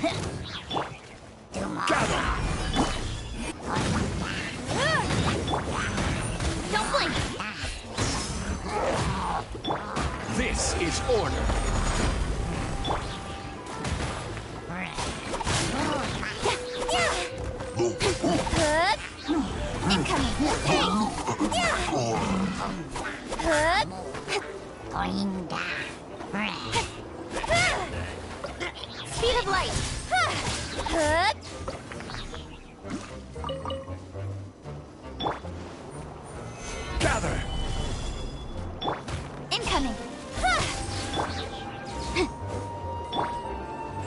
Don't blink. This is order. Incoming. Speed of light. Gather. Incoming.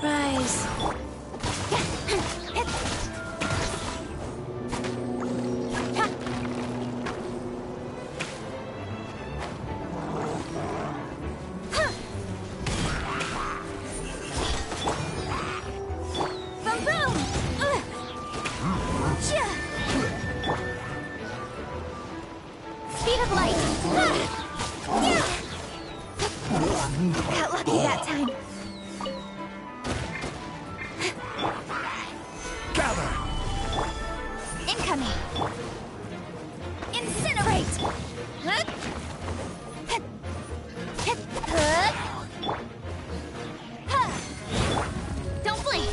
Rise. Boom boom. Speed of light. Got lucky that time. Gather. Incoming. Incinerate. Don't blink.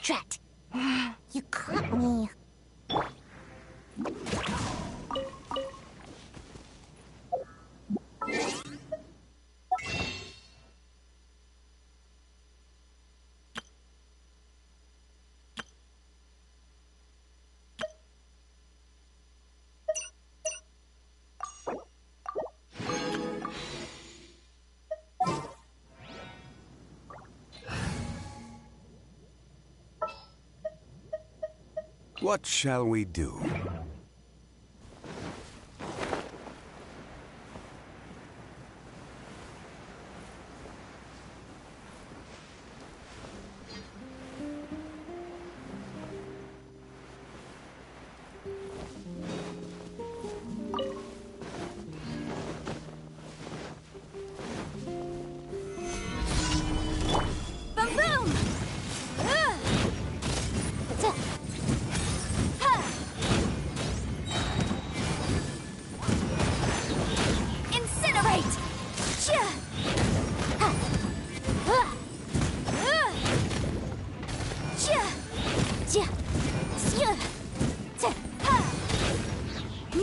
Drat. You caught me. What shall we do? Boom boom.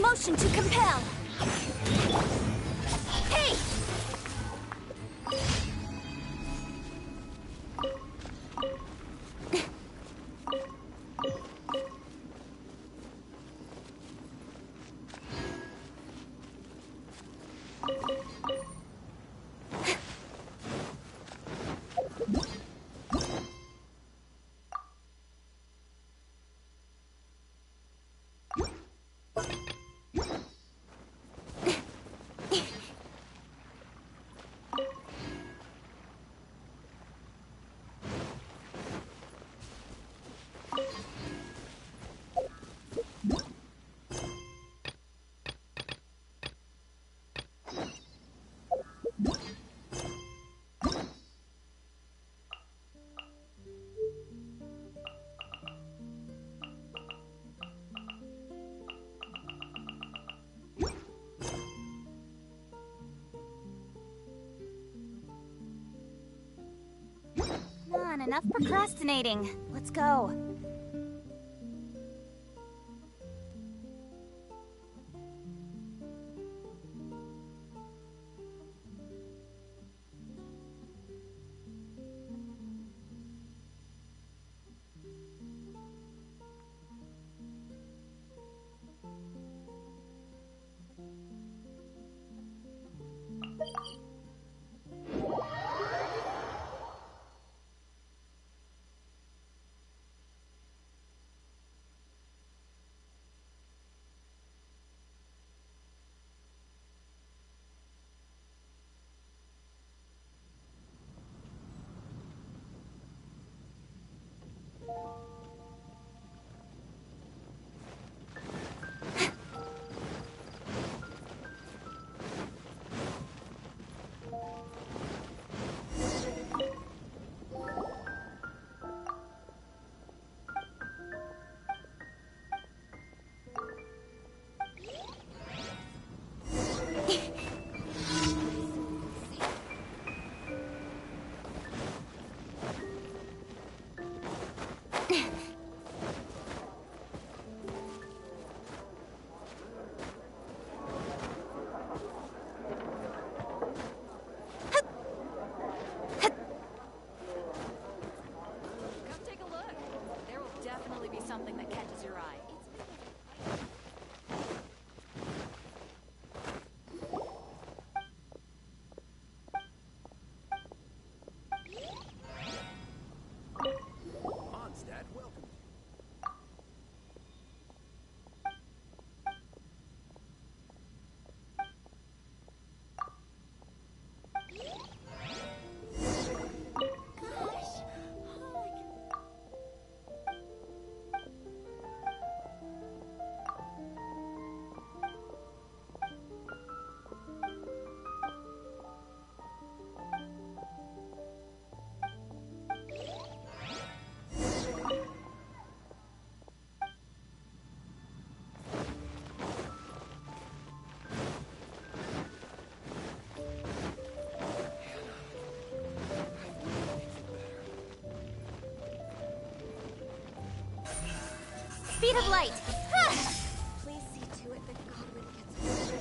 motion to compel. Hey! Come on, enough procrastinating. Let's go. Speed of light. Please see to it that Godwin gets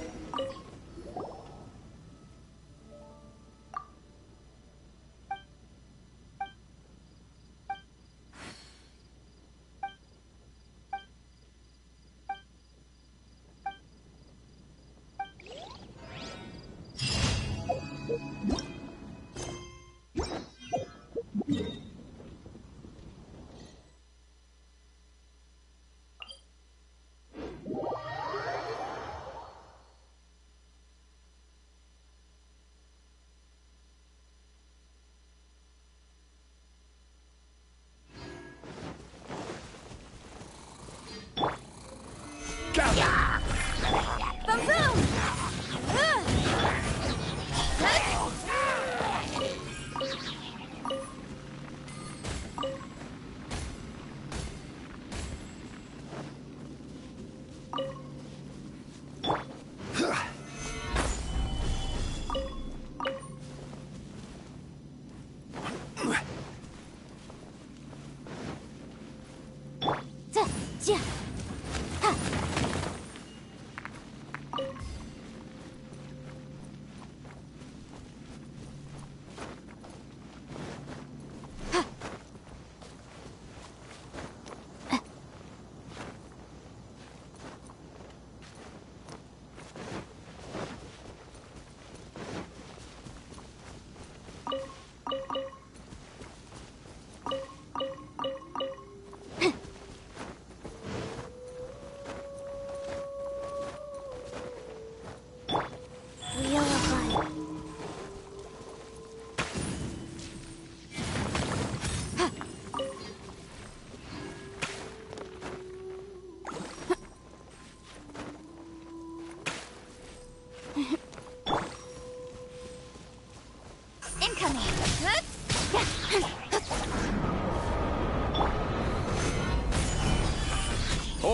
Boom, boom!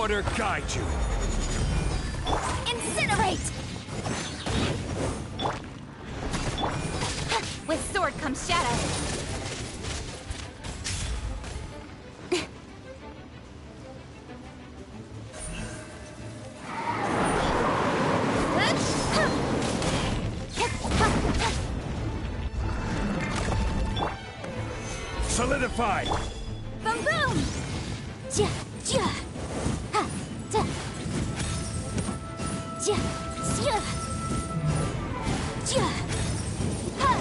order guide you. Incinerate! With sword comes shadow. Solidify! Boom boom! Ja, ja. Ha, da. Ja, ja. Ja. Ha.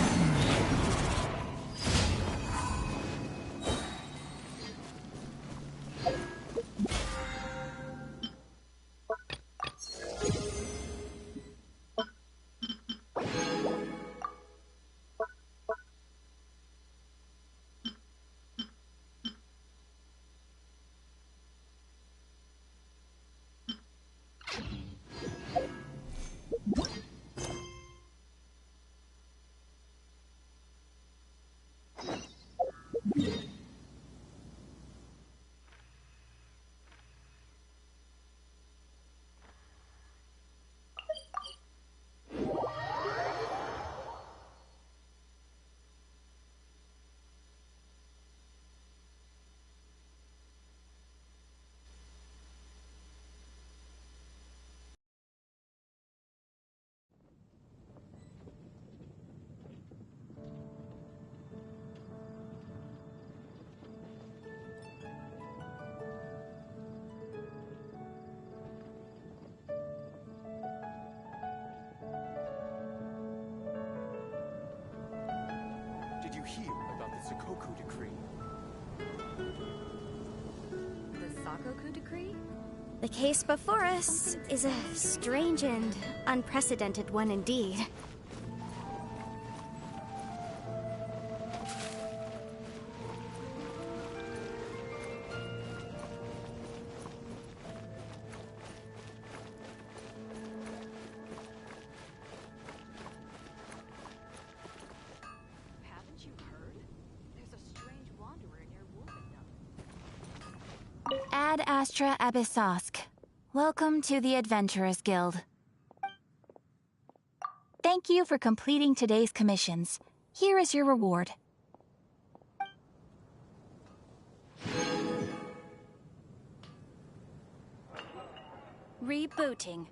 Did you hear about the Sakoku decree? The Sakoku decree? The case before us is a strange and unprecedented one indeed. Haven't you heard? There's a strange wanderer near Wolfendom. Ad Astra Abyssosk. Welcome to the Adventurers Guild. Thank you for completing today's commissions. Here is your reward. Rebooting.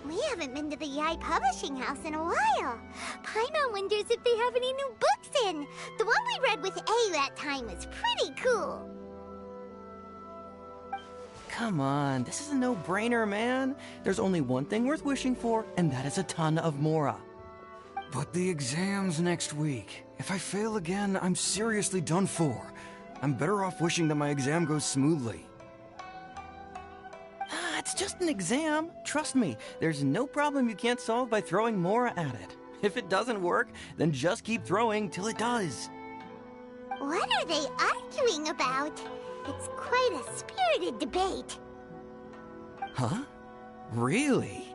We haven't been to the Yai Publishing House in a while. Paimon wonders if they have any new books in. The one we read with A that time was pretty cool. Come on, this is a no-brainer, man. There's only one thing worth wishing for, and that is a ton of Mora. But the exam's next week. If I fail again, I'm seriously done for. I'm better off wishing that my exam goes smoothly. It's just an exam. Trust me, there's no problem you can't solve by throwing Mora at it. If it doesn't work, then just keep throwing till it does. What are they arguing about? It's quite a spirited debate. Huh? Really?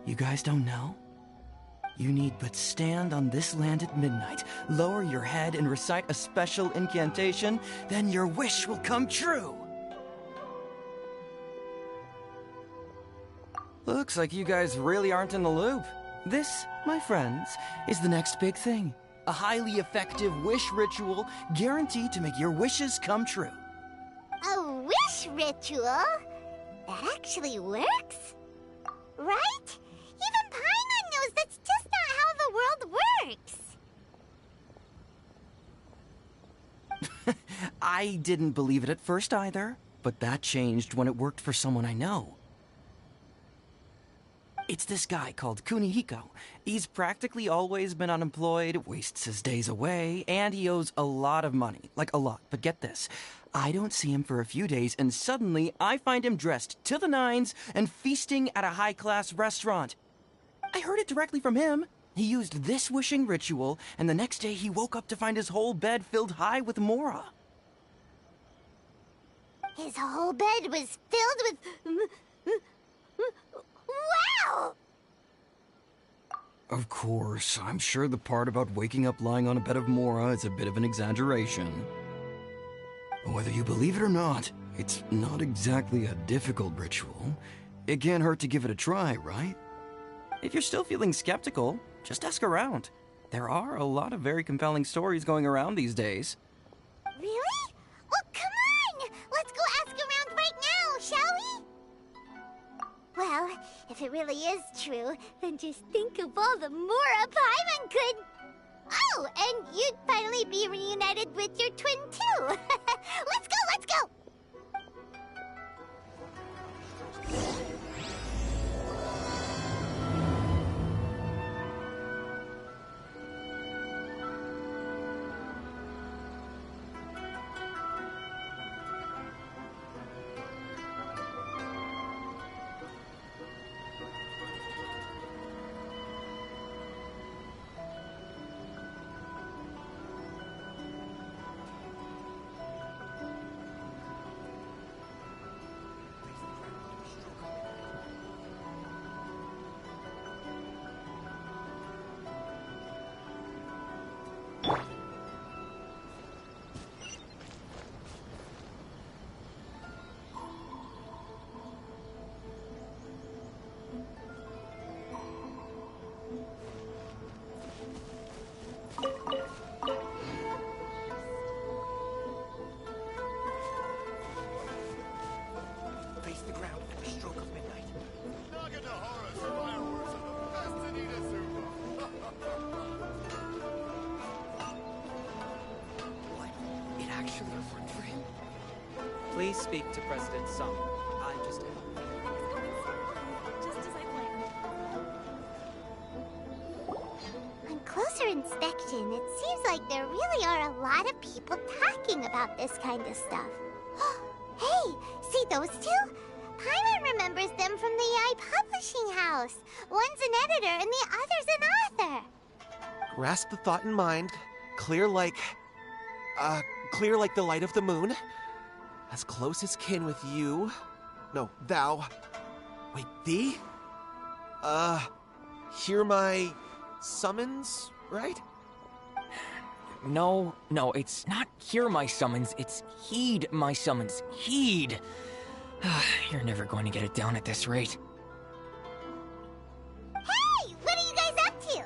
You guys don't know? You need but stand on this land at midnight, lower your head and recite a special incantation, then your wish will come true. Looks like you guys really aren't in the loop. This, my friends, is the next big thing. A highly effective wish ritual guaranteed to make your wishes come true. A wish ritual? that actually works? Right? Even Paimon knows that's just not how the world works. I didn't believe it at first either, but that changed when it worked for someone I know. It's this guy called Kunihiko. He's practically always been unemployed, wastes his days away, and he owes a lot of money. Like, a lot. But get this. I don't see him for a few days, and suddenly I find him dressed to the nines and feasting at a high-class restaurant. I heard it directly from him. He used this wishing ritual, and the next day he woke up to find his whole bed filled high with mora. His whole bed was filled with... Wow! Of course, I'm sure the part about waking up lying on a bed of mora is a bit of an exaggeration. Whether you believe it or not, it's not exactly a difficult ritual. It can't hurt to give it a try, right? If you're still feeling skeptical, just ask around. There are a lot of very compelling stories going around these days. Really? Well, come on! Let's go ask around right now, shall we? Well, if it really is true, then just think of all the mora Paimon could... Oh, and you'd finally be reunited with your twin, too! Let's go, let's go! Face the ground at the stroke of midnight. Nagata-hara's fireworks are the best in Inazuma. What? It actually worked for him? Please speak to President Sung. I'm just... Just as I planned. On closer inspection, it seems like there really are a lot of people talking about this kind of stuff. Hey, see those two? Paimon remembers them from the AI publishing house. One's an editor and the other's an author. Grasp the thought in mind. Clear like the light of the moon. As close as kin with you. No, thou. Wait, thee? Hear my summons, right? No, it's not hear my summons, it's heed my summons. Heed! You're never going to get it down at this rate. Hey, what are you guys up to?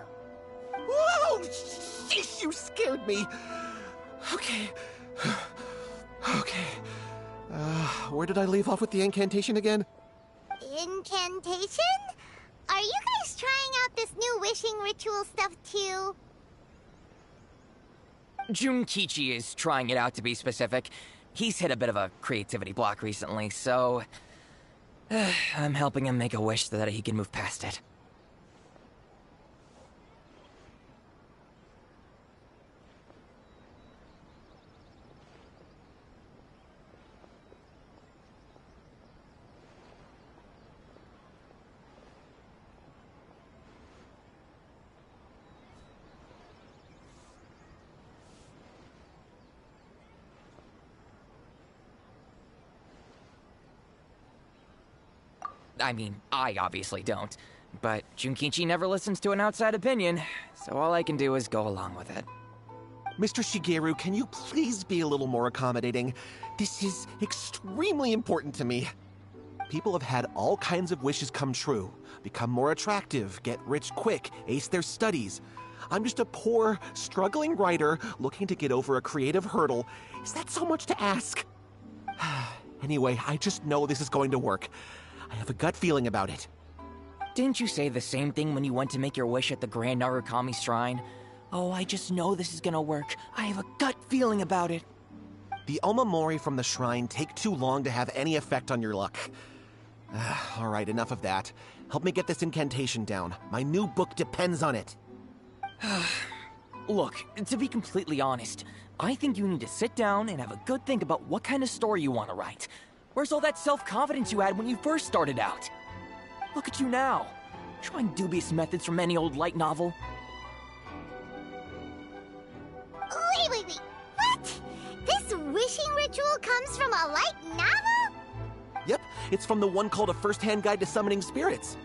Whoa! Sheesh, you scared me! Okay. Okay. Where did I leave off with the incantation again? Incantation? Are you guys trying out this new wishing ritual stuff too? Junkichi is trying it out, to be specific. He's hit a bit of a creativity block recently, so... I'm helping him make a wish so that he can move past it. I mean, I obviously don't. But Junkichi never listens to an outside opinion, so all I can do is go along with it. Mr. Shigeru, can you please be a little more accommodating? This is extremely important to me. People have had all kinds of wishes come true. Become more attractive, get rich quick, ace their studies. I'm just a poor, struggling writer looking to get over a creative hurdle. Is that so much to ask? Anyway, I just know this is going to work. I have a gut feeling about it. Didn't you say the same thing when you went to make your wish at the Grand Narukami Shrine? Oh, I just know this is gonna work. I have a gut feeling about it. The omamori from the shrine take too long to have any effect on your luck. Alright, enough of that. Help me get this incantation down. My new book depends on it. Look, to be completely honest, I think you need to sit down and have a good think about what kind of story you want to write. Where's all that self-confidence you had when you first started out? Look at you now, trying dubious methods from any old light novel. Wait. What? This wishing ritual comes from a light novel? Yep, it's from the one called A First-Hand Guide to Summoning Spirits.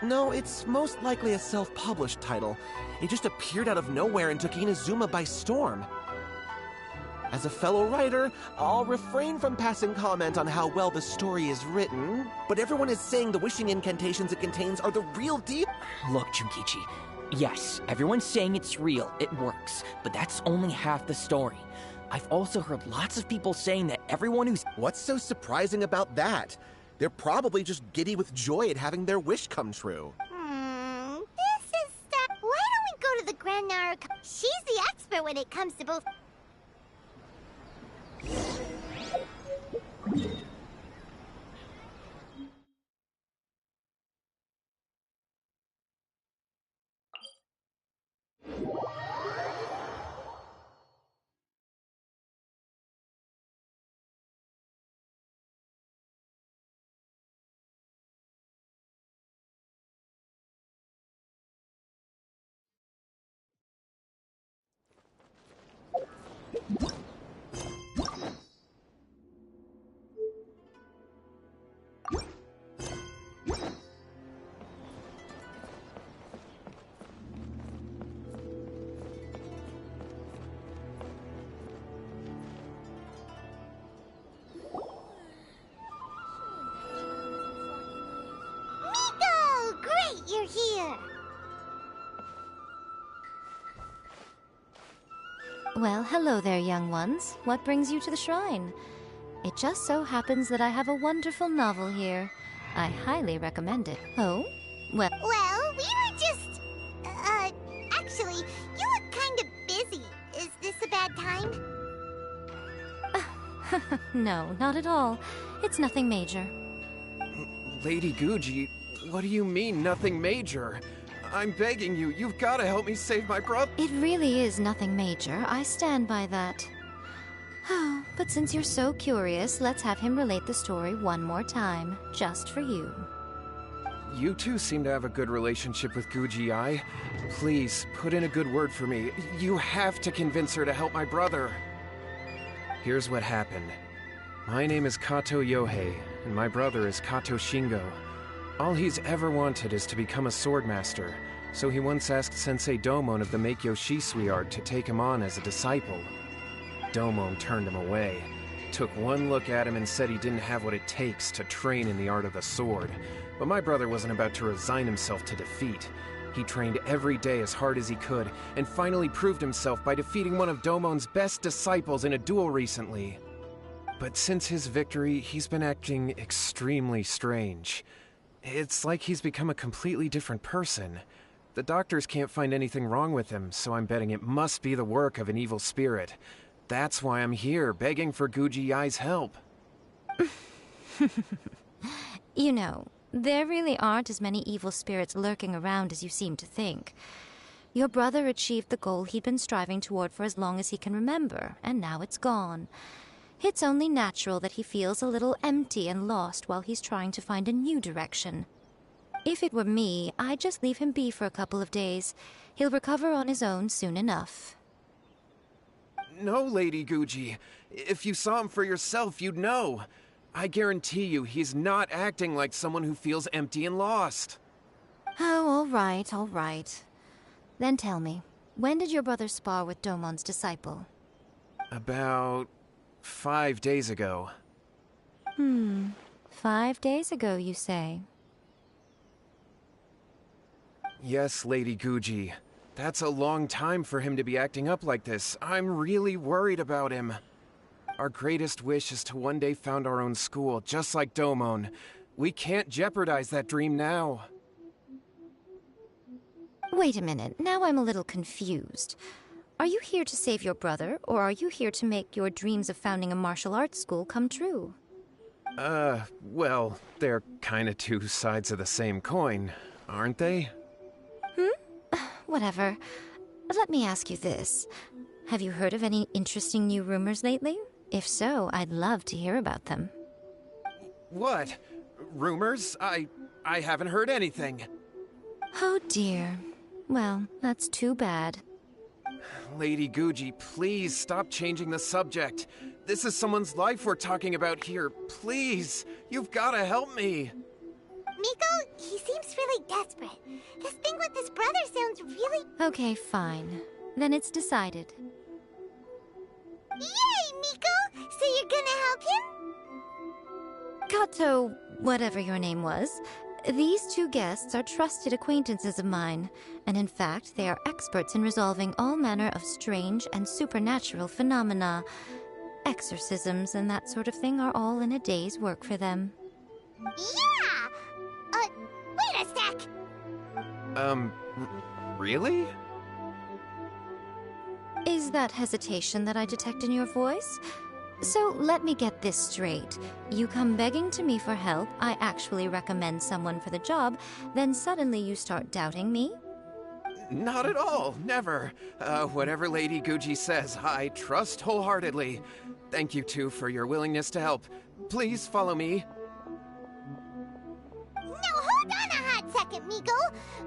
No, it's most likely a self-published title. It just appeared out of nowhere and took Inazuma by storm. As a fellow writer, I'll refrain from passing comment on how well the story is written, but everyone is saying the wishing incantations it contains are the real deal. Look, Junkichi, yes, everyone's saying it's real, it works, but that's only half the story. I've also heard lots of people saying that everyone who's... What's so surprising about that? They're probably just giddy with joy at having their wish come true. This is stuff. Why don't we go to the Grand Narukami? She's the expert when it comes to both. You're here. Well, hello there, young ones. What brings you to the shrine? It just so happens that I have a wonderful novel here. I highly recommend it. Oh? Well, we were just... actually, you look kind of busy. Is this a bad time? no, not at all. It's nothing major. Lady Guji, what do you mean, nothing major? I'm begging you, you've got to help me save my brother. It really is nothing major. I stand by that. Oh, but since you're so curious, let's have him relate the story one more time, just for you. You two seem to have a good relationship with Guji-ai. Please, put in a good word for me. You have to convince her to help my brother. Here's what happened. My name is Kato Yohei, and my brother is Kato Shingo. All he's ever wanted is to become a swordmaster, so he once asked Sensei Domon of the Meikyo Shisui art to take him on as a disciple. Domon turned him away, took one look at him and said he didn't have what it takes to train in the art of the sword. But my brother wasn't about to resign himself to defeat. He trained every day as hard as he could, and finally proved himself by defeating one of Domon's best disciples in a duel recently. But since his victory, he's been acting extremely strange. It's like he's become a completely different person. The doctors can't find anything wrong with him, so I'm betting it must be the work of an evil spirit. That's why I'm here, begging for Guji-ai's help. You know, there really aren't as many evil spirits lurking around as you seem to think. Your brother achieved the goal he'd been striving toward for as long as he can remember, and now it's gone. It's only natural that he feels a little empty and lost while he's trying to find a new direction. If it were me, I'd just leave him be for a couple of days. He'll recover on his own soon enough. No, Lady Guji. If you saw him for yourself, you'd know. I guarantee you, he's not acting like someone who feels empty and lost. Oh, all right. Then tell me, when did your brother spar with Domon's disciple? About 5 days ago. 5 days ago, you say? Yes, Lady Guji. That's a long time for him to be acting up like this. I'm really worried about him. Our greatest wish is to one day found our own school, just like Domon. We can't jeopardize that dream now. Wait a minute, now I'm a little confused. Are you here to save your brother, or are you here to make your dreams of founding a martial arts school come true? Well, they're kinda two sides of the same coin, aren't they? Whatever. Let me ask you this. Have you heard of any interesting new rumors lately? If so, I'd love to hear about them. What? Rumors? I haven't heard anything. Oh dear. Well, that's too bad. Lady Guji, please stop changing the subject. This is someone's life we're talking about here. Please, you've gotta help me. Miko, he seems really desperate. His thing with his brother sounds really... Okay, fine. Then it's decided. Yay, Miko! So you're gonna help him? Kato, whatever your name was, these two guests are trusted acquaintances of mine, and in fact, they are experts in resolving all manner of strange and supernatural phenomena. Exorcisms and that sort of thing are all in a day's work for them. Yeah! Wait a sec! Really? Is that hesitation that I detect in your voice? So let me get this straight. You come begging to me for help, I actually recommend someone for the job, then suddenly you start doubting me? Not at all, never. Whatever Lady Guji says, I trust wholeheartedly. Thank you two for your willingness to help. Please follow me. No, hold on a hot second, Miko.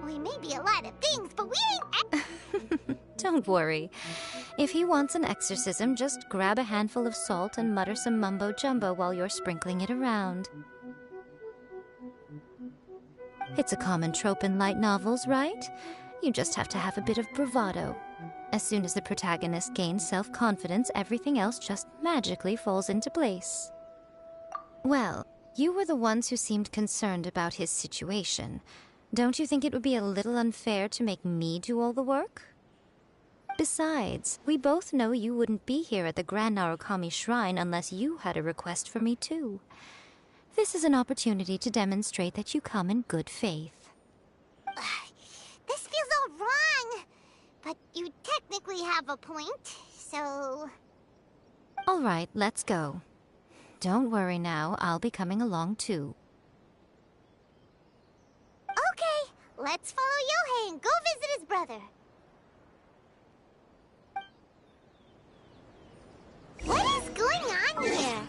We may be a lot of things, but we ain't... Don't worry. If he wants an exorcism, just grab a handful of salt and mutter some mumbo-jumbo while you're sprinkling it around. It's a common trope in light novels, right? You just have to have a bit of bravado. As soon as the protagonist gains self-confidence, everything else just magically falls into place. Well, you were the ones who seemed concerned about his situation. Don't you think it would be a little unfair to make me do all the work? Besides, we both know you wouldn't be here at the Grand Narukami Shrine unless you had a request for me too. This is an opportunity to demonstrate that you come in good faith. This feels all wrong. But you technically have a point, so... All right, let's go. Don't worry now, I'll be coming along too. Okay, let's follow Yohei and go visit his brother. What is going on here?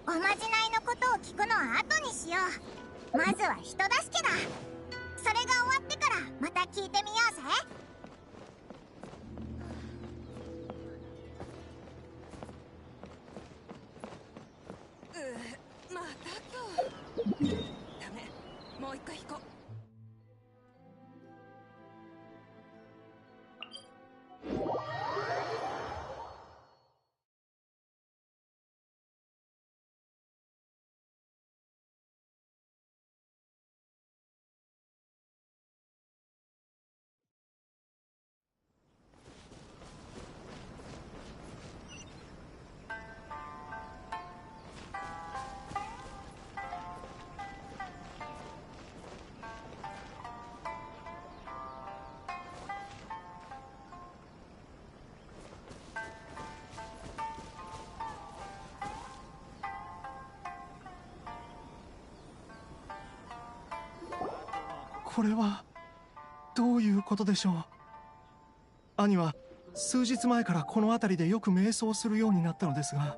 おまじないのことを聞くのは後にしよう。まずは人助けだ。それが終わってからまた聞いてみようぜ。またか。ダメ。もう一回引こう。これはどういうことでしょう。兄は数日前からこの辺りでよく瞑想するようになったのですが、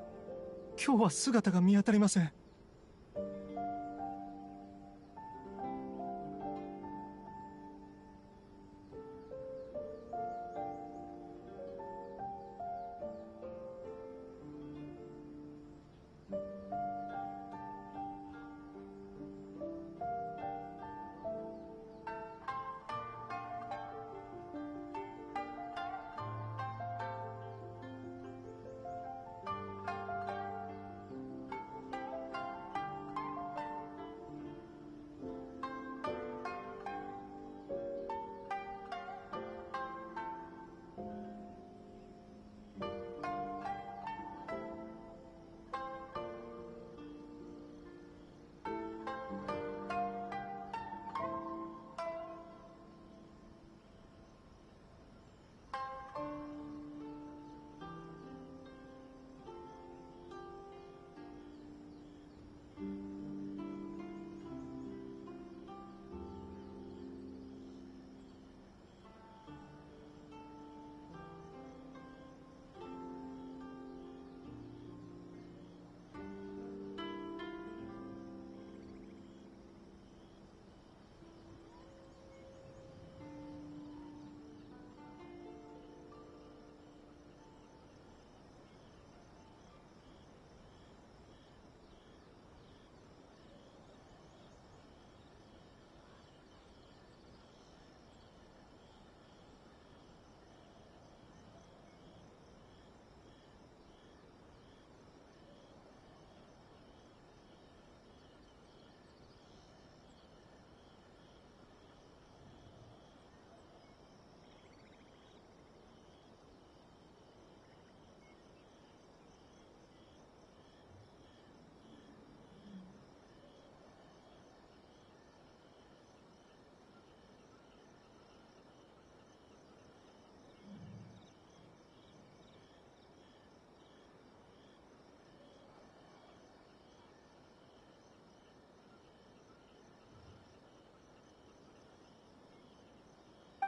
今日は姿が見当たりません。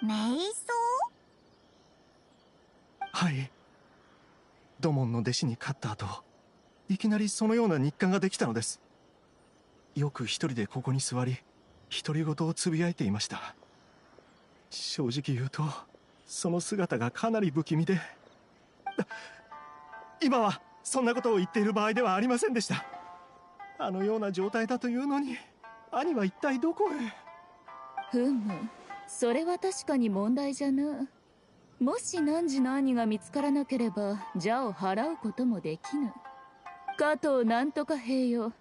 瞑想？はい。土門の弟子に勝った後、いきなりそのような日課ができたのです。よく一人でここに座り、独り言をつぶやいていました。正直言うと、その姿がかなり不気味で、今はそんなことを言っている場合ではありませんでした。あのような状態だというのに、兄は一体どこへ。ふむ、それは確かに問題じゃな。もし汝の兄が見つからなければ邪を払うこともできぬ。加藤なんとか兵よ、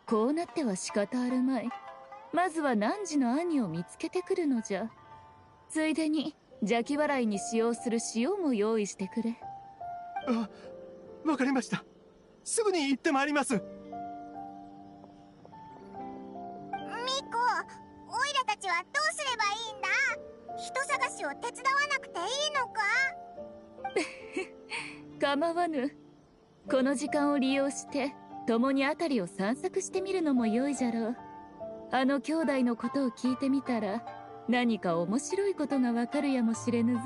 こうなっては仕方あるまい。まずは汝の兄を見つけてくるのじゃ。ついでに邪気払いに使用する塩も用意してくれ。わかりました。すぐに行ってまいります。ミコ、オイラたちはどうすればいいんだ？人探しを手伝わなくていいのか？構わぬ。この時間を利用して共に辺りを散策してみるのも良いじゃろう。あの兄弟のことを聞いてみたら何か面白いことがわかるやもしれぬぞ。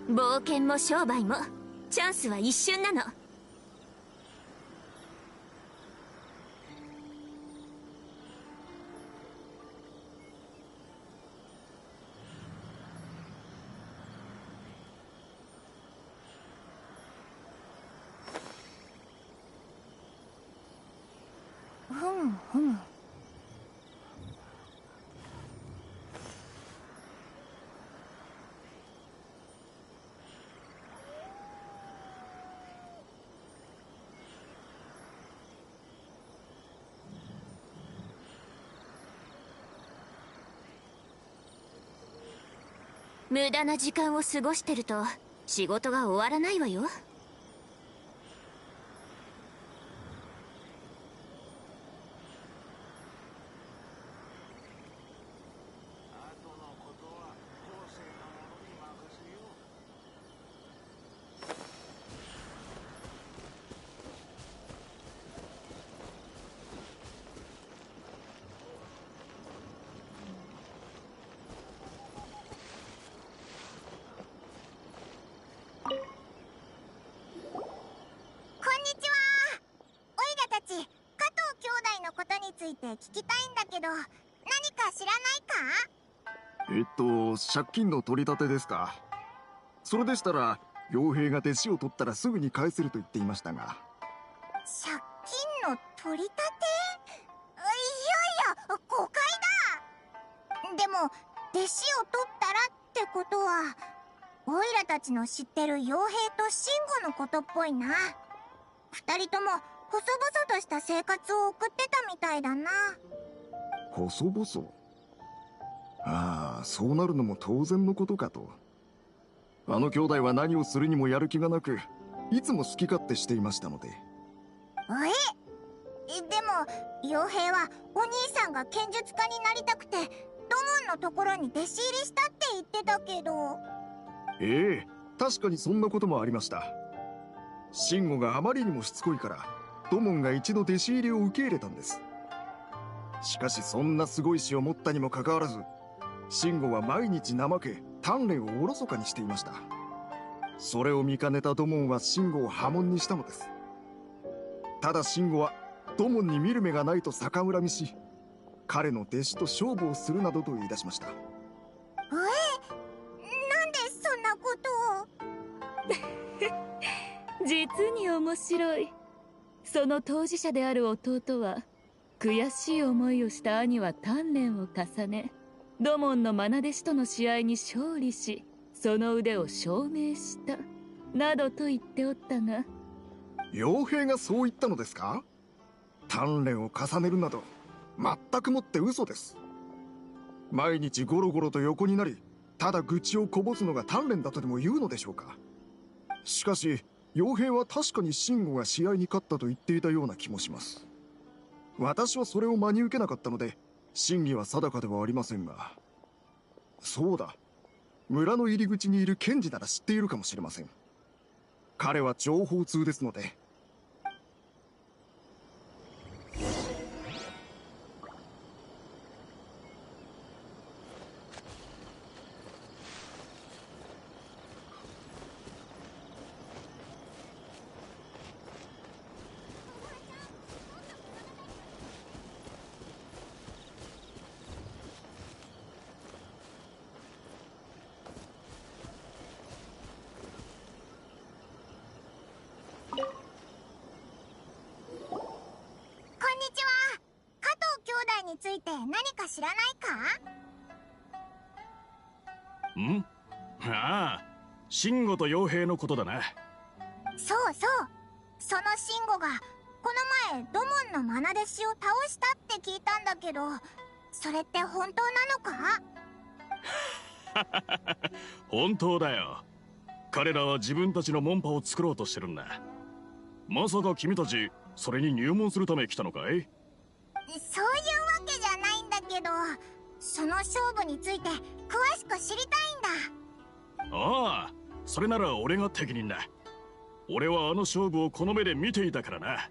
冒険も商売もチャンスは一瞬なの。無駄な時間を過ごしてると仕事が終わらないわよ。ついて聞きたいんだけど、何か知らないか？借金の取り立てですか。それでしたら傭兵が弟子を取ったらすぐに返せると言っていましたが。借金の取り立て？いやいや、誤解だ。でも弟子を取ったらってことは、オイラたちの知ってる傭兵とシンゴのことっぽいな。二人とも細々とした生活を送ってたみたいだな。細々？ああ、そうなるのも当然のことかと。あの兄弟は何をするにもやる気がなく、いつも好き勝手していましたので。でも傭兵はお兄さんが剣術家になりたくて土門のところに弟子入りしたって言ってたけど。ええ、確かにそんなこともありました。慎吾があまりにもしつこいから土門が一度弟子入りを受け入れたんです。しかしそんなすごい死を持ったにもかかわらず、慎吾は毎日怠け鍛錬をおろそかにしていました。それを見かねた土門は慎吾を破門にしたのです。ただ慎吾は土門に見る目がないと逆恨みし、彼の弟子と勝負をするなどと言い出しました。なんでそんなことを？実に面白い。その当事者である弟は悔しい思いをした兄は鍛錬を重ね、土門の愛弟子との試合に勝利し、その腕を証明したなどと言っておったが、傭兵がそう言ったのですか？鍛錬を重ねるなど全くもって嘘です。毎日ゴロゴロと横になり、ただ愚痴をこぼすのが鍛錬だとでも言うのでしょうか。しかし傭兵は確かに慎吾が試合に勝ったと言っていたような気もします。私はそれを真に受けなかったので真偽は定かではありませんが、そうだ、村の入り口にいる検事なら知っているかもしれません。彼は情報通ですので。について何か知らないか？ん？ああ、慎吾と傭兵のことだな。そうそう、その慎吾がこの前土門の愛弟子を倒したって聞いたんだけど、それって本当なのか？本当だよ。彼らは自分たちの門派を作ろうとしてるんだ。まさか君たちそれに入門するため来たのかい？そういうわけじゃないんだけど、その勝負について詳しく知りたいんだ。ああ、それなら俺が適任だ。俺はあの勝負をこの目で見ていたからな。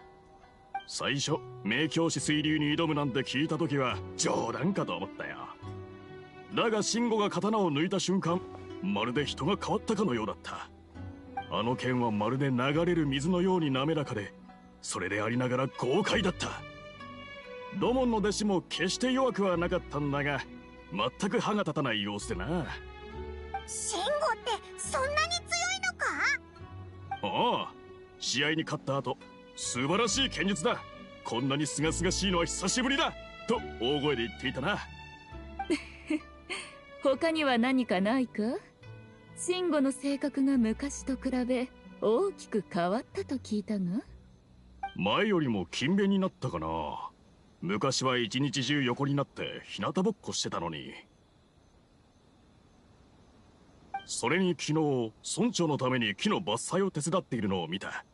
最初明鏡止水流に挑むなんて聞いた時は冗談かと思ったよ。だが慎吾が刀を抜いた瞬間、まるで人が変わったかのようだった。あの剣はまるで流れる水のように滑らかで、それでありながら豪快だった。土門の弟子も決して弱くはなかったんだが、全く歯が立たない様子でな。慎吾ってそんなに強いのか？ああ、試合に勝った後、素晴らしい剣術だ、こんなに清々しいのは久しぶりだと大声で言っていたな。他には何かないか？慎吾の性格が昔と比べ大きく変わったと聞いたが。前よりも勤勉になったかな。昔は一日中横になって日向ぼっこしてたのに。それに昨日村長のために木の伐採を手伝っているのを見た。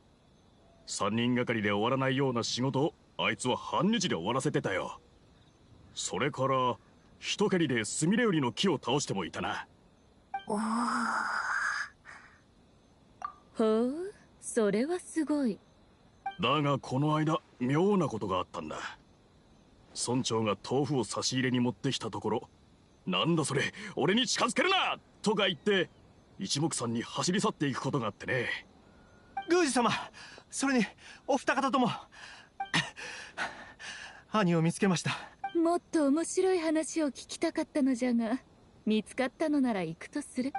3人がかりで終わらないような仕事をあいつは半日で終わらせてたよ。それから一蹴りでスミレウリの木を倒してもいたな。おー。ほう、それはすごい。だがこの間妙なことがあったんだ。村長が豆腐を差し入れに持ってきたところ、なんだそれ、俺に近づけるなとか言って一目散に走り去っていくことがあってね。宮司様、それにお二方とも兄を見つけました。もっと面白い話を聞きたかったのじゃが、見つかったのなら行くとする。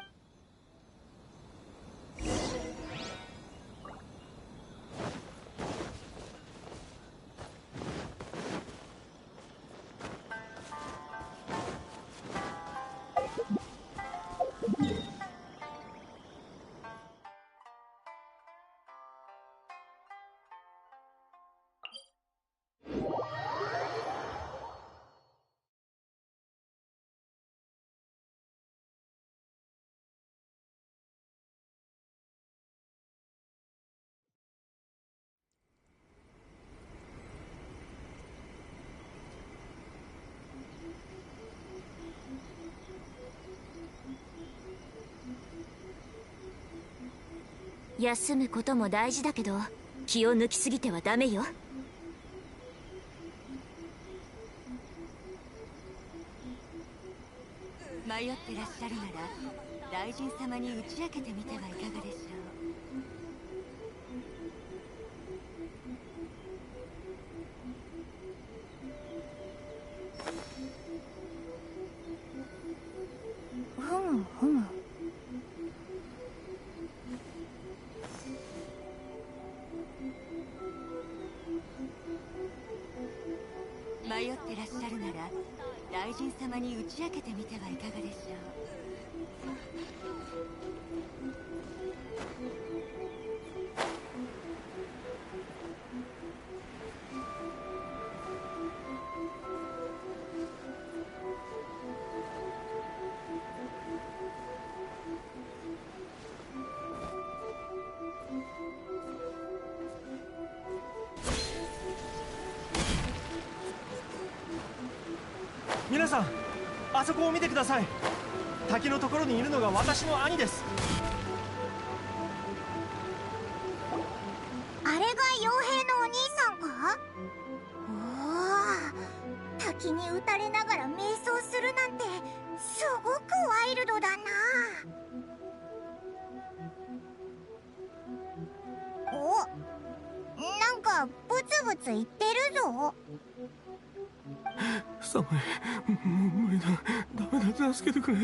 休むことも大事だけど、気を抜きすぎてはダメよ。迷ってらっしゃるなら大臣様に打ち明けてみてはいかがでしょう。ふむふむ。大臣様に打ち明けてみてはいかがでしょう。皆さん、あそこを見てください。滝のところにいるのが私の兄です。あれが傭兵のお兄さんか？おお、滝に打たれながら瞑想するなんてすごくワイルドだな。お、なんかブツブツ言ってるぞ。寒い、もう無理だ、ダメだ、助けてくれ。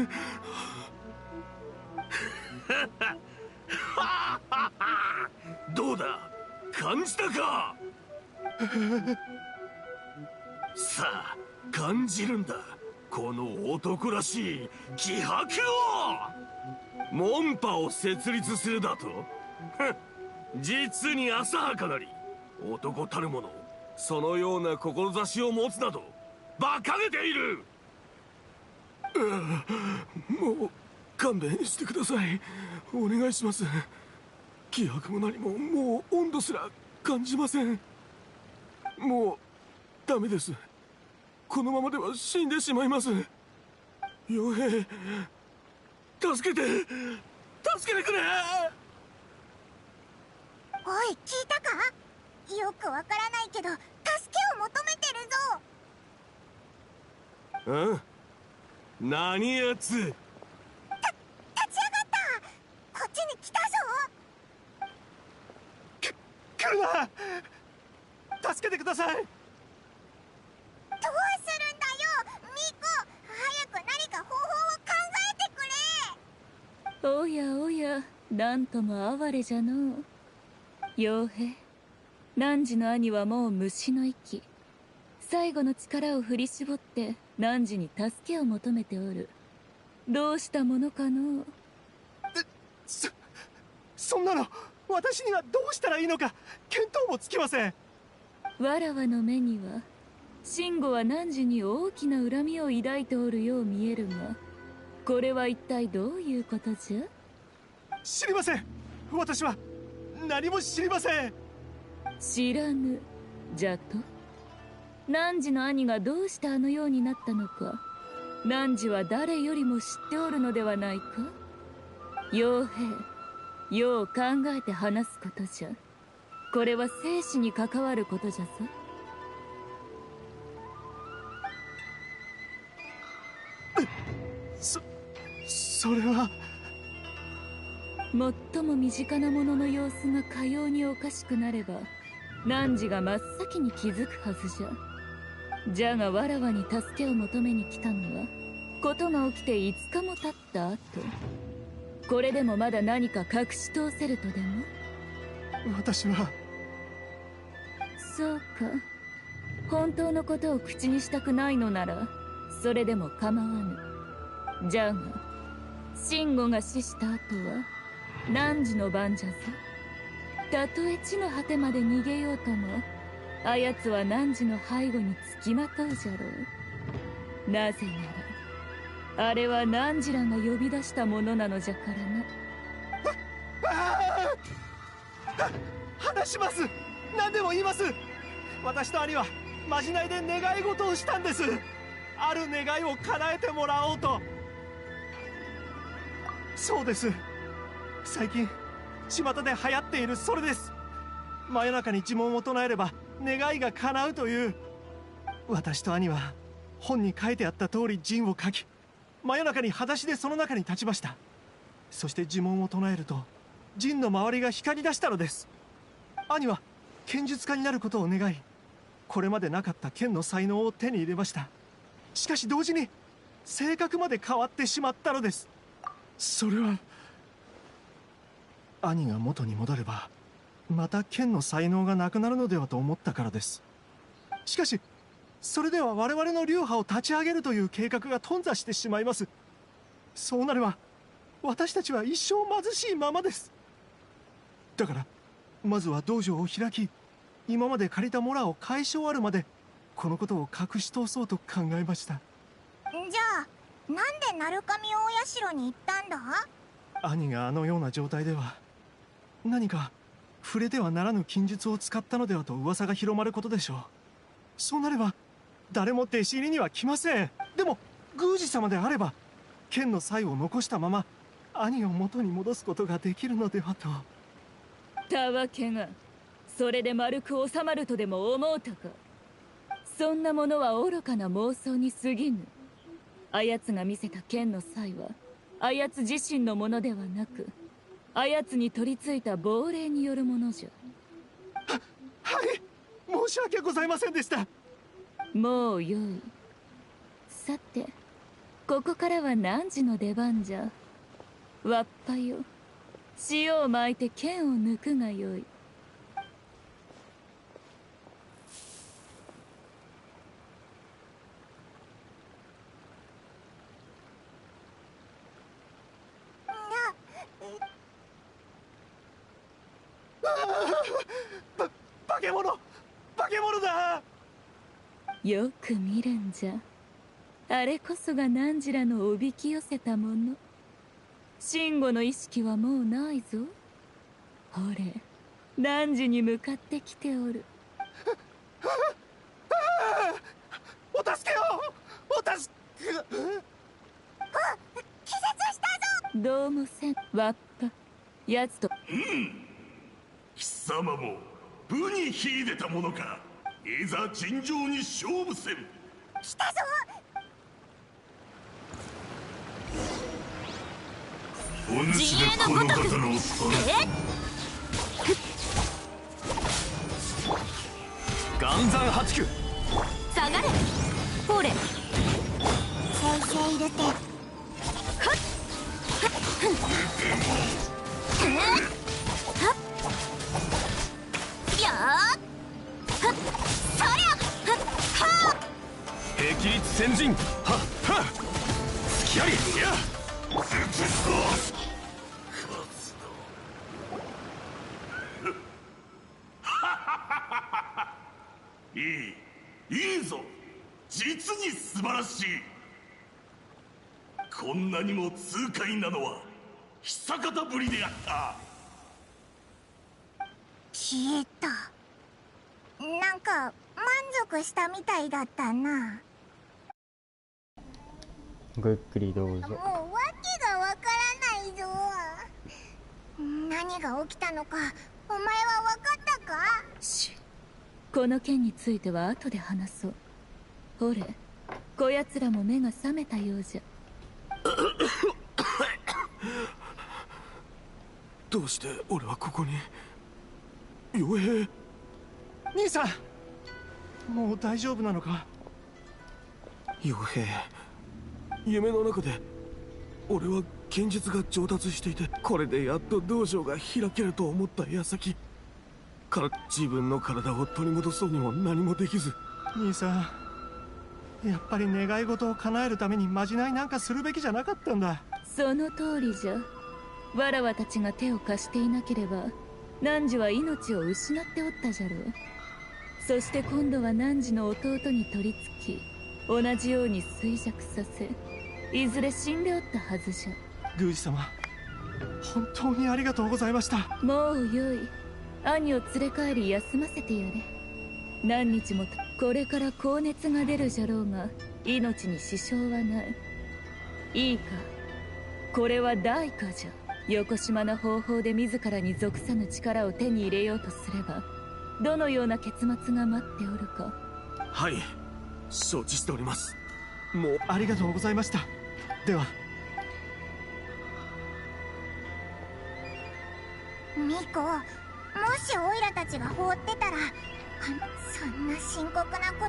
どうだ、感じたか？さあ、感じるんだ、この男らしい気迫を。門派を設立するだと？実に浅はかなり。男たる者、そのような志を持つなど馬鹿げている。もう勘弁してください。お願いします。気迫も何も、もう温度すら感じません。もうダメです。このままでは死んでしまいます。傭兵、助けてくれ。おい、聞いたか？よくわからないけど助けを求めてるぞ。何やつ？立ち上がった。こっちに来たぞ。来るな。助けてください。どうするんだよ、ミコ。早く何か方法を考えてくれ。おやおや、なんとも哀れじゃのう。傭兵、汝の兄はもう虫の息。最後の力を振り絞って汝に助けを求めておる。どうしたものかのう。そんなの私にはどうしたらいいのか見当もつきません。わらわの目には慎吾は汝に大きな恨みを抱いておるよう見えるが、これは一体どういうことじゃ？知りません。私は何も知りません。知らぬじゃと？汝の兄がどうしてあのようになったのか、汝は誰よりも知っておるのではないか？傭兵、よう考えて話すことじゃ。これは生死に関わることじゃぞ。それは最も身近なものの様子がかようにおかしくなれば汝が真っ先に気づくはずじゃ。じゃがわらわに助けを求めに来たのはことが起きて5日も経った後。これでもまだ何か隠し通せるとでも？私は。そうか、本当のことを口にしたくないのならそれでも構わぬ。じゃが慎吾が死した後は汝の番じゃぞ。たとえ地の果てまで逃げようともあやつは汝の背後につきまとうじゃろう。なぜならあれは汝らが呼び出したものなのじゃからな。話します。何でも言います。私と兄はまじないで願い事をしたんです。ある願いを叶えてもらおうと。そうです。最近巷で流行っているそれです。真夜中に呪文を唱えれば願いが叶うという。私と兄は本に書いてあった通り陣を書き、真夜中に裸足でその中に立ちました。そして呪文を唱えると陣の周りが光り出したのです。兄は剣術家になることを願い、これまでなかった剣の才能を手に入れました。しかし同時に性格まで変わってしまったのです。それは兄が元に戻ればまた剣の才能がなくなるのではと思ったからです。しかしそれでは我々の流派を立ち上げるという計画が頓挫してしまいます。そうなれば私たちは一生貧しいままです。だからまずは道場を開き、今まで借りたモラを返し終わるまでこのことを隠し通そうと考えました。じゃあなんで鳴神大社に行ったんだ？兄があのような状態では何か触れてはならぬ禁術を使ったのではと噂が広まることでしょう。そうなれば誰も弟子入りには来ません。でも宮司様であれば剣の才を残したまま兄を元に戻すことができるのではと。たわけがそれで丸く収まるとでも思うたか。そんなものは愚かな妄想に過ぎぬ。あやつが見せた剣の才はあやつ自身のものではなく、あやつに取り付いた亡霊によるものじゃ。はい、申し訳ございませんでした。もうよい。さてここからは汝の出番じゃ。わっぱよ、塩を巻いて剣を抜くがよい。化け物だ。よく見るんじゃ。あれこそが汝らのおびき寄せたもの。真吾の意識はもうないぞ。ほれ、汝に向かってきておる。お助けを、お助け。気絶したぞ。どうもせん、わっぱ。やつと。貴様も武に秀でたものか。いざ尋常に勝負せん。来たぞ。お主がこの方の岩山八九下がれ。ほれ、先生入れて。はっ霹靂先陣。はっはっ突きあり。いやいいぞ。実に素晴らしい。こんなにも痛快なのは久方ぶりであった。消えた。なんか満足したみたいだったな。ごゆっくりどうぞ。もう訳がわからないぞ。何が起きたのかお前は分かったか？この件については後で話そう。ほれ、こやつらも目が覚めたようじゃ。どうして俺はここに。傭兵。兄さん、もう大丈夫なのか？傭兵、夢の中で俺は剣術が上達していて、これでやっと道場が開けると思った矢先から自分の体を取り戻そうにも何もできず。兄さん、やっぱり願い事を叶えるためにまじないなんかするべきじゃなかったんだ。その通りじゃ。わらわたちが手を貸していなければ汝は命を失っておったじゃろう。そして今度は汝の弟に取り付き、同じように衰弱させ、いずれ死んでおったはずじゃ。宮司様、本当にありがとうございました。もうよい。兄を連れ帰り休ませてやれ。何日もこれから高熱が出るじゃろうが命に支障はない。いいか、これは代価じゃ。よこしまな方法で自らに属さぬ力を手に入れようとすれば、どのような結末が待っておるか。はい、承知しております。もうありがとうございました。では。ミコ、もしオイラたちが放ってたらそんな深刻なこ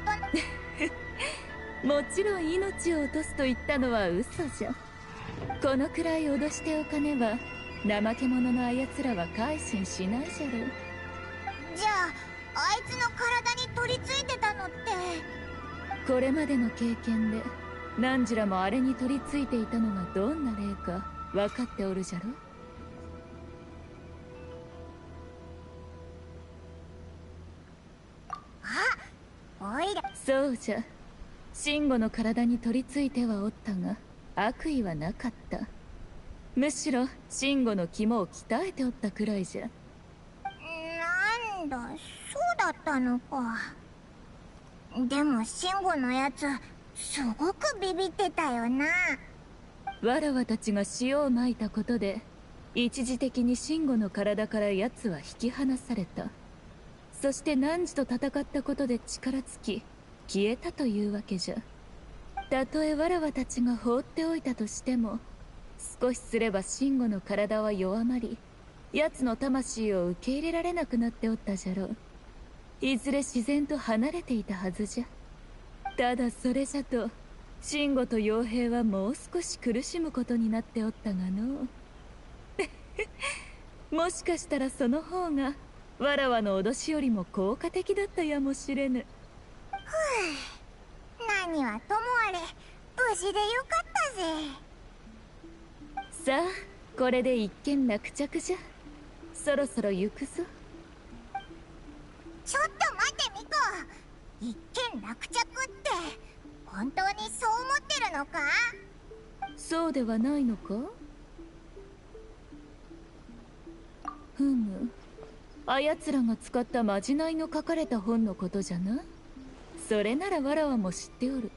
ともちろん命を落とすと言ったのは嘘じゃ。このくらい脅しておかねば怠け者のあやつらは改心しないじゃろう。じゃああいつの体に取り付いてたのって。これまでの経験で汝らもあれに取り付いていたのがどんな例か分かっておるじゃろ。おいらそうじゃ。慎吾の体に取り付いてはおったが悪意はなかった。むしろ慎吾の肝を鍛えておったくらいじゃ。なんだ、そうだったのか。でも慎吾のやつすごくビビってたよな。わらわたちが塩をまいたことで一時的に慎吾の体から奴は引き離された。そして汝と戦ったことで力尽き消えたというわけじゃ。たとえわらわたちが放っておいたとしても少しすれば慎吾の体は弱まり奴の魂を受け入れられなくなっておったじゃろう。いずれ自然と離れていたはずじゃ。ただそれじゃと慎吾と傭兵はもう少し苦しむことになっておったがのもしかしたらその方がわらわの脅しよりも効果的だったやもしれぬ。何はともあれ無事でよかったぜ。さあこれで一件落着じゃ。そろそろ行くぞ。ちょっと待ってミコ、一件落着って本当にそう思ってるのか？そうではないのか？ふむ、あやつらが使ったまじないの書かれた本のことじゃな。それならわらわも知っておる。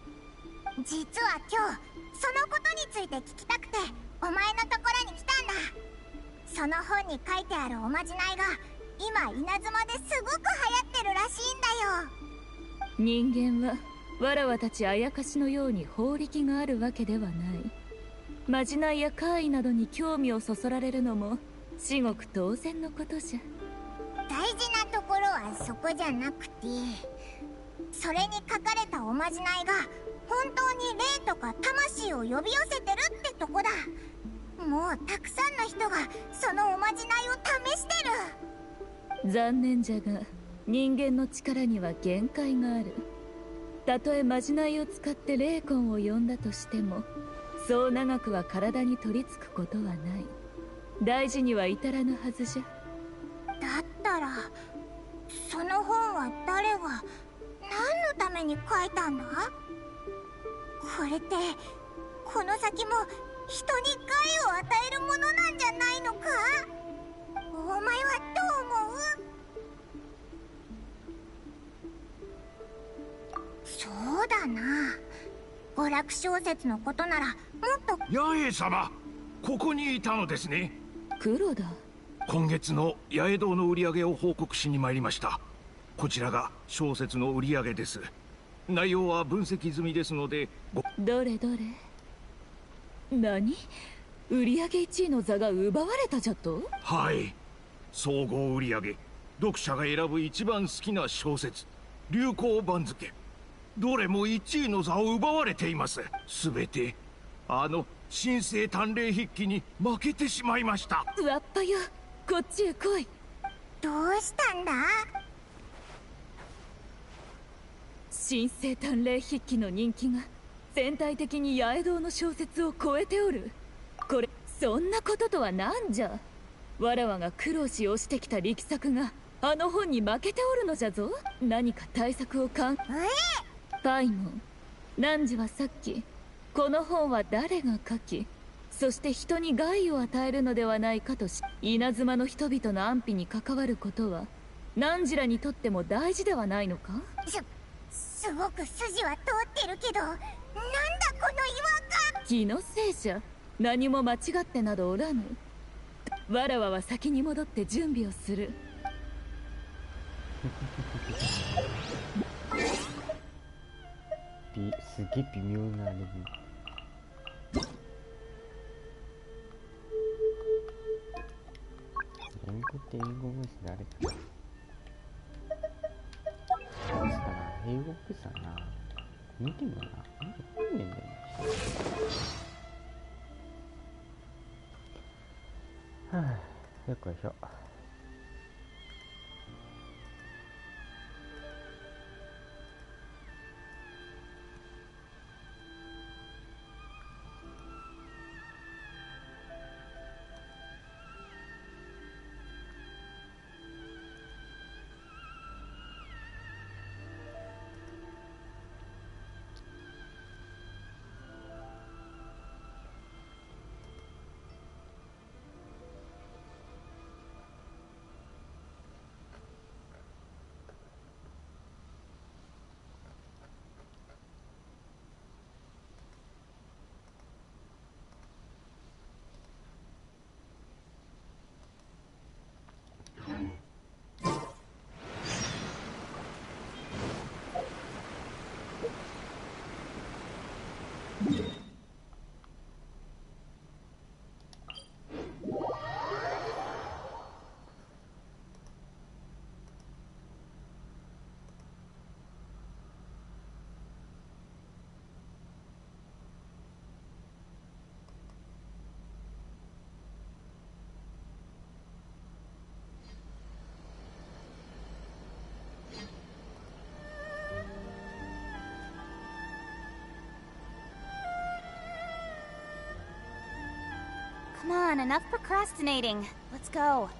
実は今日そのことについて聞きたくてお前のところに来たんだ。その本に書いてあるおまじないが今稲妻ですごく流行ってるらしいんだよ。人間はわらわたちあやかしのように法力があるわけではない。まじないや怪異などに興味をそそられるのも至極当然のことじゃ。大事なところはそこじゃなくて、それに書かれたおまじないが本当に霊とか魂を呼び寄せてるってとこだ。もうたくさんの人がそのおまじないを試してる。残念じゃが人間の力には限界がある。たとえまじないを使って霊魂を呼んだとしてもそう長くは体に取り付くことはない。大事には至らぬはずじゃ。だったらその本は誰が何のために書いたんだ？これってこの先も人に害を与えるものなんじゃないのか？お前はどう思う？そうだな、娯楽小説のことならもっと。八重様、ここにいたのですね。黒だ。今月の八重堂の売り上げを報告しに参りました。こちらが小説の売り上げです。内容は分析済みですのでどれどれ。何？売り上げ1位の座が奪われたじゃと？はい、総合売り上げ、読者が選ぶ一番好きな小説、流行番付、どれも1位の座を奪われています。全てあの神聖探偵筆記に負けてしまいました。わっぱよ、こっちへ来い。どうしたんだ？神聖探偵筆記の人気が全体的に八重堂の小説を超えておる。これそんなこととは何じゃ。わらわが苦労し押してきた力作があの本に負けておるのじゃぞ。何か対策をパイモン、汝はさっきこの本は誰が書き、そして人に害を与えるのではないかと稲妻の人々の安否に関わることは汝らにとっても大事ではないのか？すごく筋は通ってるけど、なんだこの違和感。気のせいじゃ。何も間違ってなどおらぬ。わらわは先に戻って準備をする。すげえ微妙なあれに。英語って英語文字誰かな。どうしたな、英語っぽさな。見てもな、あんまりんねんだよね。はぁ、よっこいしょ。Come on, enough procrastinating. Let's go.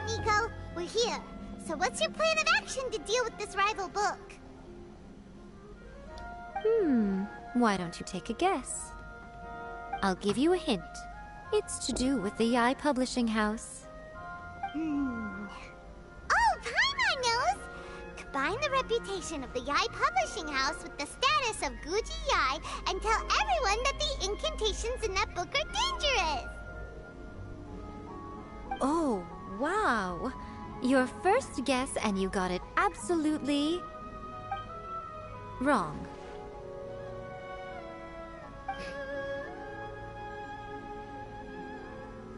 Nico, we're here. So what's your plan of action to deal with this rival book? Why don't you take a guess? I'll give you a hint. It's to do with the Yae Publishing House. Oh, Paimon knows! Combine the reputation of the Yae Publishing House with the status of Guji Yae and tell everyone that the incantations in that book are dangerous! Oh, wow. Your first guess and you got it absolutely wrong.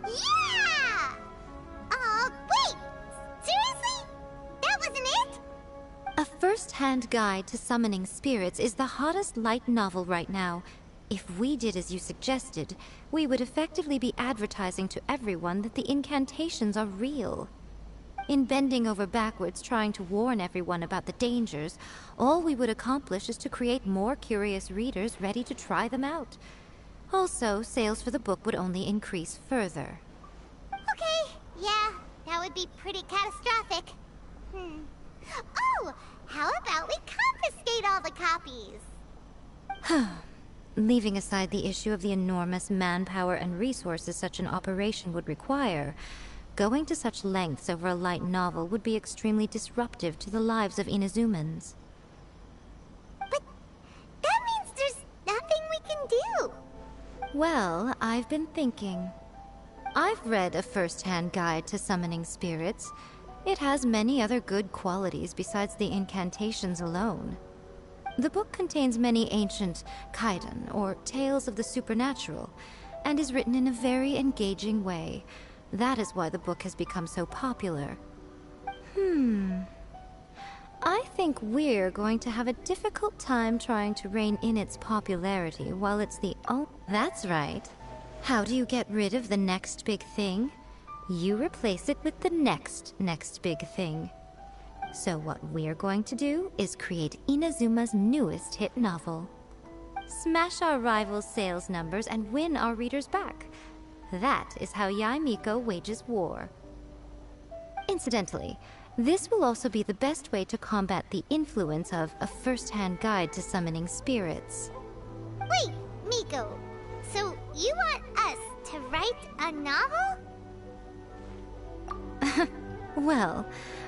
Yeah! Wait! Seriously? That wasn't it? A first-hand guide to summoning spirits is the hottest light novel right now. If we did as you suggested, we would effectively be advertising to everyone that the incantations are real. In bending over backwards trying to warn everyone about the dangers, all we would accomplish is to create more curious readers ready to try them out. Also, sales for the book would only increase further. Okay, yeah, that would be pretty catastrophic. Oh, how about we confiscate all the copies? Leaving aside the issue of the enormous manpower and resources such an operation would require, going to such lengths over a light novel would be extremely disruptive to the lives of Inazumans. But that means there's nothing we can do. Well, I've been thinking. I've read a first-hand guide to summoning spirits. It has many other good qualities besides the incantations alone. The book contains many ancient kaiden, or tales of the supernatural, and is written in a very engaging way. That is why the book has become so popular. I think we're going to have a difficult time trying to rein in its popularity while it's the That's right. How do you get rid of the next big thing? You replace it with the next big thing. So what we're going to do is create Inazuma's newest hit novel. Smash our rival's sales numbers and win our readers back. That is how Yae Miko wages war. Incidentally, this will also be the best way to combat the influence of a first-hand guide to summoning spirits. Wait, Miko, so you want us to write a novel? Well,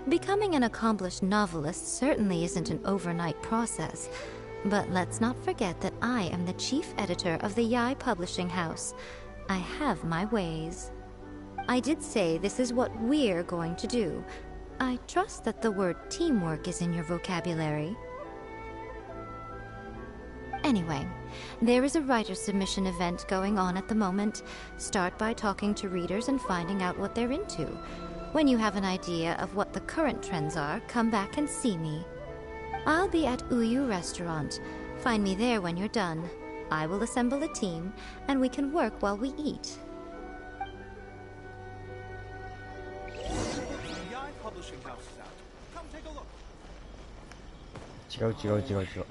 becoming an accomplished novelist certainly isn't an overnight process. But let's not forget that I am the chief editor of the Yae Publishing House. I have my ways. I did say this is what we're going to do. I trust that the word teamwork is in your vocabulary. Anyway, there is a writer submission event going on at the moment. Start by talking to readers and finding out what they're into. When you have an idea of what the current trends are, come back and see me. I'll be at Uyu Restaurant. Find me there when you're done. I will assemble a team, and we can work while we eat.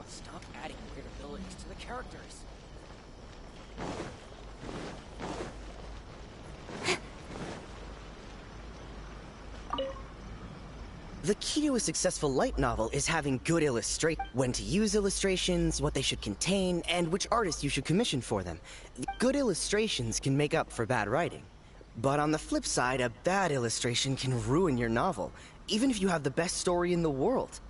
Stop adding weird abilities to the characters. The key to a successful light novel is having good illustration. When to use illustrations, what they should contain, and which artists you should commission for them. Good illustrations can make up for bad writing. But on the flip side, a bad illustration can ruin your novel, even if you have the best story in the world.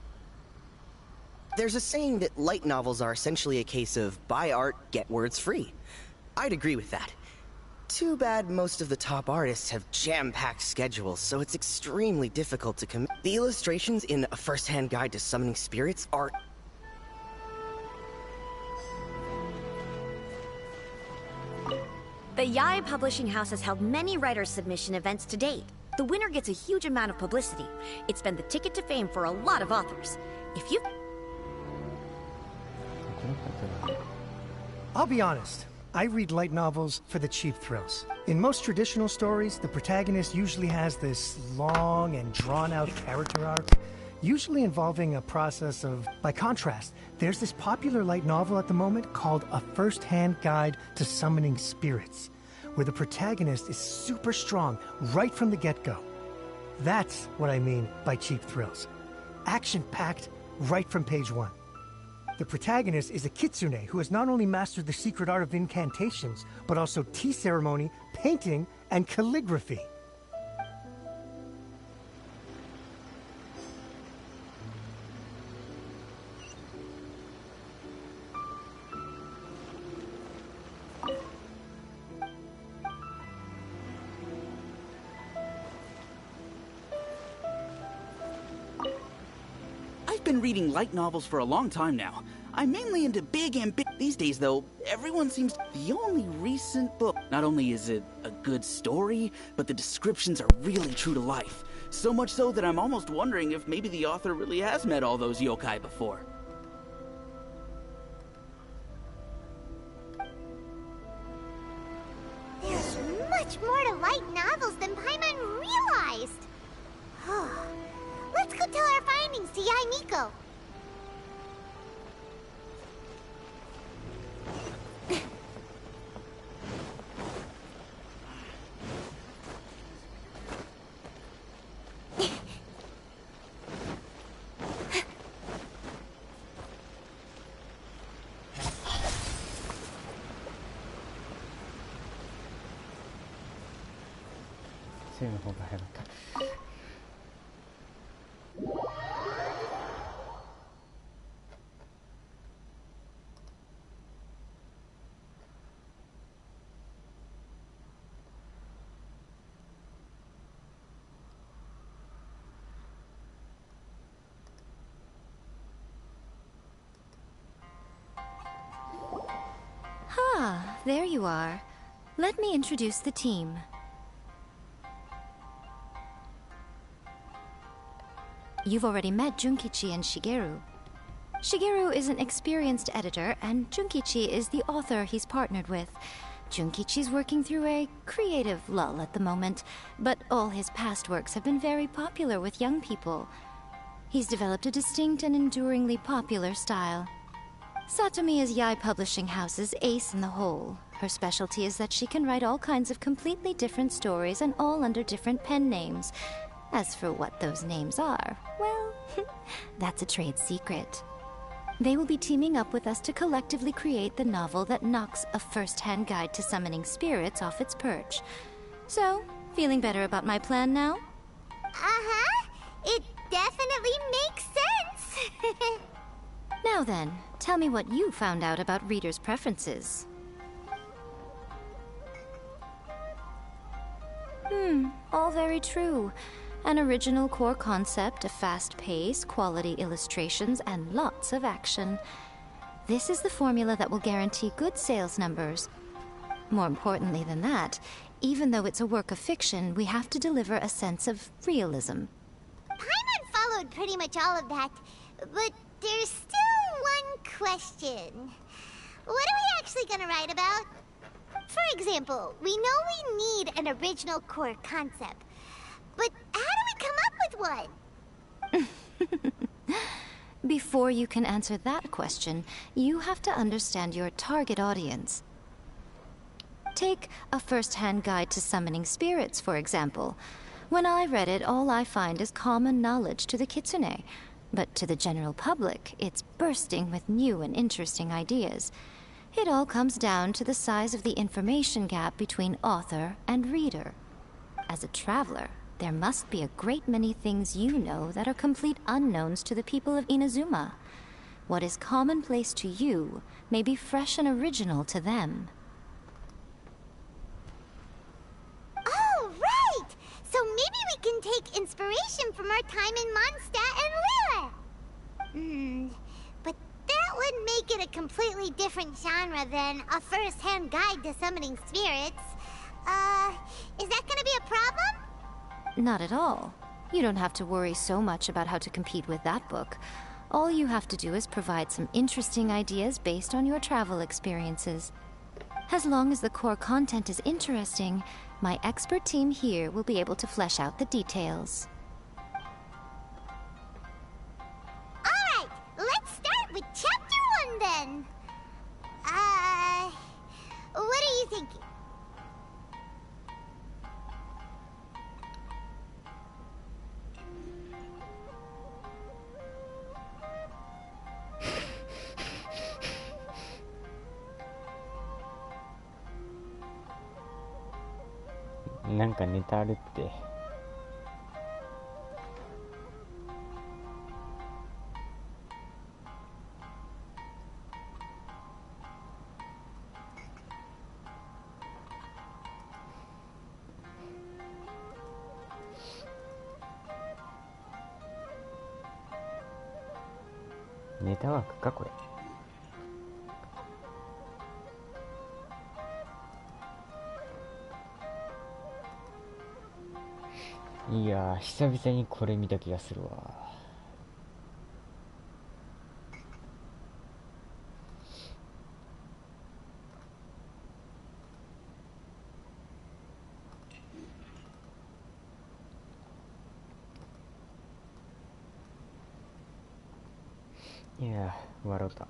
There's a saying that light novels are essentially a case of buy art, get words free. I'd agree with that. Too bad most of the top artists have jam-packed schedules, so it's extremely difficult to commit. The illustrations in A First-Hand Guide to Summoning Spirits are... The Yae Publishing House has held many writer submission events to date. The winner gets a huge amount of publicity. It's been the ticket to fame for a lot of authors. If you... I'll be honest. I read light novels for the cheap thrills. In most traditional stories, the protagonist usually has this long and drawn-out character arc, usually involving a process of... By contrast, there's this popular light novel at the moment called A First-Hand Guide to Summoning Spirits, where the protagonist is super strong right from the get-go. That's what I mean by cheap thrills. Action-packed right from page 1. The protagonist is a Kitsune who has not only mastered the secret art of incantations, but also tea ceremony, painting, and calligraphy. I've been reading light novels for a long time now. I'm mainly into big these days, though. Everyone seems the only recent book. Not only is it a good story, but the descriptions are really true to life. So much so that I'm almost wondering if maybe the author really has met all those yokai before. There's much more to light novels than Paimon realized. Let's go tell our findings to Yae Miko. Ah, there you are. Let me introduce the team. You've already met Junkichi and Shigeru. Shigeru is an experienced editor, and Junkichi is the author he's partnered with. Junkichi's working through a creative lull at the moment, but all his past works have been very popular with young people. He's developed a distinct and enduringly popular style. Satomi is Yae Publishing House's ace in the hole. Her specialty is that she can write all kinds of completely different stories and all under different pen names. As for what those names are, well, that's a trade secret. They will be teaming up with us to collectively create the novel that knocks A First-Hand Guide to Summoning Spirits off its perch. So, feeling better about my plan now? Uh-huh. It definitely makes sense. Now then, tell me what you found out about readers' preferences. All very true. An original core concept, a fast pace, quality illustrations, and lots of action. This is the formula that will guarantee good sales numbers. More importantly than that, even though it's a work of fiction, we have to deliver a sense of realism. Paimon followed pretty much all of that, but there's still one question. What are we actually gonna write about? For example, we know we need an original core concept, but how do we come up with one? Before you can answer that question, you have to understand your target audience. Take A First-Hand Guide to Summoning Spirits, for example. When I read it, all I find is common knowledge to the Kitsune. But to the general public, it's bursting with new and interesting ideas. It all comes down to the size of the information gap between author and reader. As a traveler, there must be a great many things you know that are complete unknowns to the people of Inazuma. What is commonplace to you may be fresh and original to them. Oh, right! So maybe we can take inspiration from our time in Mondstadt and Liyue. But that would make it a completely different genre than A First-Hand Guide to Summoning Spirits. Is that gonna be a problem? Not at all. You don't have to worry so much about how to compete with that book. All you have to do is provide some interesting ideas based on your travel experiences. As long as the core content is interesting, my expert team here will be able to flesh out the details. Alright, let's start with Chapter 1 then. What are you thinking?なんかネタあるって。ネタ枠かこれ。いやー、久々にこれ見た気がするわ。いやー、笑うた。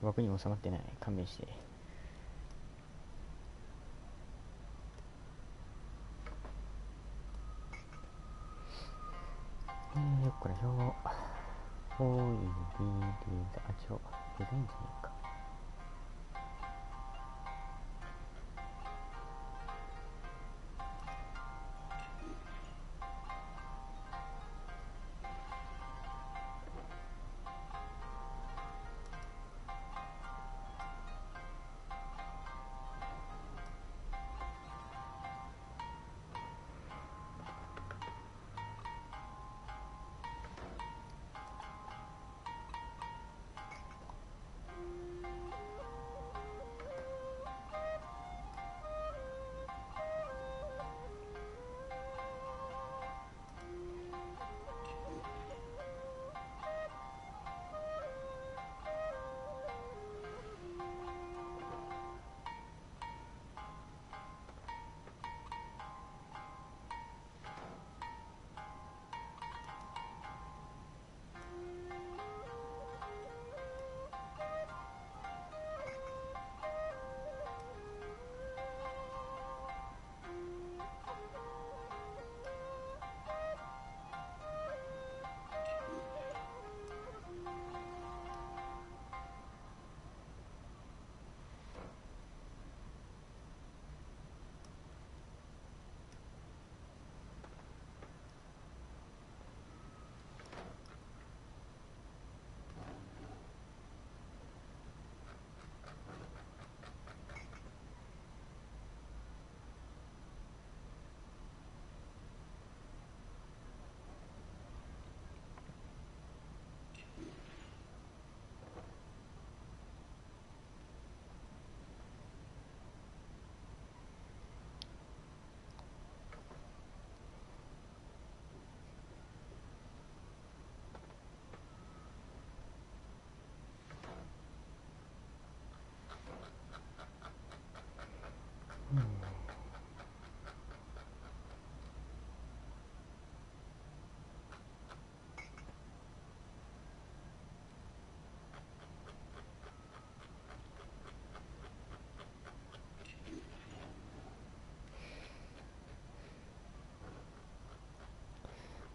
枠に収まってない。勘弁して。よっこらしょ。おい、デザインじゃねえか。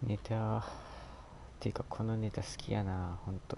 ネタっていうかこのネタ好きやな、ほんと。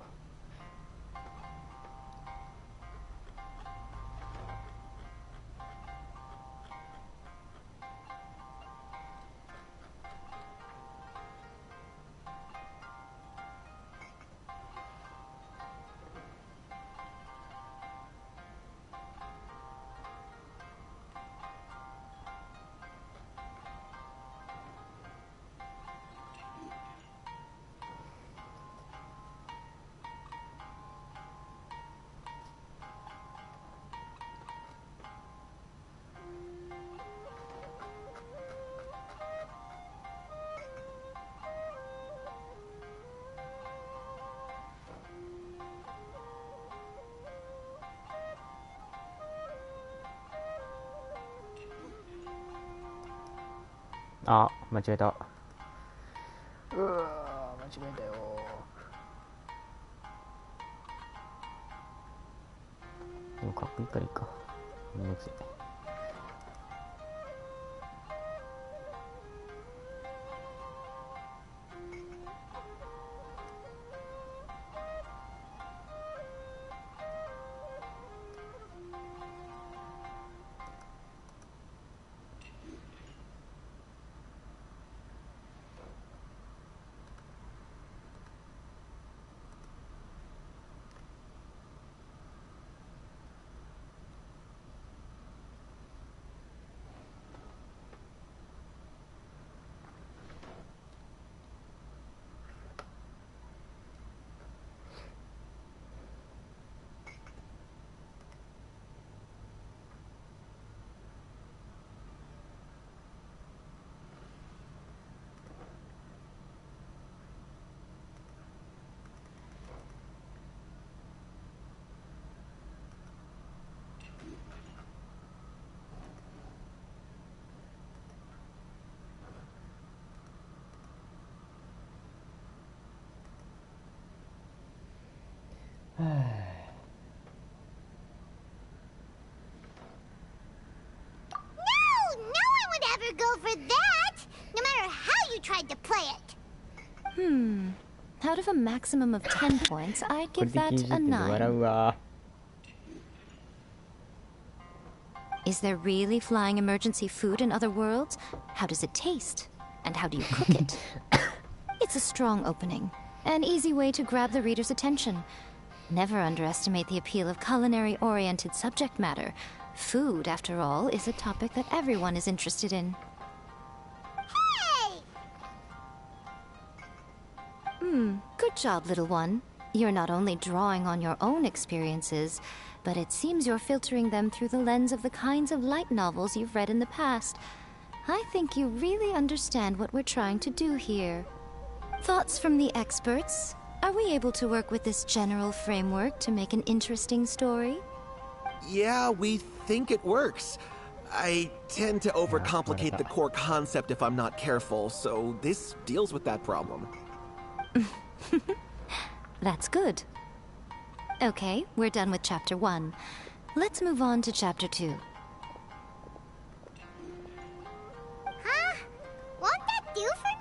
あ、間違えた。うわ、間違えたよ。でもかっこいいからいいか。むずい。No, no one would ever go for that, no matter how you tried to play it. Out of a maximum of 10 points, I'd give that a 9. Is there really flying emergency food in other worlds? How does it taste? And how do you cook it? It's a strong opening. An easy way to grab the reader's attention. Never underestimate the appeal of culinary-oriented subject matter. Food, after all, is a topic that everyone is interested in. Hey! Good job, little one. You're not only drawing on your own experiences, but it seems you're filtering them through the lens of the kinds of light novels you've read in the past. I think you really understand what we're trying to do here. Thoughts from the experts? Are we able to work with this general framework to make an interesting story? Yeah, we think it works. I tend to overcomplicate the core concept if I'm not careful, so this deals with that problem. That's good. Okay, we're done with Chapter 1. Let's move on to Chapter 2. Huh? Won't that do for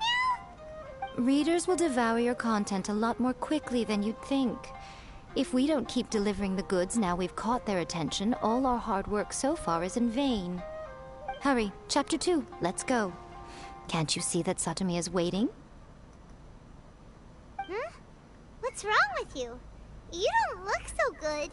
now? Readers will devour your content a lot more quickly than you'd think. If we don't keep delivering the goods now we've caught their attention, all our hard work so far is in vain. Hurry, Chapter 2, let's go. Can't you see that Satomi is waiting? Huh? What's wrong with you? You don't look so good.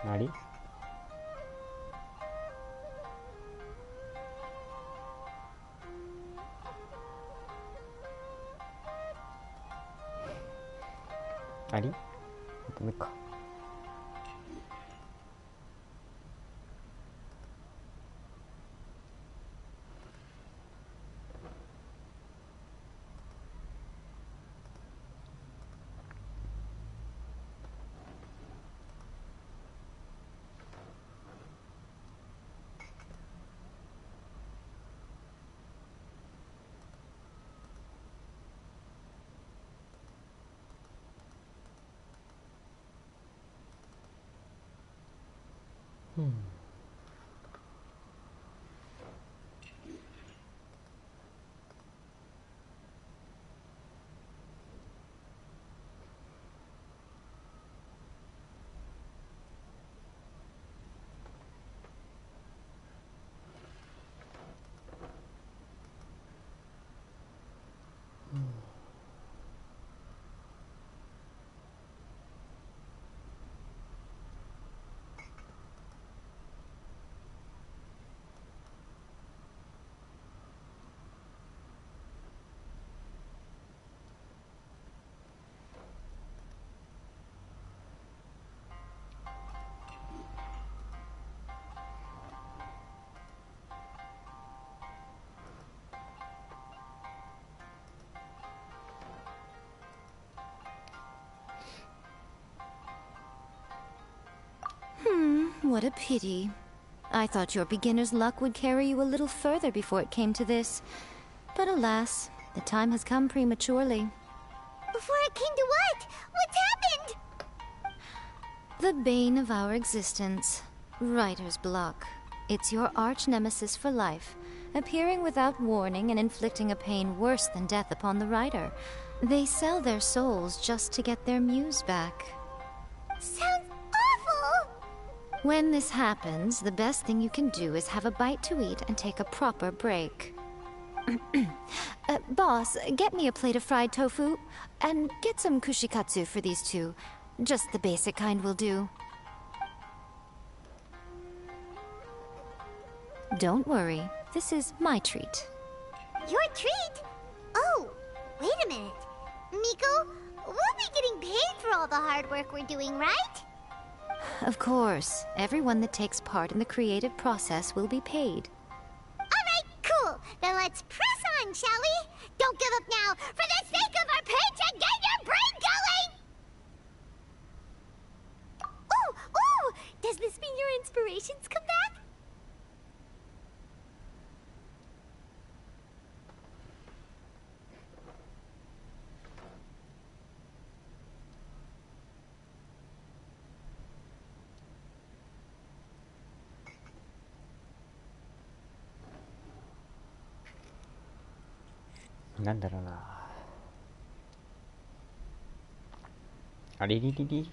ありありダメか。What a pity. I thought your beginner's luck would carry you a little further before it came to this. But alas, the time has come prematurely. Before it came to what? What's happened? The bane of our existence. Writer's block. It's your arch nemesis for life, appearing without warning and inflicting a pain worse than death upon the writer. They sell their souls just to get their muse back. Sounds awful! When this happens, the best thing you can do is have a bite to eat and take a proper break. Boss, get me a plate of fried tofu, and get some kushikatsu for these two. Just the basic kind will do. Don't worry, this is my treat. Your treat? Oh, wait a minute. Miko, we'll be getting paid for all the hard work we're doing, right? Of course, everyone that takes part in the creative process will be paid. Alright, cool. Then let's press on, shall we? Don't give up now. For the sake of our paycheck, get your brain going! Ooh! Does this mean your inspirations come back?なんだろうな。ありりりり。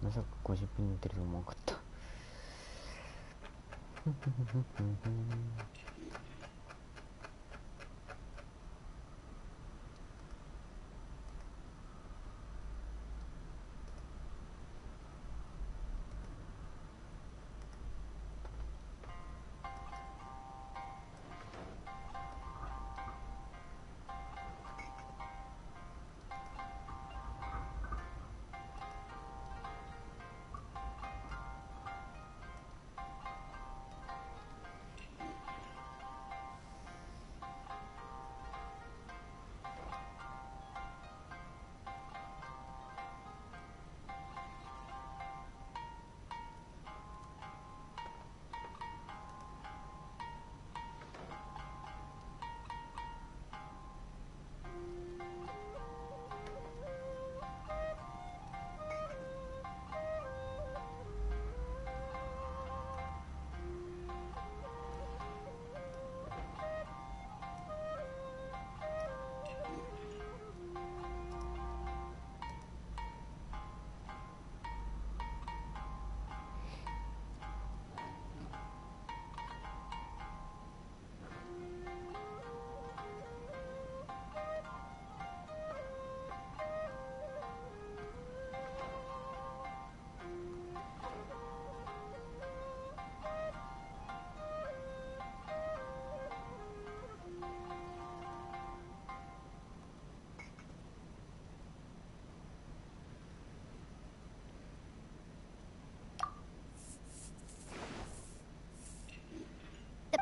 まさか50分に出ると思わなかった。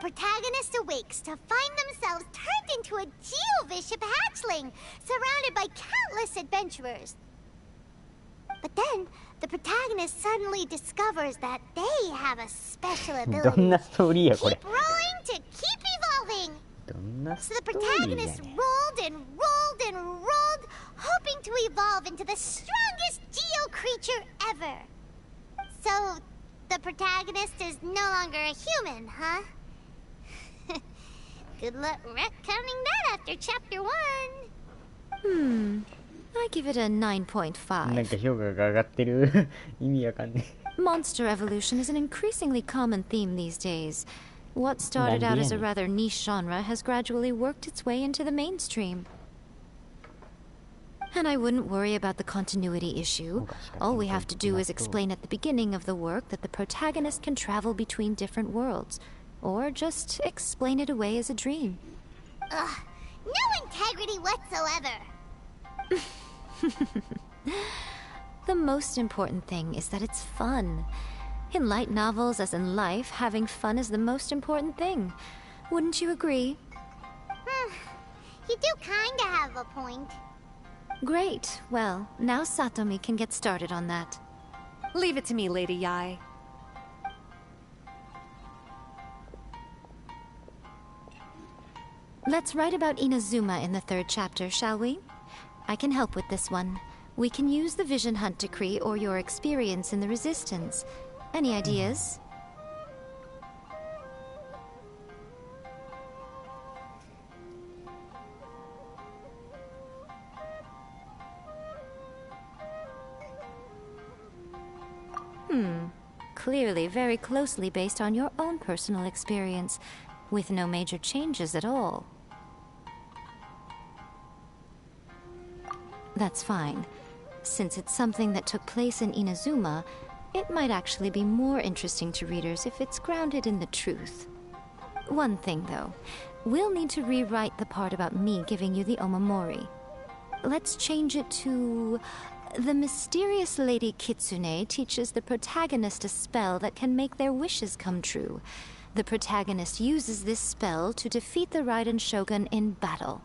protagonist awakes to find themselves turned into a Geo-bishop hatchling, surrounded by countless adventurers. But then, the protagonist suddenly discovers that they have a special どんな ability. ストーリーやこれ Keep rolling to keep evolving. どんな So ス the トーリーや protagonist ね rolled and rolled and rolled, hoping to evolve into the strongest Geo creature ever. So, the protagonist is no longer a human, huh? Good luck retconning that after chapter 1. I give it a 9.5. なんか評価が上がってる意味わかんね Monster evolution is an increasingly common theme these days. What started out as a rather niche genre has gradually worked its way into the mainstream. And I wouldn't worry about the continuity issue. All we have to do is explain at the beginning of the work that the protagonist can travel between different worlds, or just explain it away as a dream. Ugh, no integrity whatsoever. The most important thing is that it's fun. In light novels, as in life, having fun is the most important thing. Wouldn't you agree? You do kinda have a point. Great. Well, now Satomi can get started on that. Leave it to me, Lady Yae. Let's write about Inazuma in the 3rd chapter, shall we? I can help with this one. We can use the Vision Hunt Decree or your experience in the Resistance. Any ideas? Clearly very closely based on your own personal experience, with no major changes at all. That's fine. Since it's something that took place in Inazuma, it might actually be more interesting to readers if it's grounded in the truth. One thing, though. We'll need to rewrite the part about me giving you the Omamori. Let's change it to... The mysterious Lady Kitsune teaches the protagonist a spell that can make their wishes come true. The protagonist uses this spell to defeat the Raiden Shogun in battle.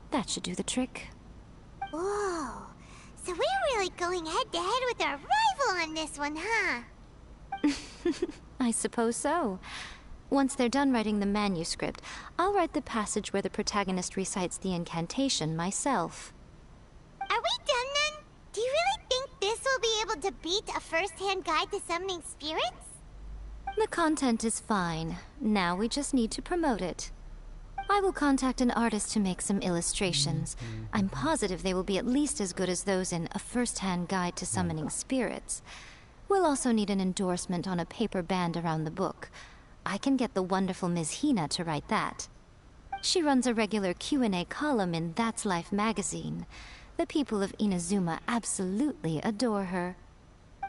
That should do the trick. Whoa. So we're really going head-to-head with our rival on this one, huh? I suppose so. Once they're done writing the manuscript, I'll write the passage where the protagonist recites the incantation myself. Are we done then? Do you really think this will be able to beat a first-hand guide to summoning spirits? The content is fine. Now we just need to promote it. I will contact an artist to make some illustrations. I'm positive they will be at least as good as those in A First-Hand Guide to Summoning Spirits. We'll also need an endorsement on a paper band around the book. I can get the wonderful Ms. Hina to write that. She runs a regular Q&A column in That's Life magazine. The people of Inazuma absolutely adore her.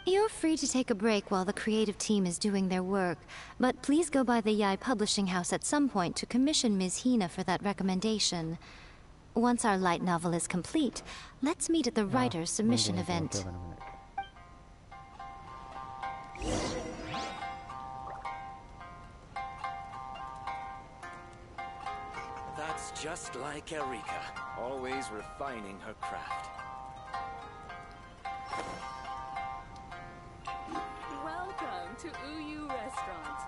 You're free to take a break while the creative team is doing their work, but please go by the Yae Publishing House at some point to commission Ms. Hina for that recommendation. Once our light novel is complete, let's meet at the writer's submission event. That's just like Erika, always refining her craft. Welcome to Uyu Restaurant.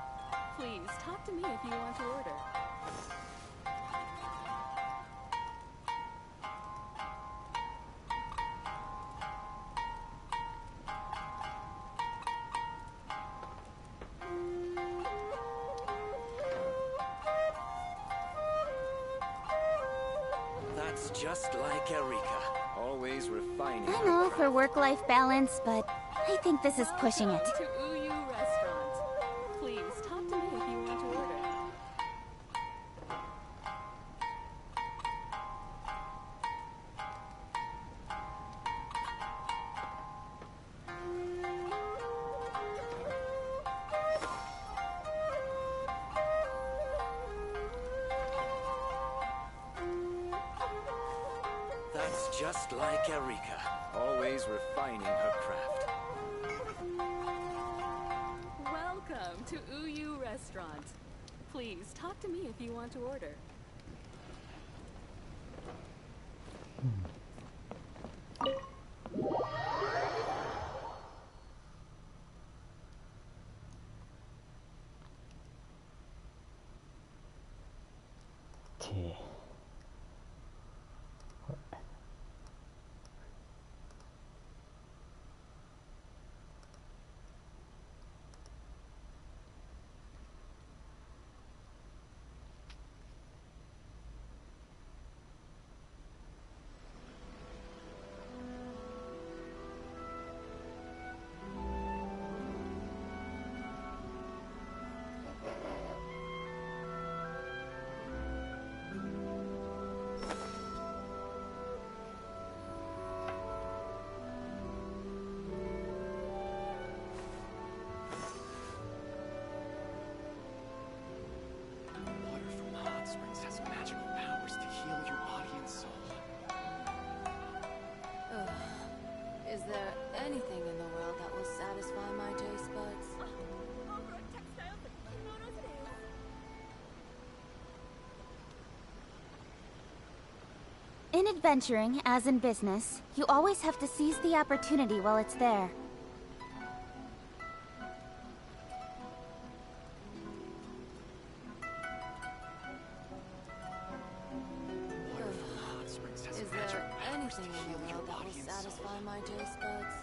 Please talk to me if you want to order. That's just like Erika, always refining I'm her all craft. for work-life balance, but I think this is pushing it. To Uyu Restaurant. Please talk to me if you want to order. That's just like Erika, always refining her craft. Welcome to Uyu Restaurant. Please talk to me if you want to order. Okay. Is there anything in the world that will satisfy my taste buds? In adventuring, as in business, you always have to seize the opportunity while it's there. Is there anything in the world that will satisfy my taste buds?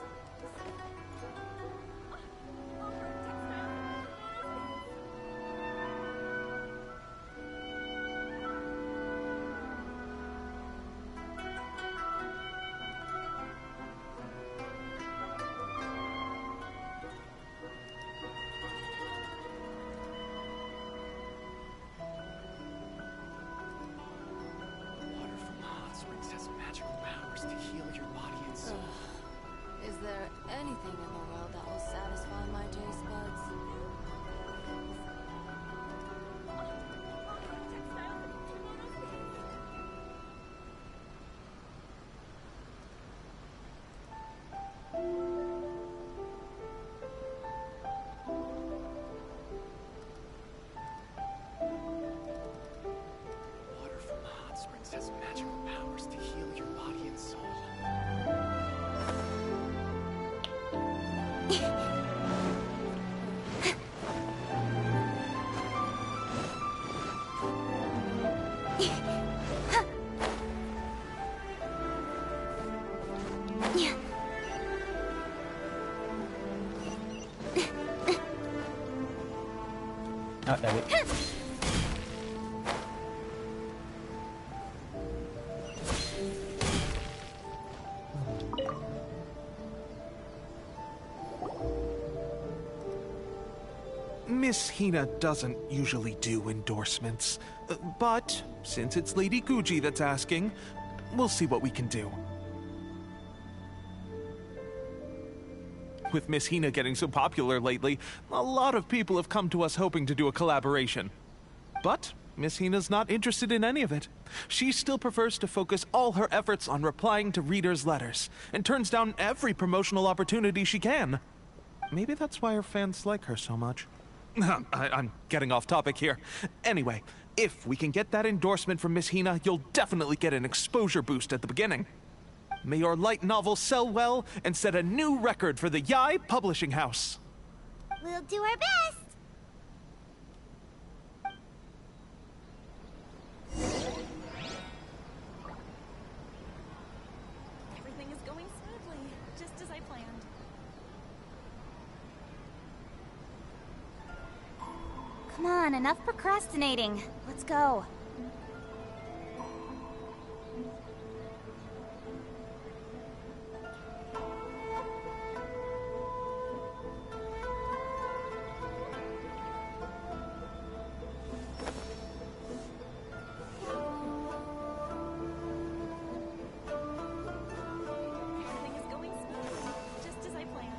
Is there anything in the world that will satisfy my taste buds? Water from the hot springs has magical powers to heal your body and soul. Ah, David. Miss Hina doesn't usually do endorsements, but since it's Lady Guji that's asking, we'll see what we can do. With Miss Hina getting so popular lately, a lot of people have come to us hoping to do a collaboration. But Miss Hina's not interested in any of it. She still prefers to focus all her efforts on replying to readers' letters, and turns down every promotional opportunity she can. Maybe that's why her fans like her so much. I'm getting off topic here. Anyway, if we can get that endorsement from Miss Hina, you'll definitely get an exposure boost at the beginning. May your light novel sell well and set a new record for the Yai Publishing House. We'll do our best! Everything is going smoothly, just as I planned. Come on, enough procrastinating. Let's go. Everything is going smoothly, just as I planned.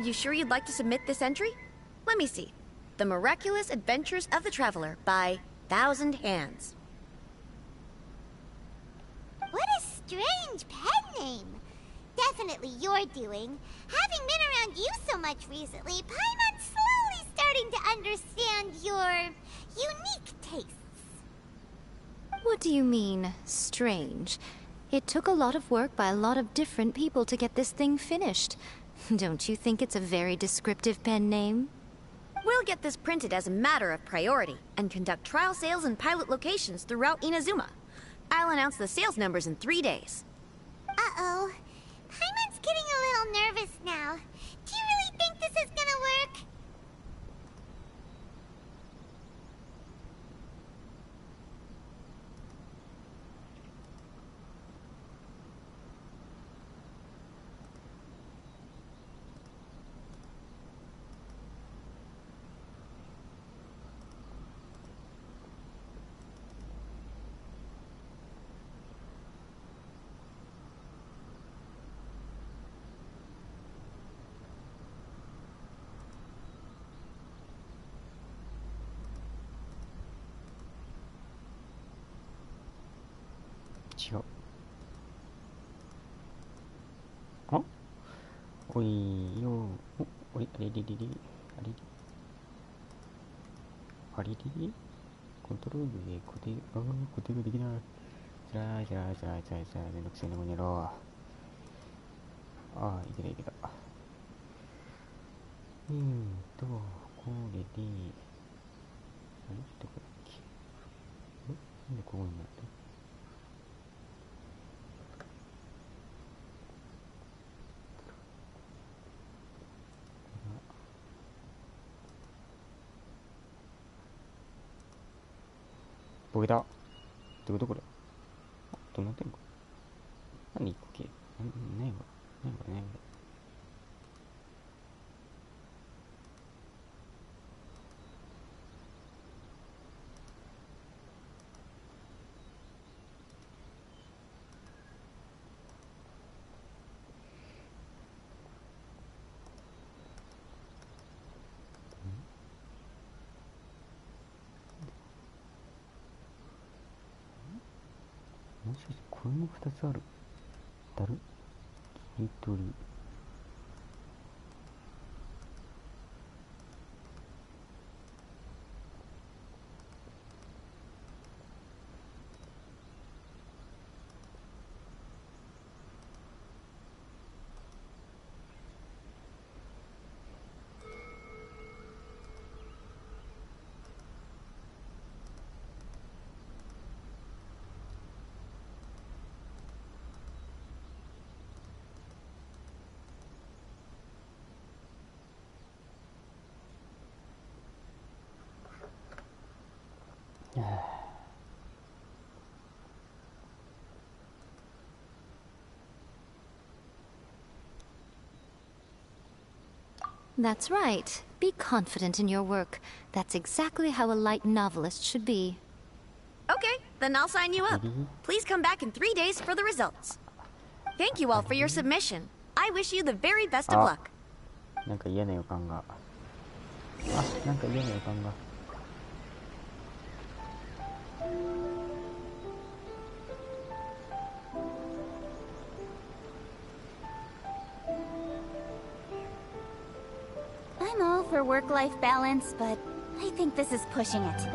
you sure you'd like to submit this entry? Let me see. The Miraculous Adventures of the Traveler by Thousand Hands. What a strange pen name. Definitely your doing. Having been around you so much recently, Paimon's slowly starting to understand your unique tastes. What do you mean, strange? It took a lot of work by a lot of different people to get this thing finished. Don't you think it's a very descriptive pen name? We'll get this printed as a matter of priority and conduct trial sales in pilot locations throughout Inazuma. I'll announce the sales numbers in 3 days. Uh-oh. Paimon's getting a little nervous now. Do you really think this is gonna work?違う。あ、おいよ。おい、あれれれれ、あれれ。あれれれ。コントロールで固定ができない。つらい、めんどくせえな、この野郎。ああ、いけた。これで、あれどこだっけ。なんでここになって。ボケた。どういうことこれ。どうなってんの。何っけ。何これ。もしかしてこれも2つある。だる切り取り。That's right. Be confident in your work. That's exactly how a light novelist should be. Okay, then I'll sign you up. Please come back in 3 days for the results. Thank you all for your submission. I wish you the very best of luck. なんか嫌な予感が。なんか嫌な予感が。I'm all for work-life balance, but I think this is pushing it.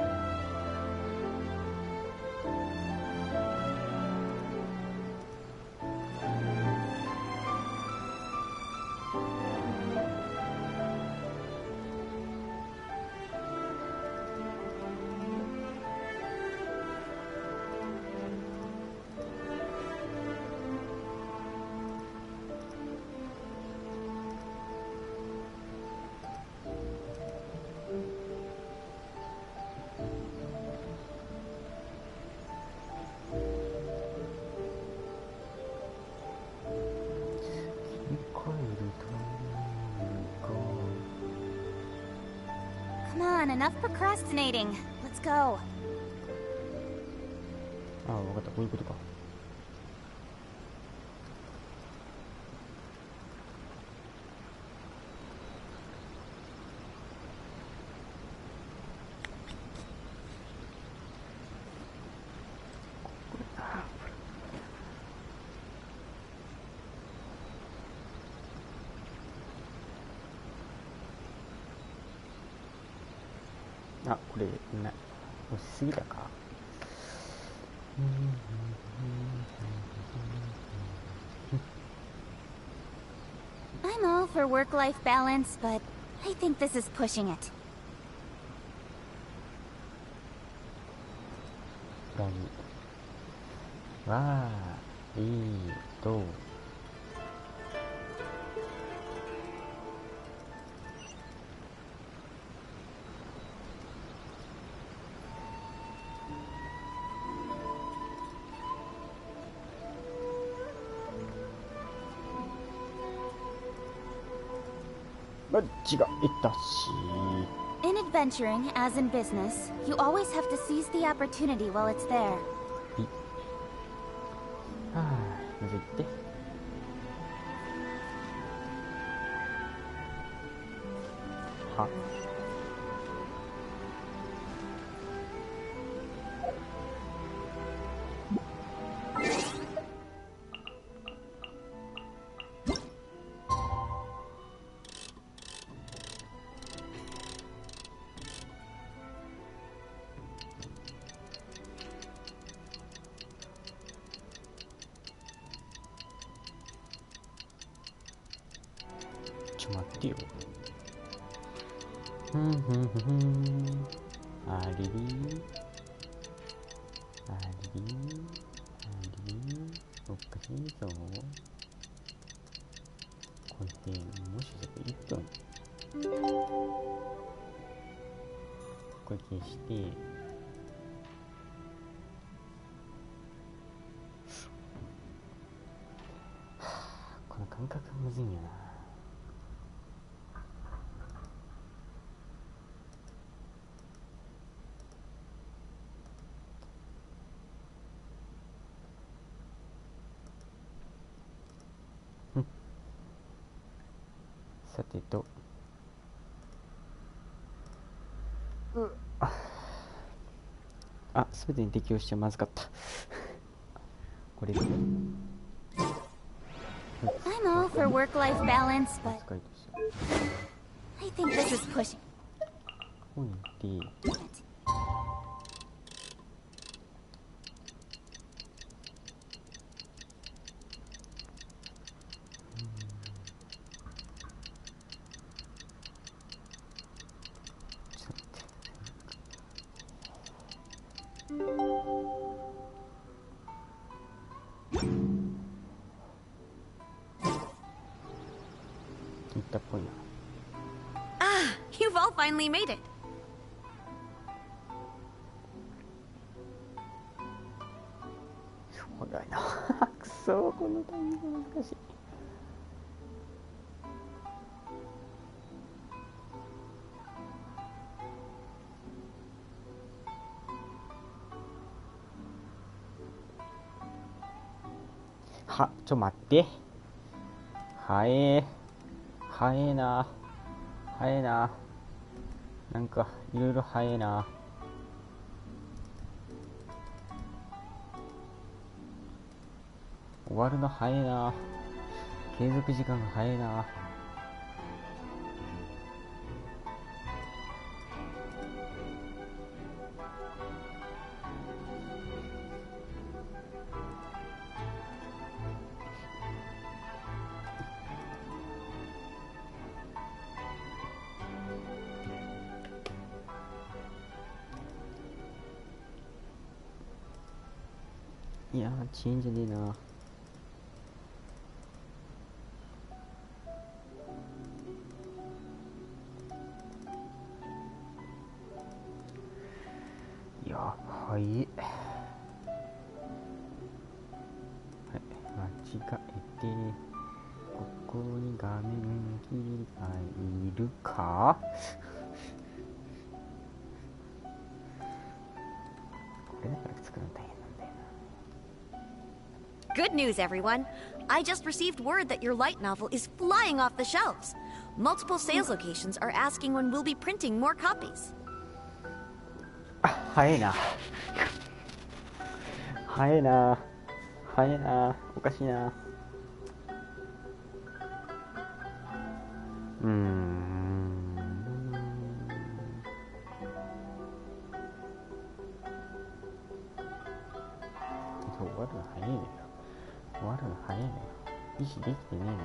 Come on, enough procrastinating. Let's go. ああ、わかった。こういうことか。あ、これな押しすぎたか。I'm all for work-life balance, but I think this is pushing it. わー、いいと。バッチがいたし。In adventuring, as in business, you always have to seize the opportunity while it's there. はあ、むずいって。は。ちょっと待ってよ。ありりありりありおかしいぞ。これでもし1分これ消して、この感覚がむずいんやな。さてと、あ、すべてに適用してまずかった。これで。I'm all for work-life balance, but I think this is pushing. ほいで。Ah, you've all finally made it. 長いな。くそ、このタイミング難しい。は、待って。早えな。なんか、いろいろ早えな。終わるの早えな。継続時間が早えな。いやー、遅延じゃねえな。いや、はい。はい、間違えて、ここに画面切り替えいるか？これだから作るの大変なんだよな。Good news, everyone! I just received word that your light novel is flying off the shelves. Multiple sales locations are asking when we'll be printing more copies. 早いな。おかしいな。早いよ。終わるの早いのよ。意思できてねえのよ。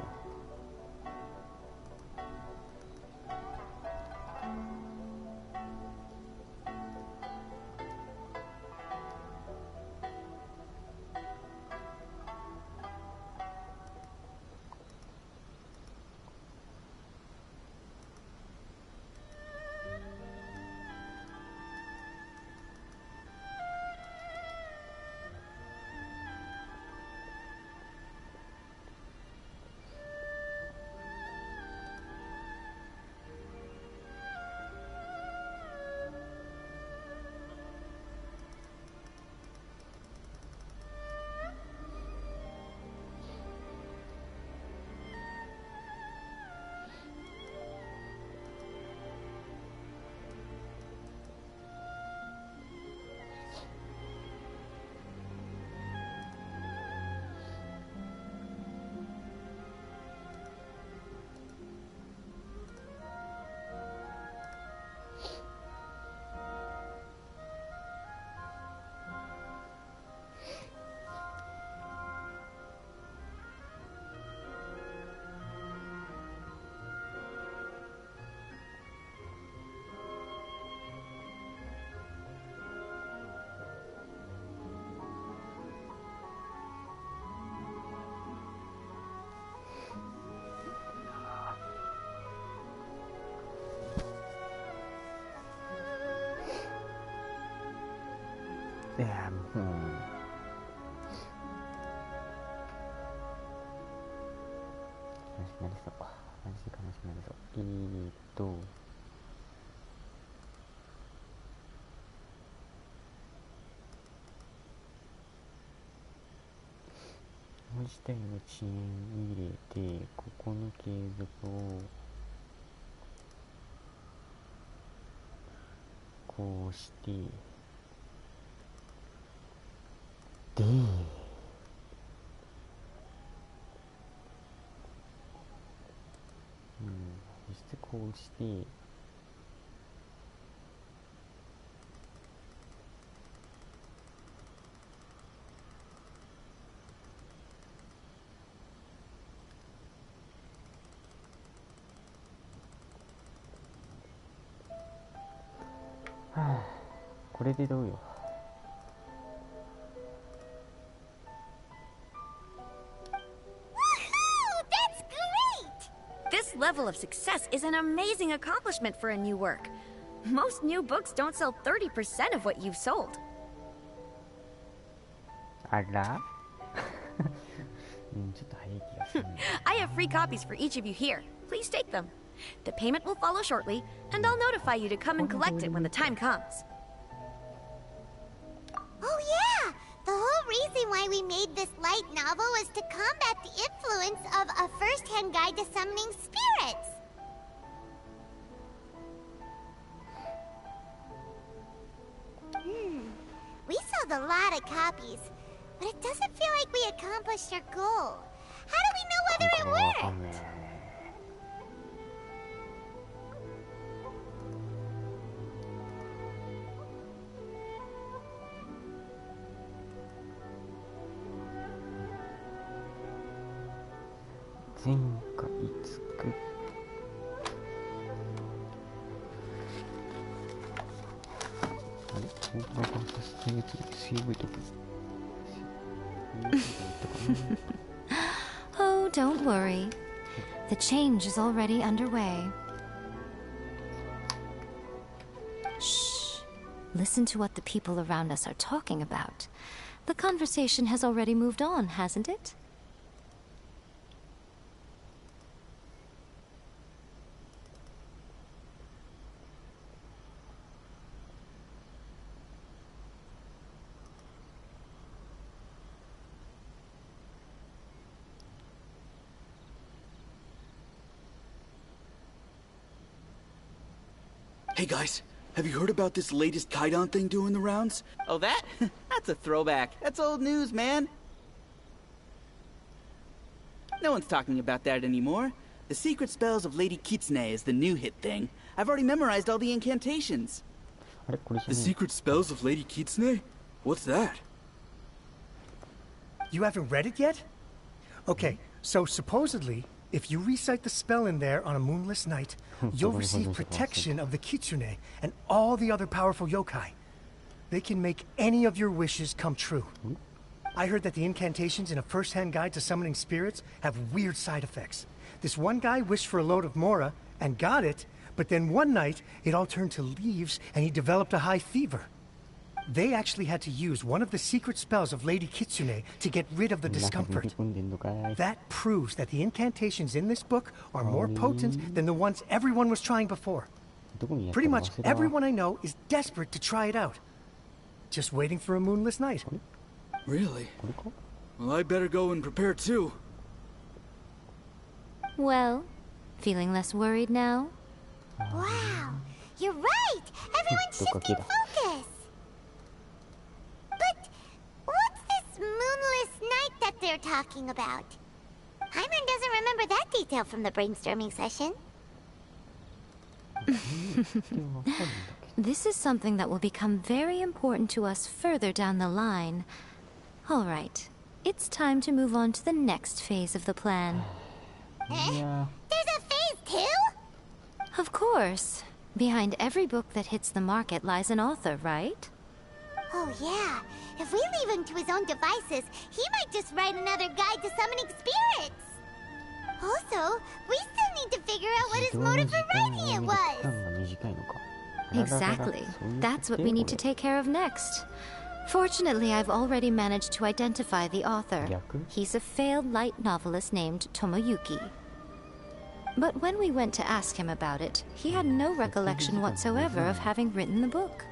いや、もう悲しくなりそう。マジで悲しくなりそう。文字体の遅延入れて、ここの継続をこうしてで、そしてこうしてこれでどうよ。This level of success is an amazing accomplishment for a new work. Most new books don't sell 30% of what you've sold. あらちょっと早い気がするね。I have free copies for each of you here. Please take them. The payment will follow shortly, and I'll notify you to come and collect it when the time comes. Oh yeah! The whole reason why we made this light novel was to combat the influence of a first-hand guide to summoning spirits! We sold a lot of copies, but it doesn't feel like we accomplished our goal. How do we know whether it worked? 前回作っあれオーバーバーサスティブ強いとこOh, don't worry. The change is already underway. Shh. Listen to what the people around us are talking about. The conversation has already moved on, hasn't it? Hey guys, have you heard about this latest Kaidan thing doing the rounds? Oh, that? That's a throwback. That's old news, man. No one's talking about that anymore. The secret spells of Lady Kitsune is the new hit thing. I've already memorized all the incantations. The secret spells of Lady Kitsune? What's that? You haven't read it yet? Okay, so supposedly, if you recite the spell in there on a moonless night, you'll receive protection of the Kitsune and all the other powerful yokai. They can make any of your wishes come true. I heard that the incantations in a first-hand guide to summoning spirits have weird side effects. This one guy wished for a load of Mora and got it, but then one night it all turned to leaves and he developed a high fever. They actually had to use one of the secret spells of Lady Kitsune to get rid of the discomfort. That proves that the incantations in this book are more potent than the ones everyone was trying before. Pretty much everyone I know is desperate to try it out. Just waiting for a moonless night. Really? Well, I better go and prepare too. Well, feeling less worried now? Wow, you're right! Everyone's shifting focus! But what's this moonless night that they're talking about? Hyman doesn't remember that detail from the brainstorming session. This is something that will become very important to us further down the line. All right, it's time to move on to the next phase of the plan. Yeah. There's a phase 2? Of course. Behind every book that hits the market lies an author, right? Oh yeah, if we leave him to his own devices, he might just write another guide to summoning spirits. Also, we still need to figure out what his motive for writing it was. Exactly. That's what we need to take care of next. Fortunately, I've already managed to identify the author. He's a failed light novelist named Tomoyuki. But when we went to ask him about it, he had no recollection whatsoever of having written the book.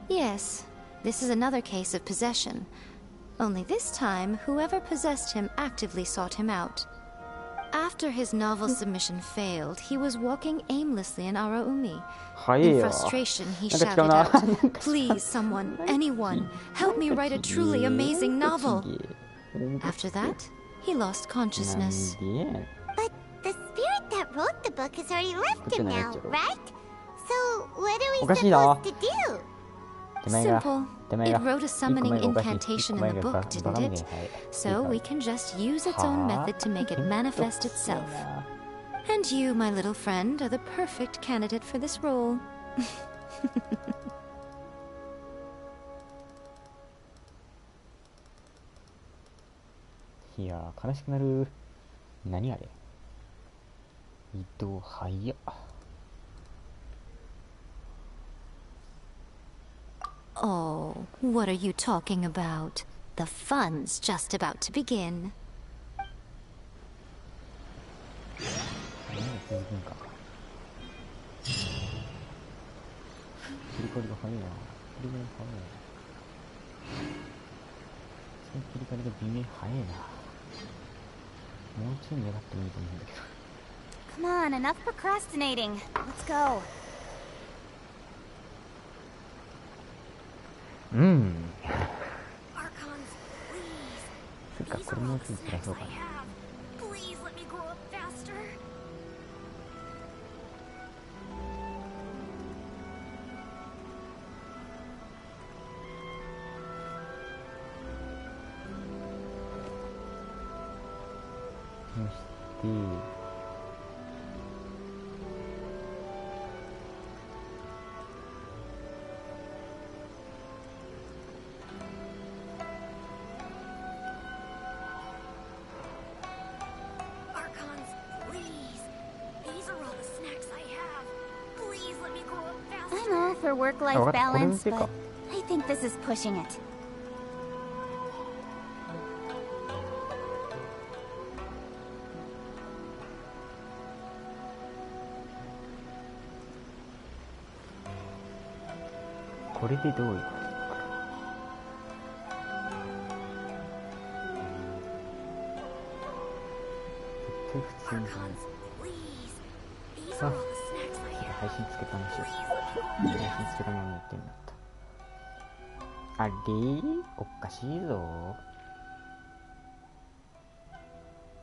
Yes, this is another case of possession. Only this time, whoever possessed him actively sought him out. After his novel submission failed, he was walking aimlessly in Araumi. In frustration, he shouted out, "Please, someone, anyone, help me write a truly amazing novel." After that, he lost consciousness. But the spirit that wrote the book has already left him now, right? So what are we supposed to do? Simple. It wrote a summoning incantation in the book, didn't it? So we can just use its own method to make it manifest itself. And you, my little friend, are the perfect candidate for this role. Oh, what are you talking about? The fun's just about to begin. Come on, enough procrastinating. Let's go. Archons, please. These are all the snacks I have. Please let me grow up faster. For work-life balance, but I think this is pushing it. Archons, please. These are all the snacks I have. 配信つけたましょう。配信つけたままやってんだった。あれおかしいぞ。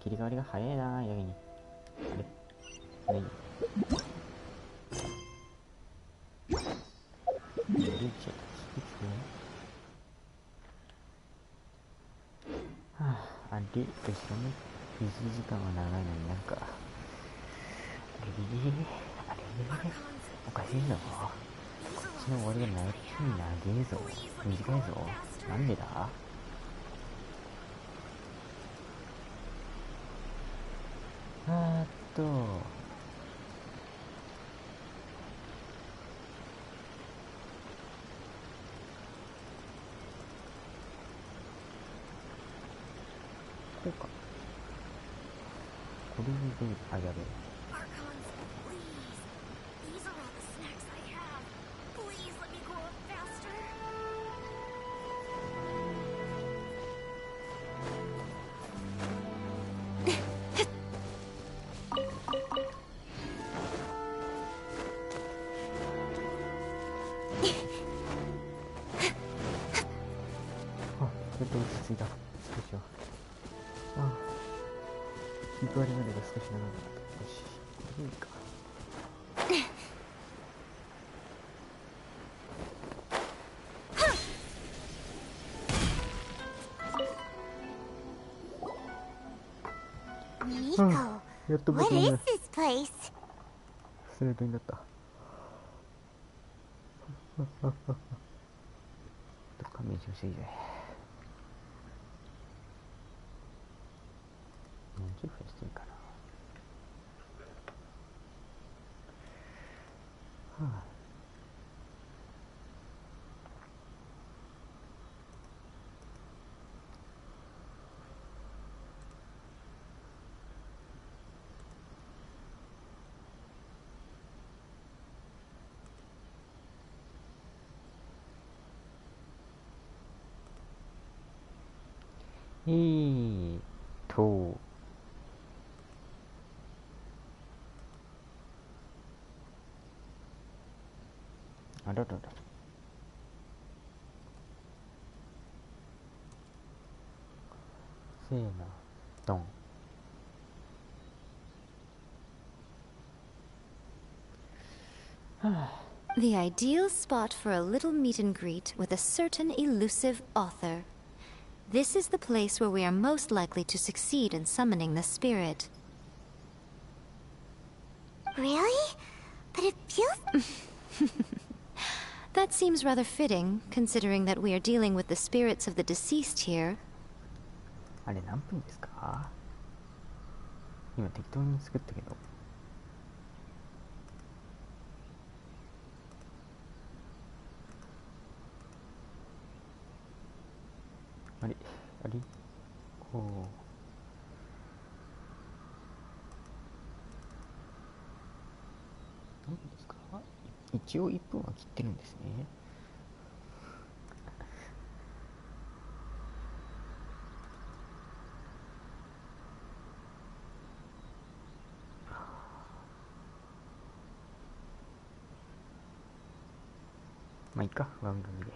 切り替わりが早いな、やけに。あれはい。あれ、後ろの維持時間は長いのになんか、あれおかしいぞ。こっちの終わりが長えぞ。短いぞ。なんでだ？こうか。これであ、やべえ。ちょっと落ち着いた。少しは。ヒート割りまでが少し長かった。よし、これでいいか。やっと僕のスレートになった。勘弁してほしいぜ。何十分していいかな。あららら。せーの、ドン。The ideal spot for a little meet and greet with a certain elusive author. This is the place where we are most likely to succeed in summoning the spirit. Really? But it feels... That seems rather fitting, considering that we are dealing with the spirits of the deceased here. あれ何分ですか？今適当に作ったけど。あれこう。何分ですか？一応1分は切ってるんですね。まあいいか、番組で。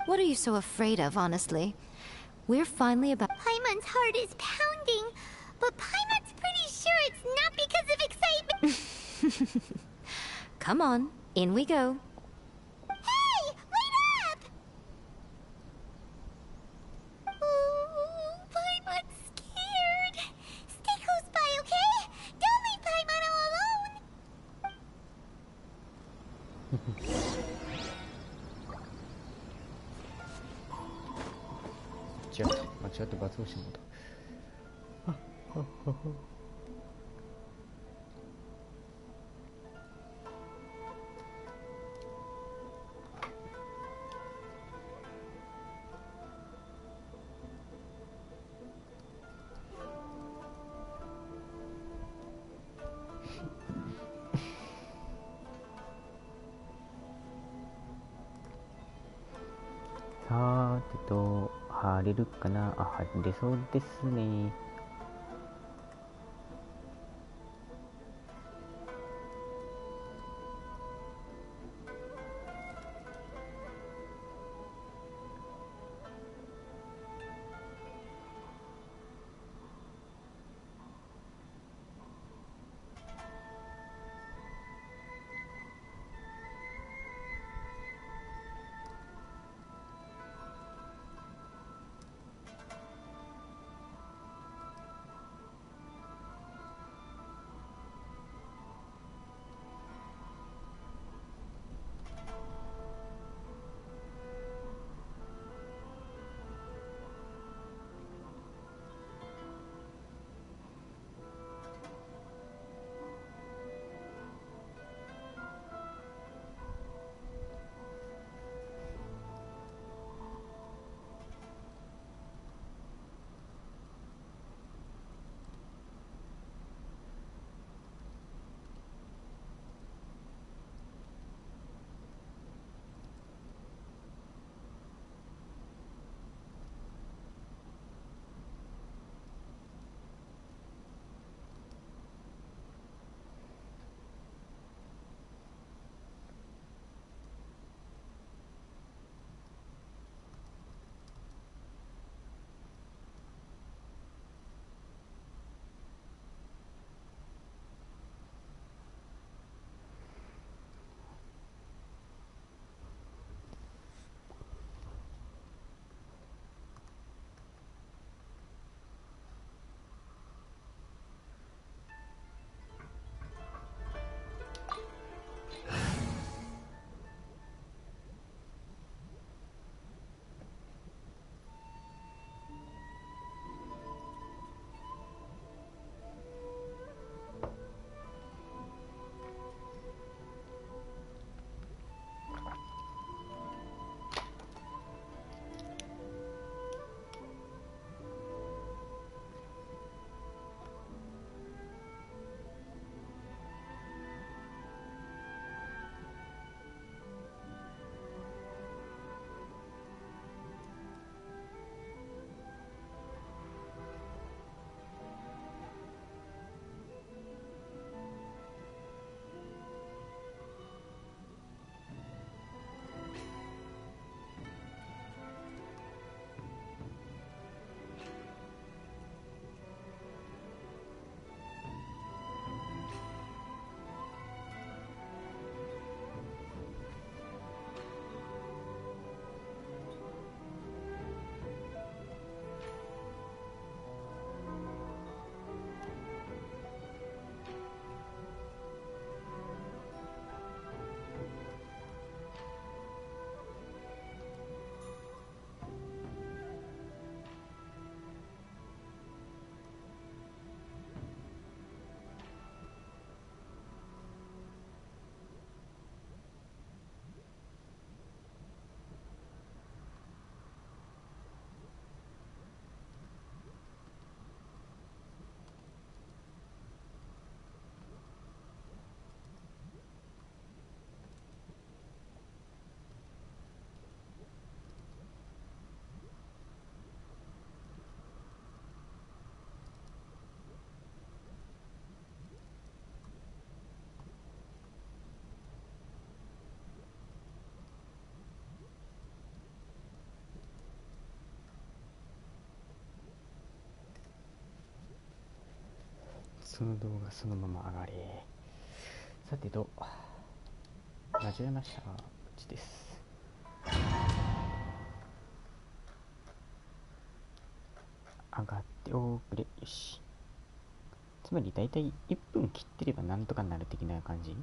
What are you so afraid of, honestly? We're finally about... Paimon's heart is pounding, but Paimon's pretty sure it's not because of excitement. Come on, in we go. Hey, wait up! Oh, Paimon's scared. Stay close by, okay? Don't leave Paimon all alone. 間違って罰をしてもらった。さてと、晴れるかなあ、晴れそうですね。その動画そのまま上がれ。さてと、間違えました。こっちです。上がっておくれ。よし。つまりだいたい1分切ってればなんとかなる的な感じ。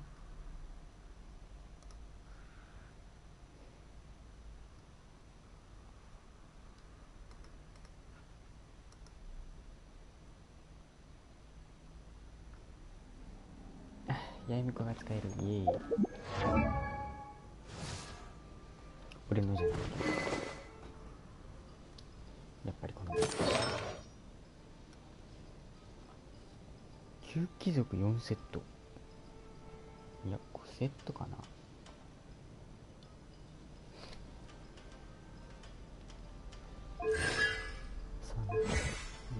やみこが使える。イエーイ。俺のじゃない。やっぱりこの旧貴族4セット。いや5セットかな。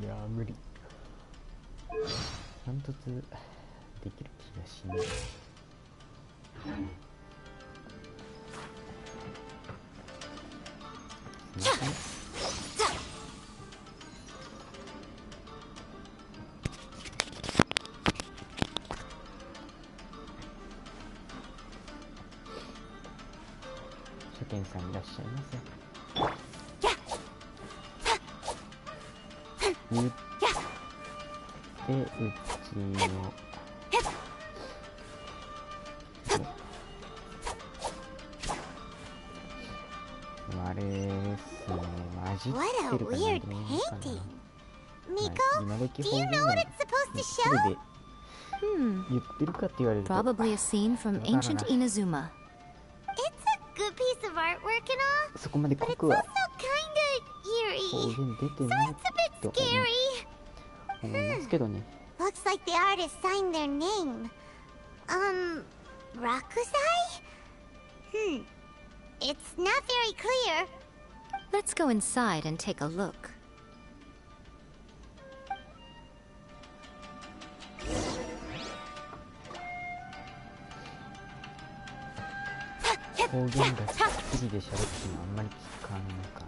いやー無理。ダントツできる気がしない。初見さんいらっしゃいませ。言ってうちのあれですね、マジってるかな。今時方言がで言ってるかって言われると Probably a scene from ancient Inazuma. Good piece of artwork and all, そこまで but 濃 it's く also は kinda 方 eerie, 言出て so ない it's a と bit scary. 思いますけどね。Looks like the artist signed their name. Rakusai? It's not very clear. Let's go inside and take a look. 方言がすっきりで喋ってもあんまり聞かんのか。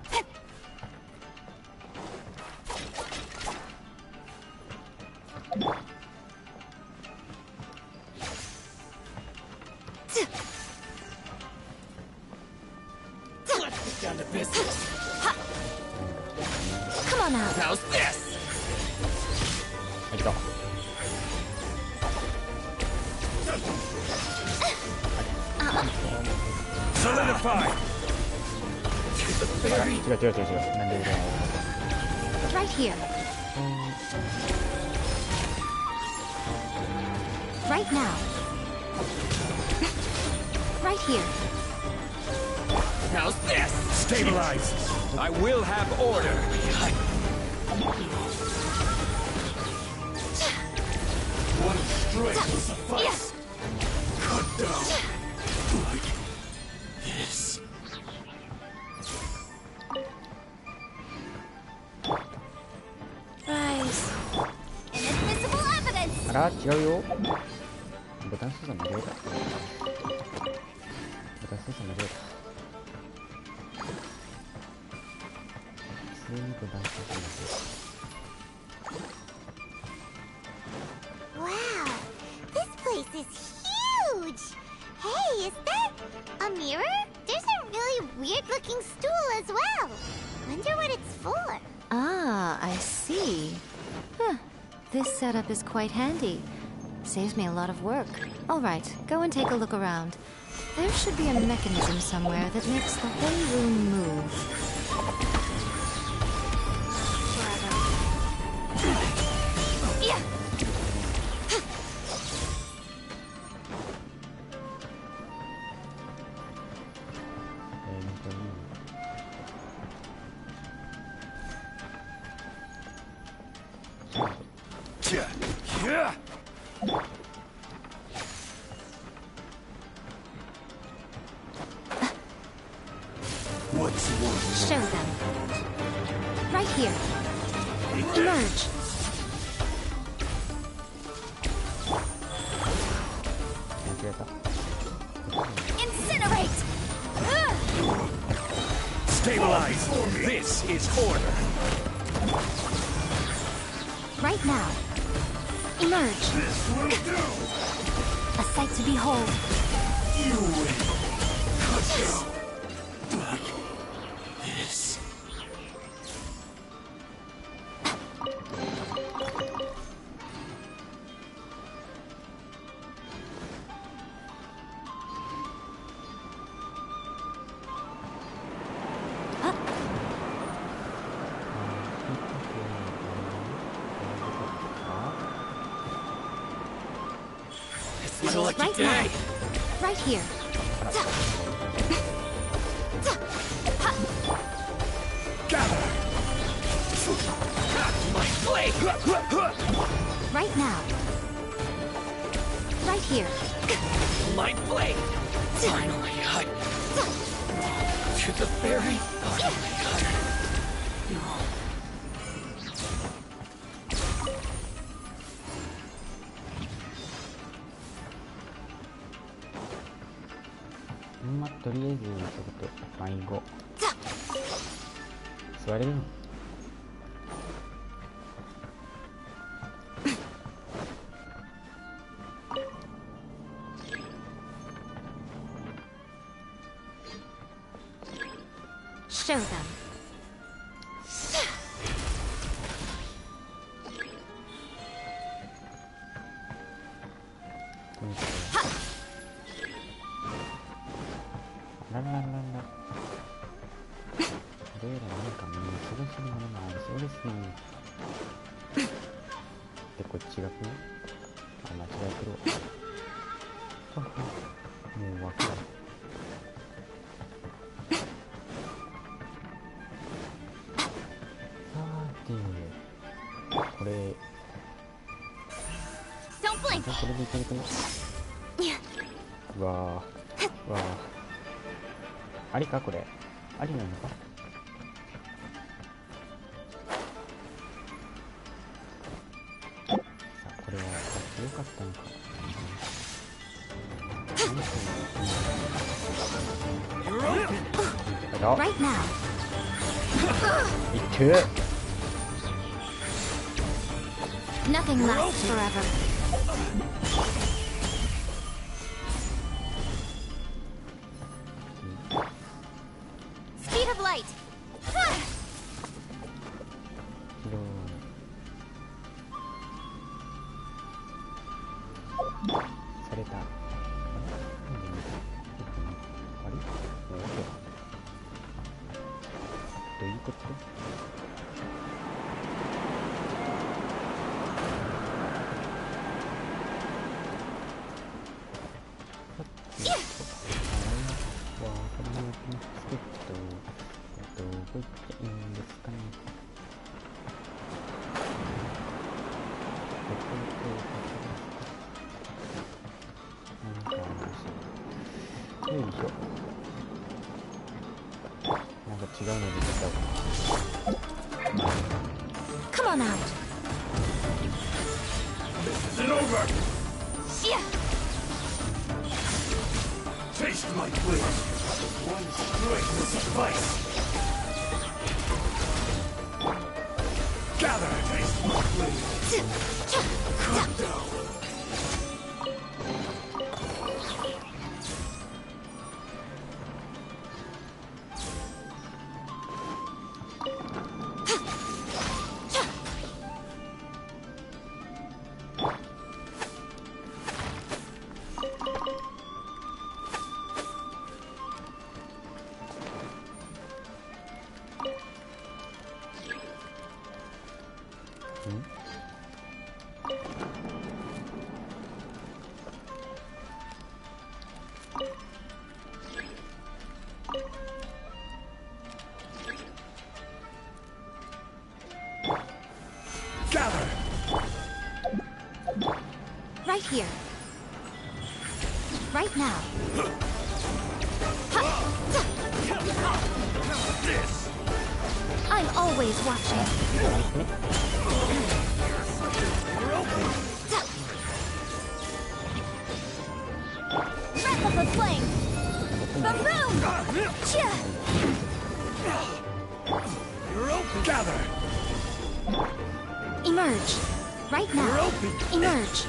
Down to business. Come on now. How's this? はい、どう。Solidify. 違う。なんで俺は Right here. Right now. Right here. How's this? Stabilize. I will have order. One strike will suffice. Cut down. Like this. Rise. Inadmissible evidence. あら、違うよ。ボタン操作間違えた。ボタン操作間違えた。普通にボタン操作間違えた。Wow, this place is huge. Hey, is that a mirror? There's a really weird-looking stool as well. Wonder what it's for. Ah, I see. Huh. This setup is quite handy. Saves me a lot of work. All right, go and take a look around. There should be a mechanism somewhere that makes the whole room move. Yeah. Emerge. A sight to behold. This. Right now. Right here. Right now. Right here. My blade! Finally, to the very bottom. No. まあ、とりあえずちょっと迷子座れるのShow them. ラララララ。どうやら何か見過ごしのものがありそうですね。で、こっちが来る？あ、間違えてるわ。もうわかる。これこれでいけるかな。うわーうわーありかこれありなのか。さあこれは良かったのか。Right now. いってる。Nothing lasts forever. Speed of light. された。あれ？どういうこと？どこ行っていいんですかね。どこ行っていいですか。なんかありました。よいしょ。なんか違うの出てきたかな。Come on out. This isn't over. Taste my blade. One straight slice. Gather, taste my blade. Come down. Right here. Right now. I'm always watching. Wrap up the flame. Ba-boom! Gather. Emerge. Right now. Emerge.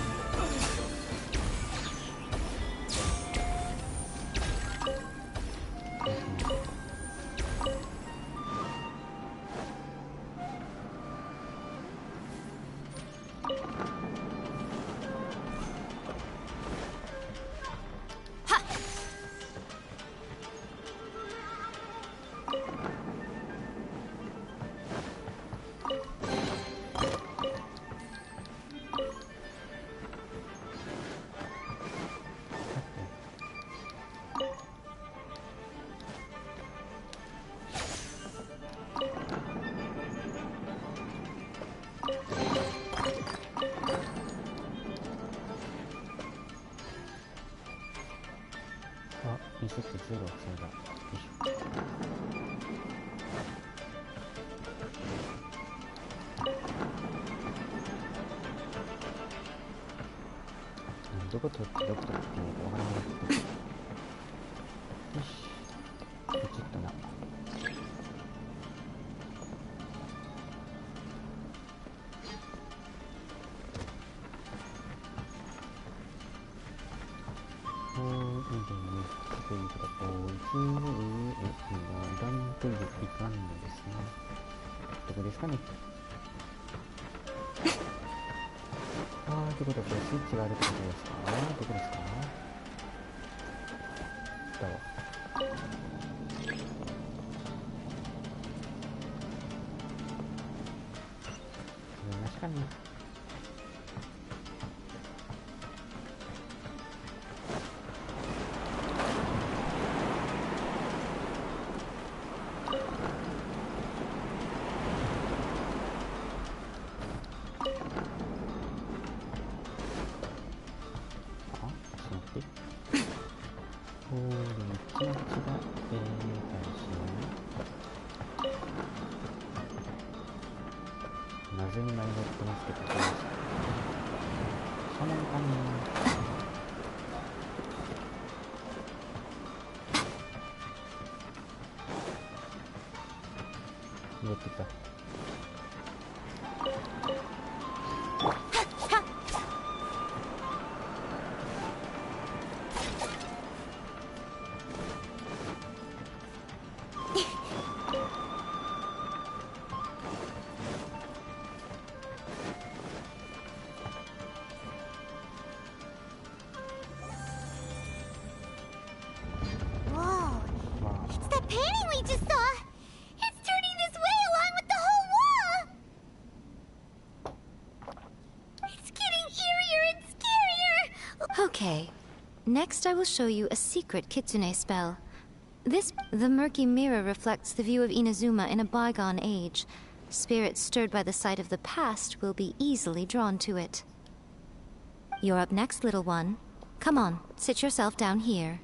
リセット0を塞いだ。よいしょ。どこ取ってどこ取ってわからなくなって。よし。ポチッとな。ということで、ランといういかんのですね。どこですかね。ということは、これスイッチがあるってことですか。どこですか。どう。確かに。謎に迷ってますけど、どうですか。シャモンカニ戻ってきた。Okay, next I will show you a secret Kitsune spell. The Murky Mirror reflects the view of Inazuma in a bygone age. Spirits stirred by the sight of the past will be easily drawn to it. You're up next, little one. Come on, sit yourself down here.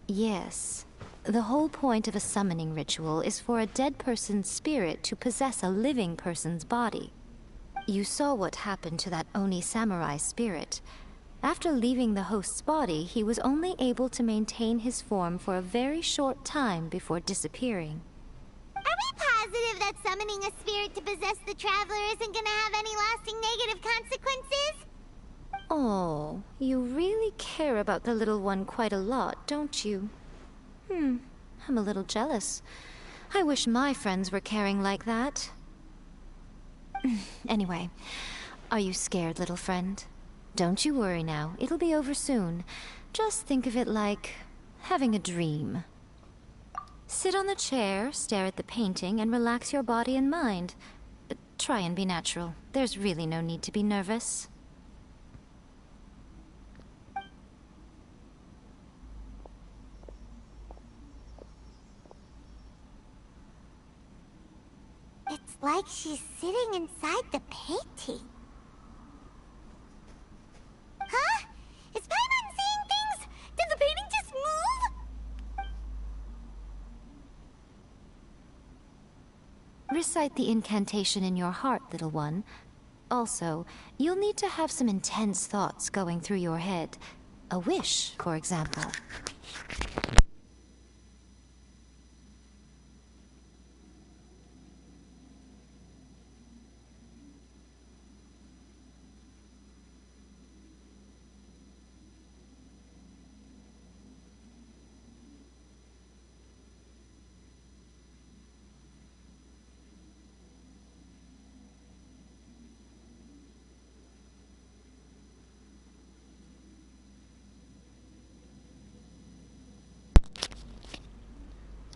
Yes. The whole point of a summoning ritual is for a dead person's spirit to possess a living person's body. You saw what happened to that Oni samurai spirit. After leaving the host's body, he was only able to maintain his form for a very short time before disappearing. Are we positive that summoning a spirit to possess the traveler isn't gonna have any lasting negative consequences? Oh, you really care about the little one quite a lot, don't you? I'm a little jealous. I wish my friends were caring like that. Anyway, are you scared, little friend? Don't you worry now, it'll be over soon. Just think of it like having a dream. Sit on the chair, stare at the painting, and relax your body and mind. Try and be natural. There's really no need to be nervous. It's like she's sitting inside the painting. Huh? Is Paimon seeing things? Did the painting just move? Recite the incantation in your heart, little one. Also, you'll need to have some intense thoughts going through your head. A wish, for example.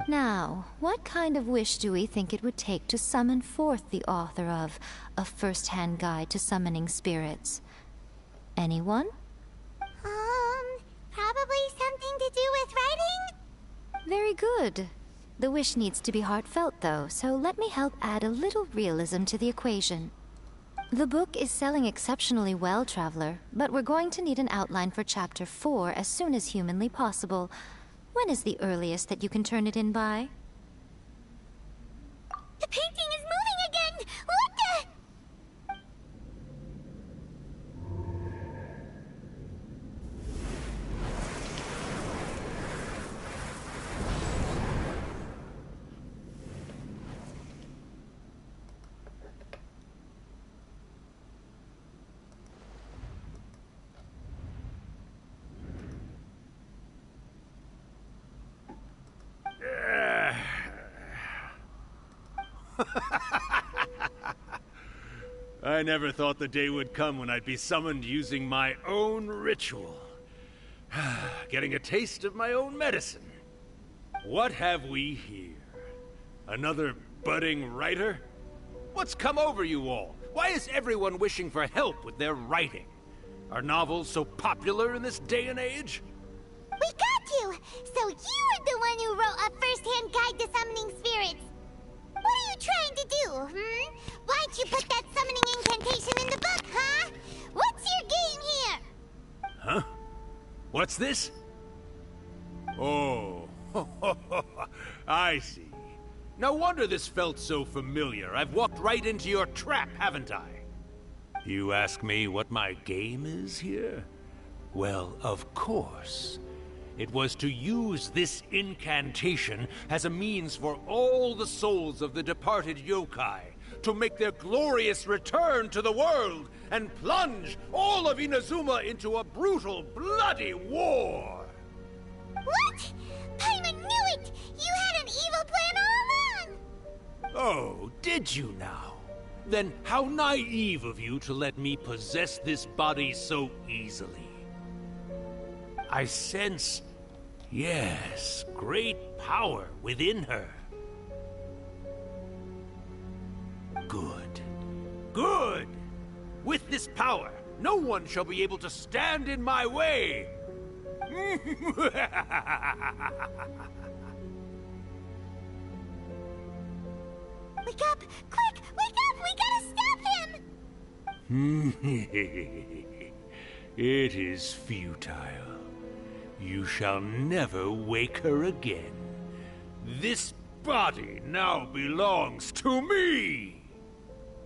Now, what kind of wish do we think it would take to summon forth the author of A First-Hand Guide to Summoning Spirits? Anyone? Probably something to do with writing? Very good. The wish needs to be heartfelt, though, so let me help add a little realism to the equation. The book is selling exceptionally well, Traveler, but we're going to need an outline for Chapter 4 as soon as humanly possible. When is the earliest that you can turn it in by? The painting is moving again! What the... I never thought the day would come when I'd be summoned using my own ritual. Getting a taste of my own medicine. What have we here? Another budding writer? What's come over you all? Why is everyone wishing for help with their writing? Are novels so popular in this day and age? We got you! So you are the one who wrote A First-Hand Guide to Summoning Spirits! What are you trying to do, Why'd you put that summoning incantation in the book, huh? What's your game here? Huh? What's this? Oh, I see. No wonder this felt so familiar. I've walked right into your trap, haven't I? You ask me what my game is here? Well, of course. It was to use this incantation as a means for all the souls of the departed yokai to make their glorious return to the world and plunge all of Inazuma into a brutal, bloody war! What? Paimon knew it! You had an evil plan all along! Oh, did you now? Then how naive of you to let me possess this body so easily. I sense, yes, great power within her. Good. Good! With this power, no one shall be able to stand in my way! Wake up! Quick! Wake up! We gotta stop him! It is futile. You shall never wake her again. This body now belongs to me!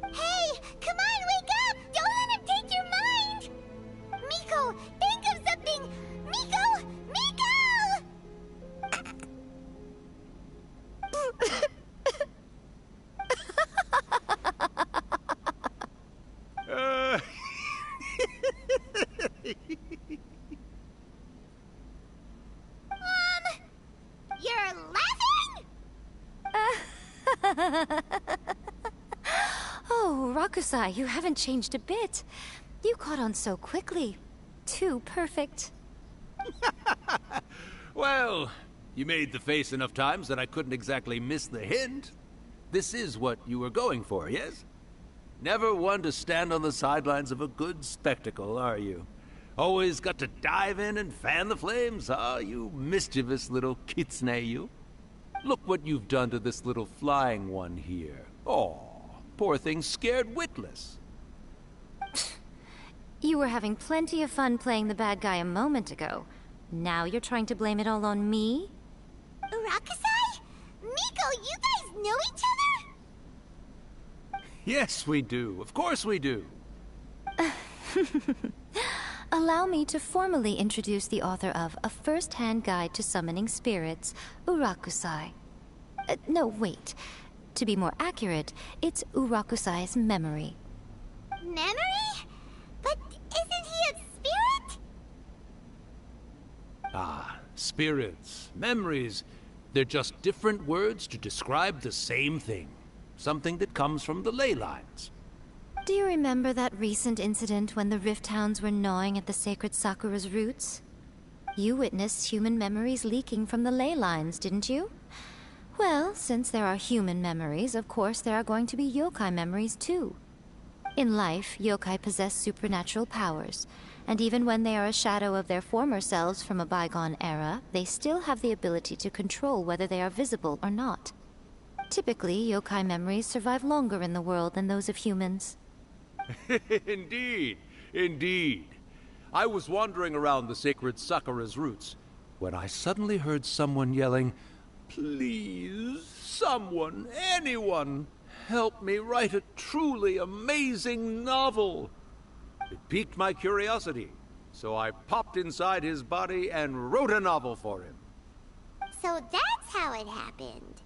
Hey! Come on, wake up! Don't let him take your mind! Miko, think of something! Miko! Miko! You're laughing? Oh, Rakusai, you haven't changed a bit. You caught on so quickly. Too perfect. Well, you made the face enough times that I couldn't exactly miss the hint. This is what you were going for, yes? Never one to stand on the sidelines of a good spectacle, are you? Always got to dive in and fan the flames, huh? You mischievous little kitsune, you. Look what you've done to this little flying one here. Oh, poor thing scared witless. You were having plenty of fun playing the bad guy a moment ago. Now you're trying to blame it all on me? Rakusai? Miko, you guys know each other? Yes, we do. Of course we do. Allow me to formally introduce the author of A First-Hand Guide to Summoning Spirits, Urakusai. No, wait. To be more accurate, it's Urakusai's memory. Memory? But isn't he a spirit? Ah, spirits, memories. They're just different words to describe the same thing. Something that comes from the ley lines. Do you remember that recent incident when the Rift Hounds were gnawing at the sacred Sakura's roots? You witnessed human memories leaking from the ley lines, didn't you? Well, since there are human memories, of course there are going to be yokai memories too. In life, yokai possess supernatural powers, and even when they are a shadow of their former selves from a bygone era, they still have the ability to control whether they are visible or not. Typically, yokai memories survive longer in the world than those of humans. Indeed, indeed. I was wandering around the sacred Sakura's roots when I suddenly heard someone yelling, "Please, someone, anyone, help me write a truly amazing novel." It piqued my curiosity, so I popped inside his body and wrote a novel for him. So that's how it happened.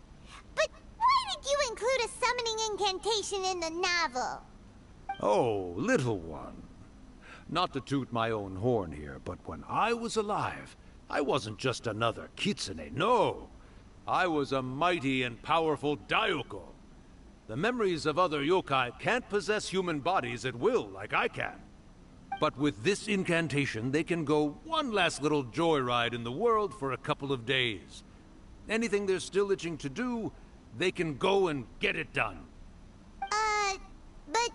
But why did you include a summoning incantation in the novel? Oh, little one. Not to toot my own horn here, but when I was alive, I wasn't just another Kitsune, no. I was a mighty and powerful Daiyoko. The memories of other yokai can't possess human bodies at will like I can. But with this incantation, they can go one last little joyride in the world for a couple of days. Anything they're still itching to do, they can go and get it done. But...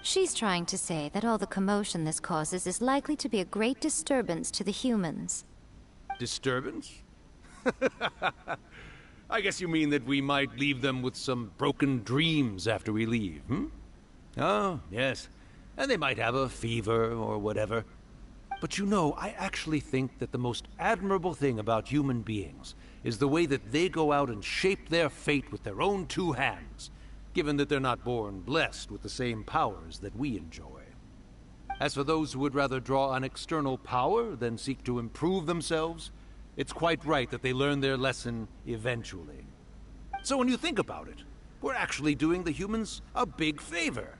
She's trying to say that all the commotion this causes is likely to be a great disturbance to the humans. Disturbance? I guess you mean that we might leave them with some broken dreams after we leave, hmm? Oh, yes. And they might have a fever or whatever. But you know, I actually think that the most admirable thing about human beings is the way that they go out and shape their fate with their own two hands, given that they're not born blessed with the same powers that we enjoy. As for those who would rather draw on external power than seek to improve themselves, it's quite right that they learn their lesson eventually. So when you think about it, we're actually doing the humans a big favor.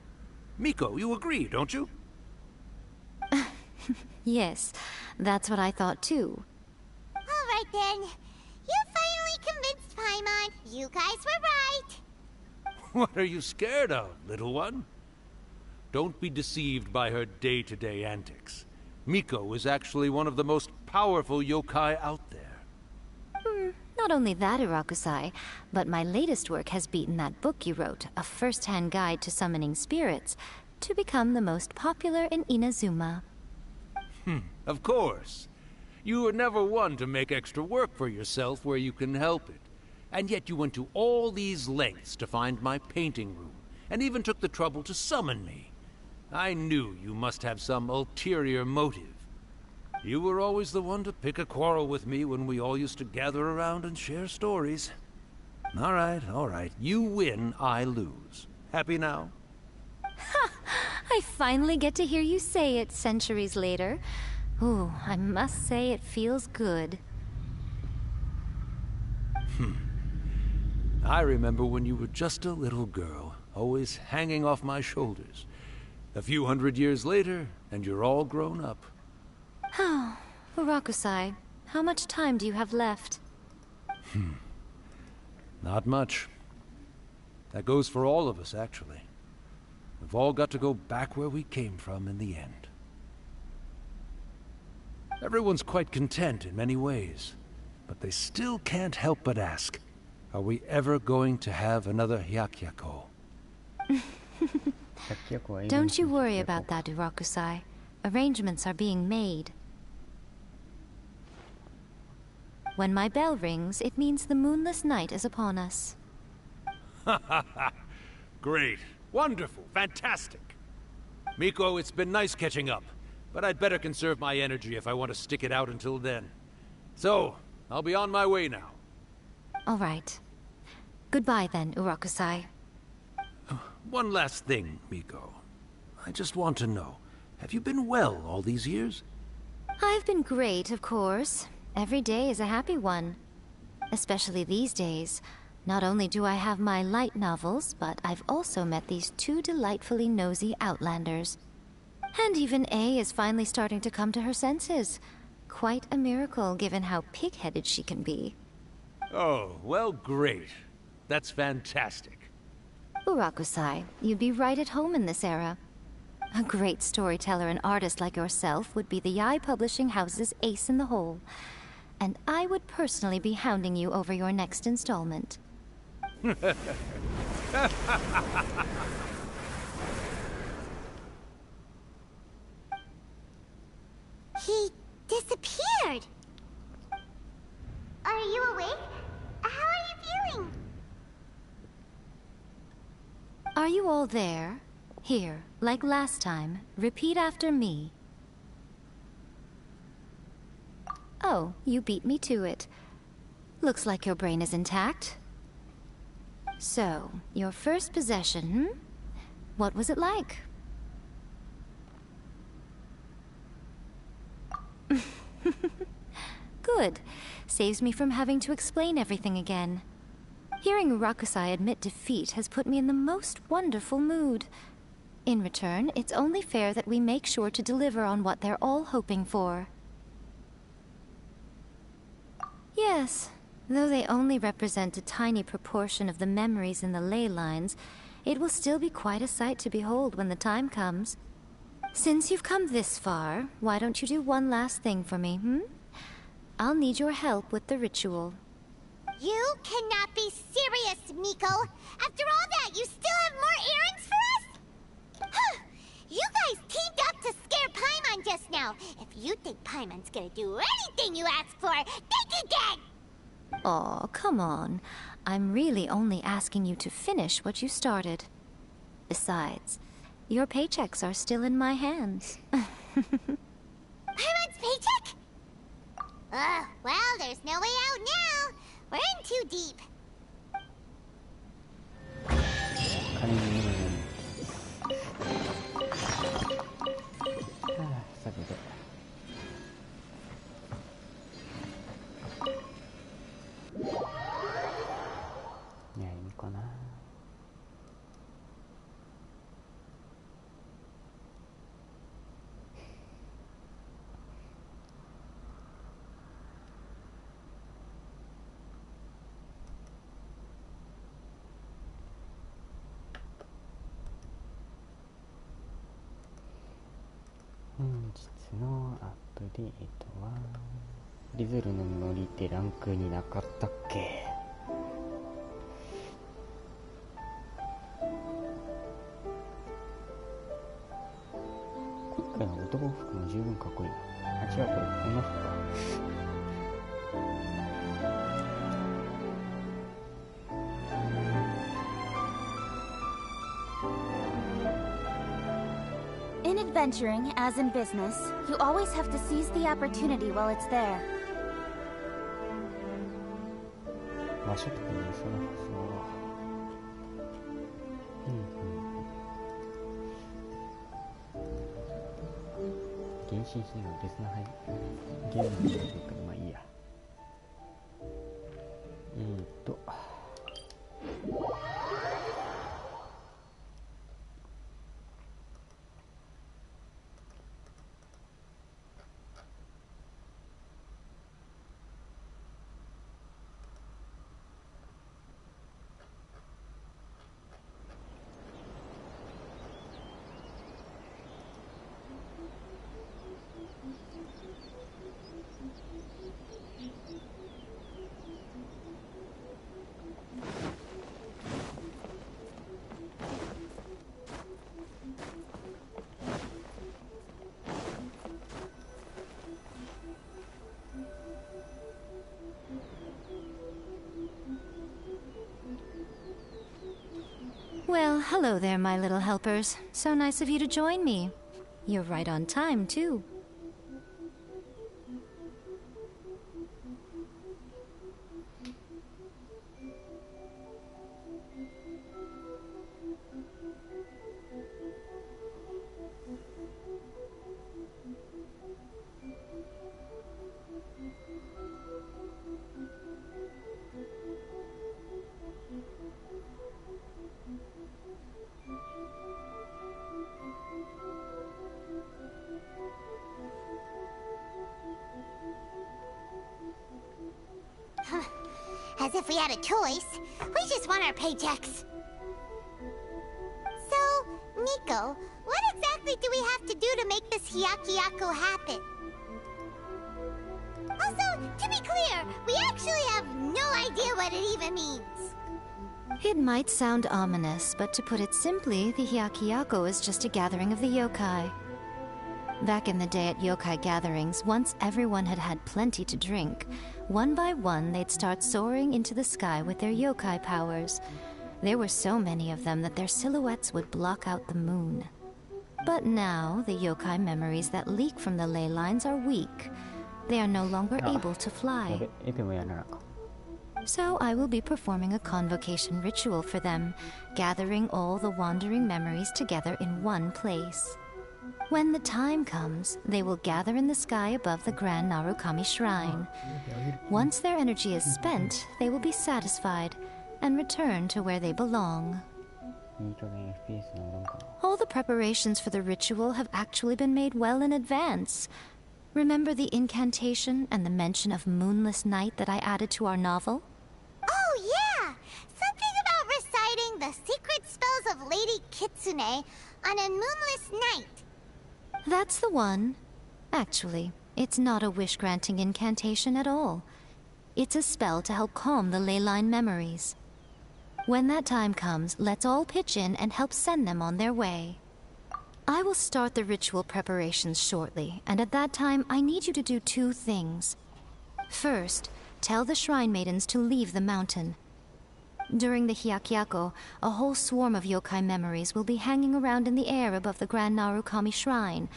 Miko, you agree, don't you? Yes, that's what I thought too. All right then. You finally convinced Paimon. You guys were right. What are you scared of, little one? Don't be deceived by her day-to-day antics. Miko is actually one of the most powerful yokai out there. Not only that, Urakusai, but my latest work has beaten that book you wrote, A First-Hand Guide to Summoning Spirits, to become the most popular in Inazuma. Of course. You were never one to make extra work for yourself where you can help it. And yet you went to all these lengths to find my painting room, and even took the trouble to summon me. I knew you must have some ulterior motive. You were always the one to pick a quarrel with me when we all used to gather around and share stories. All right. You win, I lose. Happy now? Ha! I finally get to hear you say it centuries later. Ooh, I must say it feels good. I remember when you were just a little girl, always hanging off my shoulders. A few hundred years later, and you're all grown up. Oh, Urakusai, how much time do you have left? Not much. That goes for all of us, actually. We've all got to go back where we came from in the end. Everyone's quite content in many ways, but they still can't help but ask, are we ever going to have another Hyakyako? Don't you worry about that, Urakusai. Arrangements are being made. When my bell rings, it means the moonless night is upon us. Great. Wonderful. Fantastic. Miko, it's been nice catching up, but I'd better conserve my energy if I want to stick it out until then. So, I'll be on my way now. All right. Goodbye then, Urakusai. One last thing, Miko. I just want to know, Have you been well all these years? I've been great, of course. Every day is a happy one. Especially these days. Not only do I have my light novels, but I've also met these two delightfully nosy outlanders. And even A is finally starting to come to her senses. Quite a miracle, given how pig-headed she can be. Oh, well, great. That's fantastic. Urakusai, you'd be right at home in this era. A great storyteller and artist like yourself would be the Yae Publishing House's ace in the hole. And I would personally be hounding you over your next installment. He disappeared. Are you awake? How are you feeling? Are you all there? Here, like last time, repeat after me. Oh, you beat me to it. Looks like your brain is intact. So, your first possession, What was it like? Good. Saves me from having to explain everything again. Hearing Urakusai admit defeat has put me in the most wonderful mood. In return, it's only fair that we make sure to deliver on what they're all hoping for. Yes, though they only represent a tiny proportion of the memories in the ley lines, it will still be quite a sight to behold when the time comes. Since you've come this far, why don't you do one last thing for me, I'll need your help with the ritual. You cannot be serious, Miko! After all that, you still have more errands for us? You guys teamed up to scare Paimon just now. If you think Paimon's gonna do anything you ask for, think again! Aw, come on. I'm really only asking you to finish what you started. Besides, your paychecks are still in my hands. Paimon's paycheck? Well, there's no way out now. We're in too deep.本日のアップデートはリズルのノリってランクになかったっけ。今回の男服も十分かっこいいな。あ、違う、これ女服か。In adventuring, as in business, you always have to seize the opportunity while it's there. 場所とかにそのそう。原神しないのですな、はい。ゲームのルールとかまあいいや。Well, hello there, my little helpers. So nice of you to join me. You're right on time, too. as if we had a choice. We just want our paychecks. So, Nico, what exactly do we have to do to make this Hyakyako happen? Also, to be clear, we actually have no idea what it even means. It might sound ominous, but to put it simply, the Hyakyako is just a gathering of the yokai. Back in the day at yokai gatherings, once everyone had had plenty to drink, one by one they'd start soaring into the sky with their yokai powers. There were so many of them that their silhouettes would block out the moon. But now, the yokai memories that leak from the ley lines are weak. They are no longer able to fly. So I will be performing a convocation ritual for them, gathering all the wandering memories together in one place. When the time comes, they will gather in the sky above the Grand Narukami Shrine. Once their energy is spent, they will be satisfied and return to where they belong. All the preparations for the ritual have actually been made well in advance. Remember the incantation and the mention of moonless night that I added to our novel? Oh, yeah! Something about reciting the secret spells of Lady Kitsune on a moonless night. That's the one. Actually, it's not a wish-granting incantation at all. It's a spell to help calm the ley line memories. When that time comes, let's all pitch in and help send them on their way. I will start the ritual preparations shortly, and at that time I need you to do two things. First, tell the shrine maidens to leave the mountain. During the Hyakyako, a whole swarm of yokai memories will be hanging around in the air above the Grand Narukami Shrine.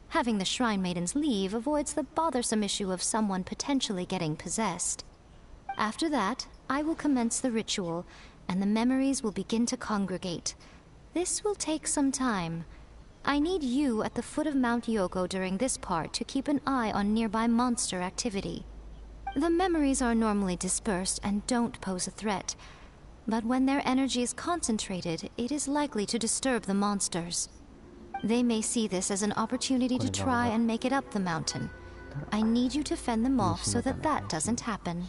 Having the shrine maidens leave avoids the bothersome issue of someone potentially getting possessed. After that, I will commence the ritual, and the memories will begin to congregate. This will take some time. I need you at the foot of Mount Yoko during this part to keep an eye on nearby monster activity. The memories are normally dispersed and don't pose a threat, but when their energy is concentrated, it is likely to disturb the monsters. They may see this as an opportunity to try and make it up the mountain. I need you to fend them off so that that doesn't happen.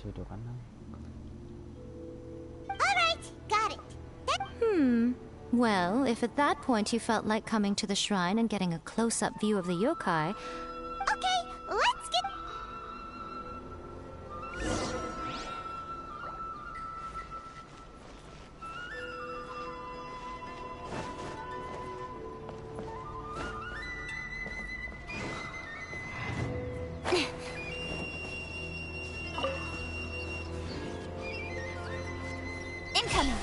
Alright, got it. Well, if at that point you felt like coming to the shrine and getting a close-up view of the yokai... Okay, let's get... Incoming!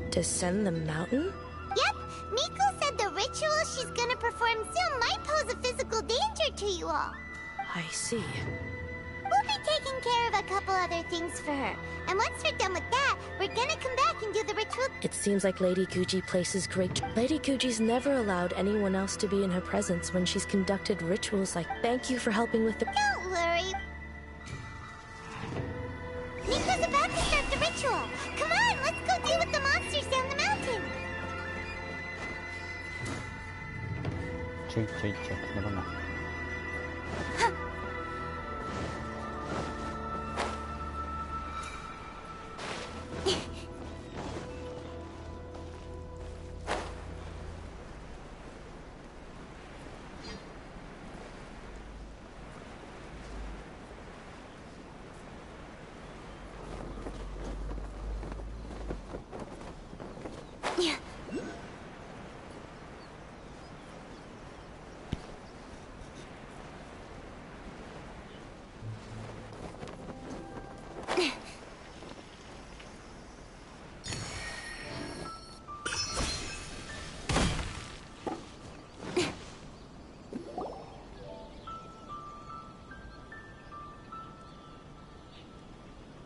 Descend the mountain? Yep, Miko said the ritual she's gonna perform soon might pose a physical danger to you all. I see. We'll be taking care of a couple other things for her. And once we're done with that, we're gonna come back and do the ritual. It seems like Lady Guji places great... Lady Guji's never allowed anyone else to be in her presence when she's conducted rituals like... Thank you for helping with the... Don't worry. Miko's about to start the ritual. Come on, let's go deal with the monsters down the mountain.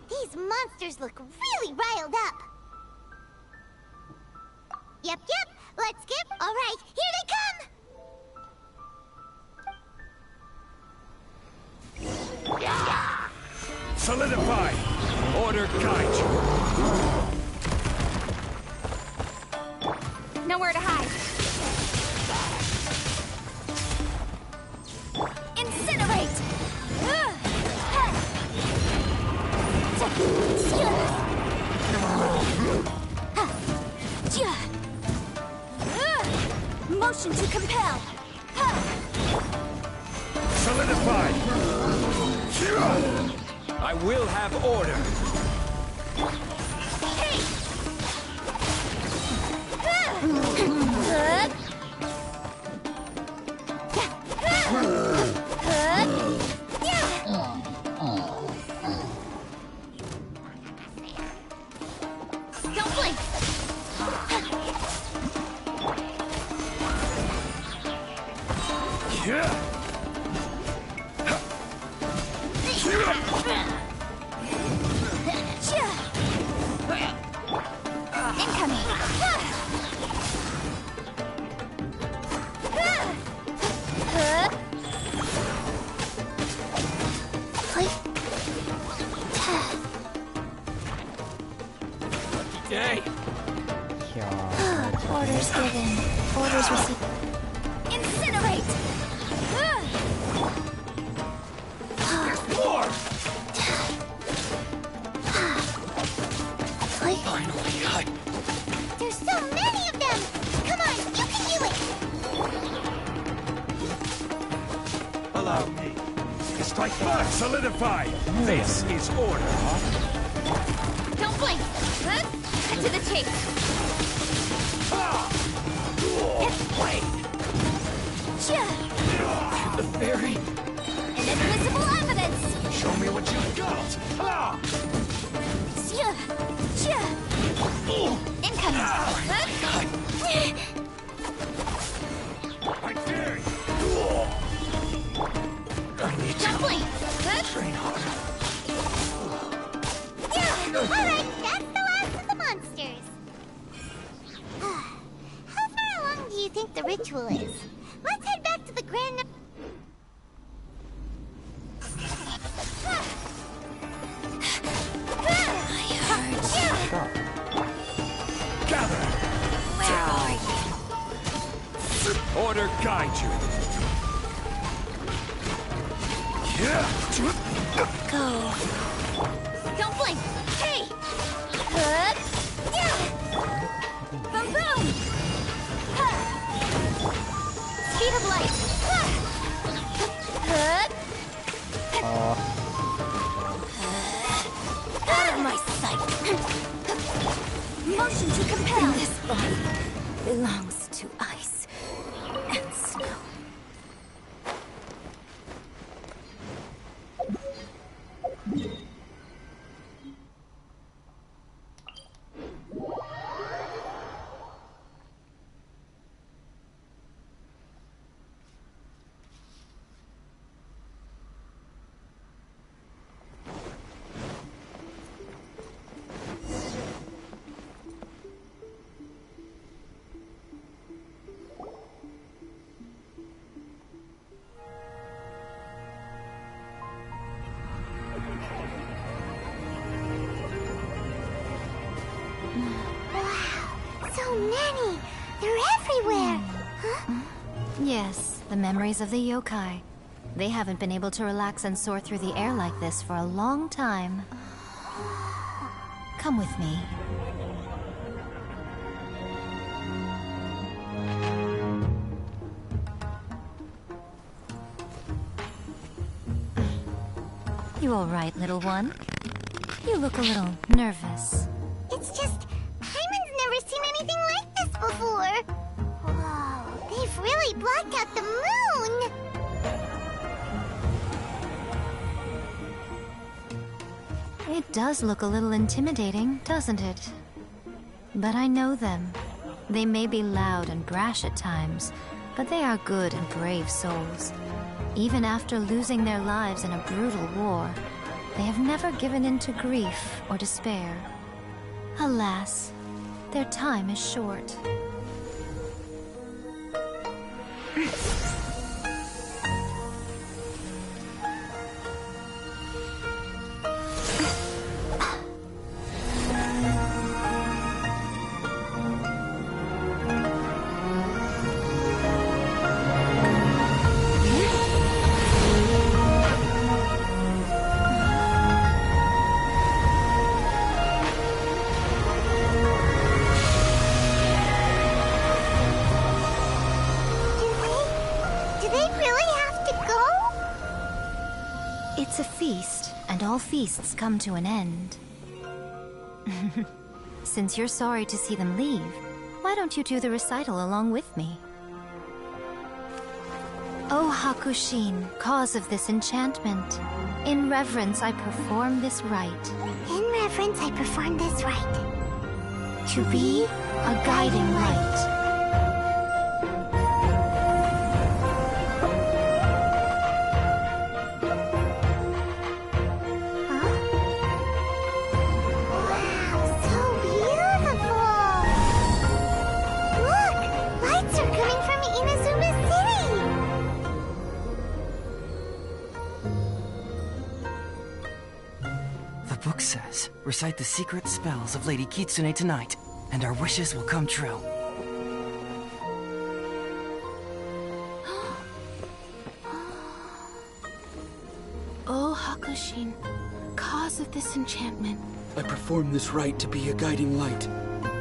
These monsters look really riled up. Yep, let's skip. All right, here they come! Solidify! Order guide you! Nowhere to hide. Incinerate! Motion to compel! Solidify! I will have order! Don't blink! Orders given. Orders received. Incinerate! Finally, There's so many of them! Come on, you can do it! allow me. Strike first! Solidify! This is order. Don't blink! Cut to the chase! The fairy! Inadmissible evidence! Show me what you've got! Incoming! I dare you! I need to train harder. Alright, that's the last of the monsters. How far along do you think the ritual is? Let's head back to the grand... Gather! Where are you? Order guide you. Go. Don't blink. Hey. Boom boom. Speed of light. Out of my sight. Motion to compel. This body belongs to ice and snow. So many! They're everywhere! Huh? Yes, the memories of the yokai. They haven't been able to relax and soar through the air like this for a long time. Come with me. You all right, little one? You look a little nervous. It's just... Hyman's never seen anything like this before! Whoa, they've really blocked out the moon! It does look a little intimidating, doesn't it? But I know them. They may be loud and brash at times, but they are good and brave souls. Even after losing their lives in a brutal war, they have never given in to grief or despair. Alas, their time is short. all feasts come to an end. Since you're sorry to see them leave, why don't you do the recital along with me? O Hakushin, cause of this enchantment, in reverence I perform this rite. In reverence I perform this rite. To be a guiding light. Recite the secret spells of Lady Kitsune tonight, and our wishes will come true. O Hakushin, cause of this enchantment. I perform this rite to be a guiding light.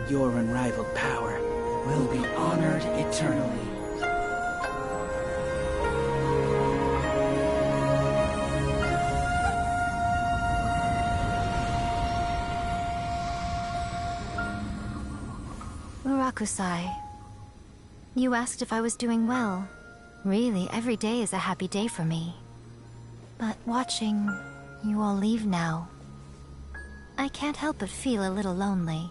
Your unrivaled power will be honored eternally. Rakusai, you asked if I was doing well. Really, every day is a happy day for me. But watching you all leave now, I can't help but feel a little lonely.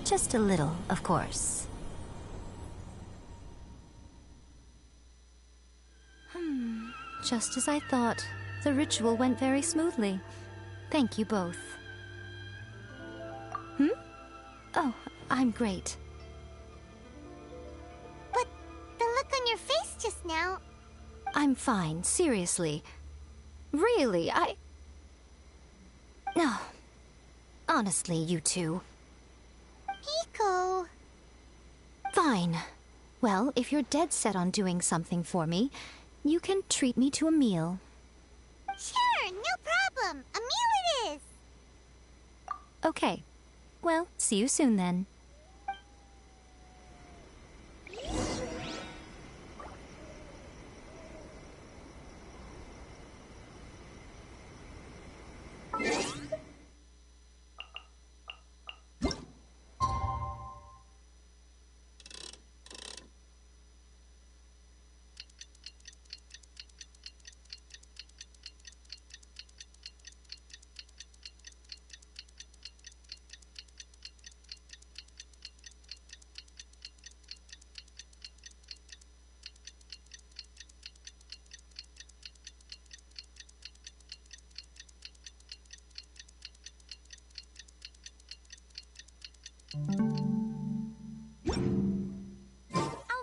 Just a little, of course. Just as I thought. The ritual went very smoothly. Thank you both. Oh, I'm great. But the look on your face just now... I'm fine, seriously. Really, No. Honestly, you two. Pico... Fine. Well, if you're dead set on doing something for me, you can treat me to a meal. Sure, no problem. A meal it is. Okay. Well, see you soon then.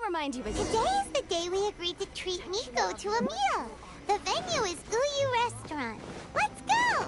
Remind you again. Today is the day we agreed to treat Miko to a meal. The venue is Uyu Restaurant. Let's go!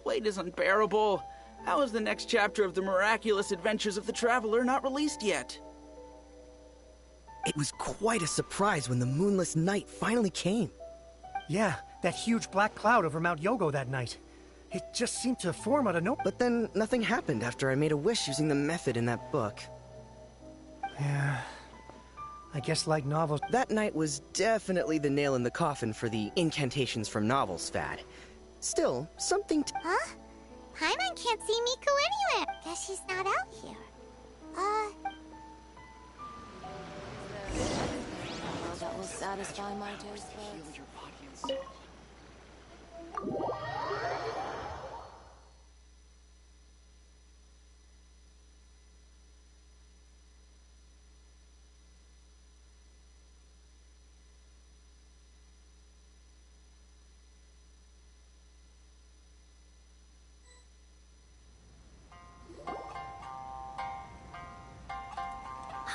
Wait is unbearable. How is the next chapter of the miraculous adventures of the Traveler not released yet? It was quite a surprise when the moonless night finally came. Yeah, that huge black cloud over Mount Yogo that night. It just seemed to form out of nowhere. But then nothing happened after I made a wish using the method in that book. Yeah, I guess like novels... That night was definitely the nail in the coffin for the incantations from novels fad. Still, something Huh? Paimon can't see Miko anywhere. Guess she's not out here. That will satisfy my taste buds.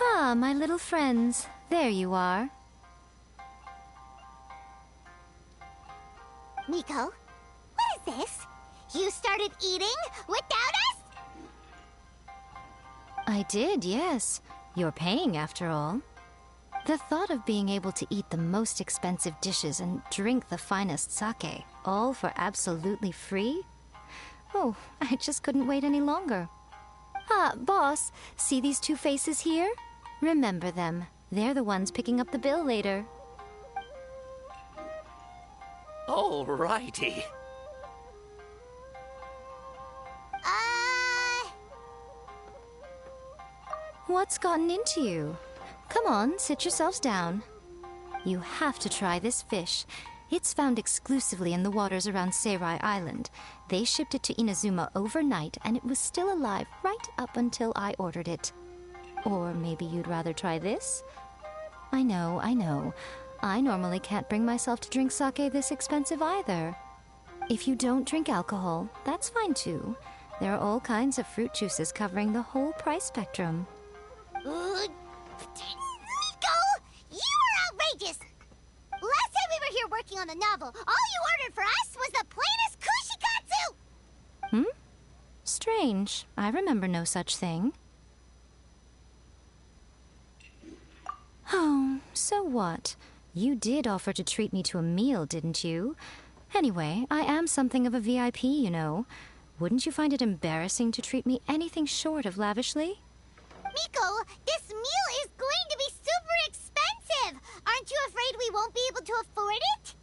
Ah, my little friends. There you are. Miko, what is this? You started eating without us? I did, yes. You're paying, after all. The thought of being able to eat the most expensive dishes and drink the finest sake, all for absolutely free? Oh, I just couldn't wait any longer. Ah, boss, see these two faces here? Remember them. They're the ones picking up the bill later. Alrighty. What's gotten into you? Come on, sit yourselves down. You have to try this fish. It's found exclusively in the waters around Seirai Island. They shipped it to Inazuma overnight, and it was still alive right up until I ordered it. Or maybe you'd rather try this? I know. I normally can't bring myself to drink sake this expensive either. If you don't drink alcohol, that's fine too. There are all kinds of fruit juices covering the whole price spectrum. Miko! You are outrageous! Last time we were here working on the novel, all you ordered for us was the plainest kushikatsu! Strange. I remember no such thing. Oh, so what? You did offer to treat me to a meal, didn't you? Anyway, I am something of a VIP, you know. Wouldn't you find it embarrassing to treat me anything short of lavishly? Miko, this meal is going to be super expensive! Aren't you afraid we won't be able to afford it?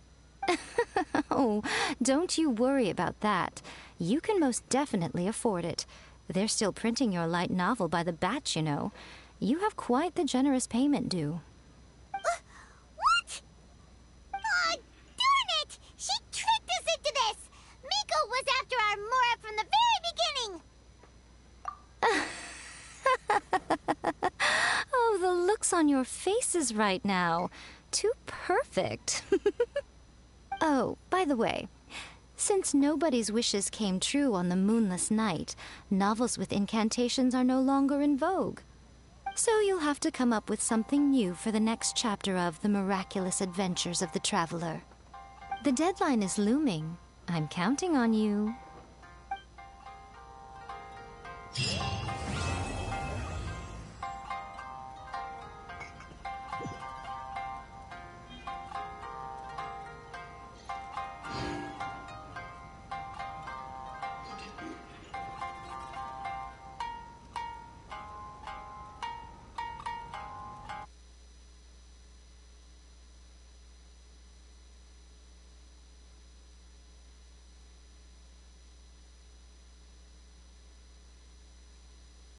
Oh, don't you worry about that. You can most definitely afford it. They're still printing your light novel by the batch, you know. You have quite the generous payment due. What? Aw, darn it! She tricked us into this! Miko was after our Mora from the very beginning! Oh, the looks on your faces right now. Too perfect. Oh, by the way, since nobody's wishes came true on the moonless night, novels with incantations are no longer in vogue. So you'll have to come up with something new for the next chapter of The Miraculous Adventures of the Traveler. The deadline is looming. I'm counting on you.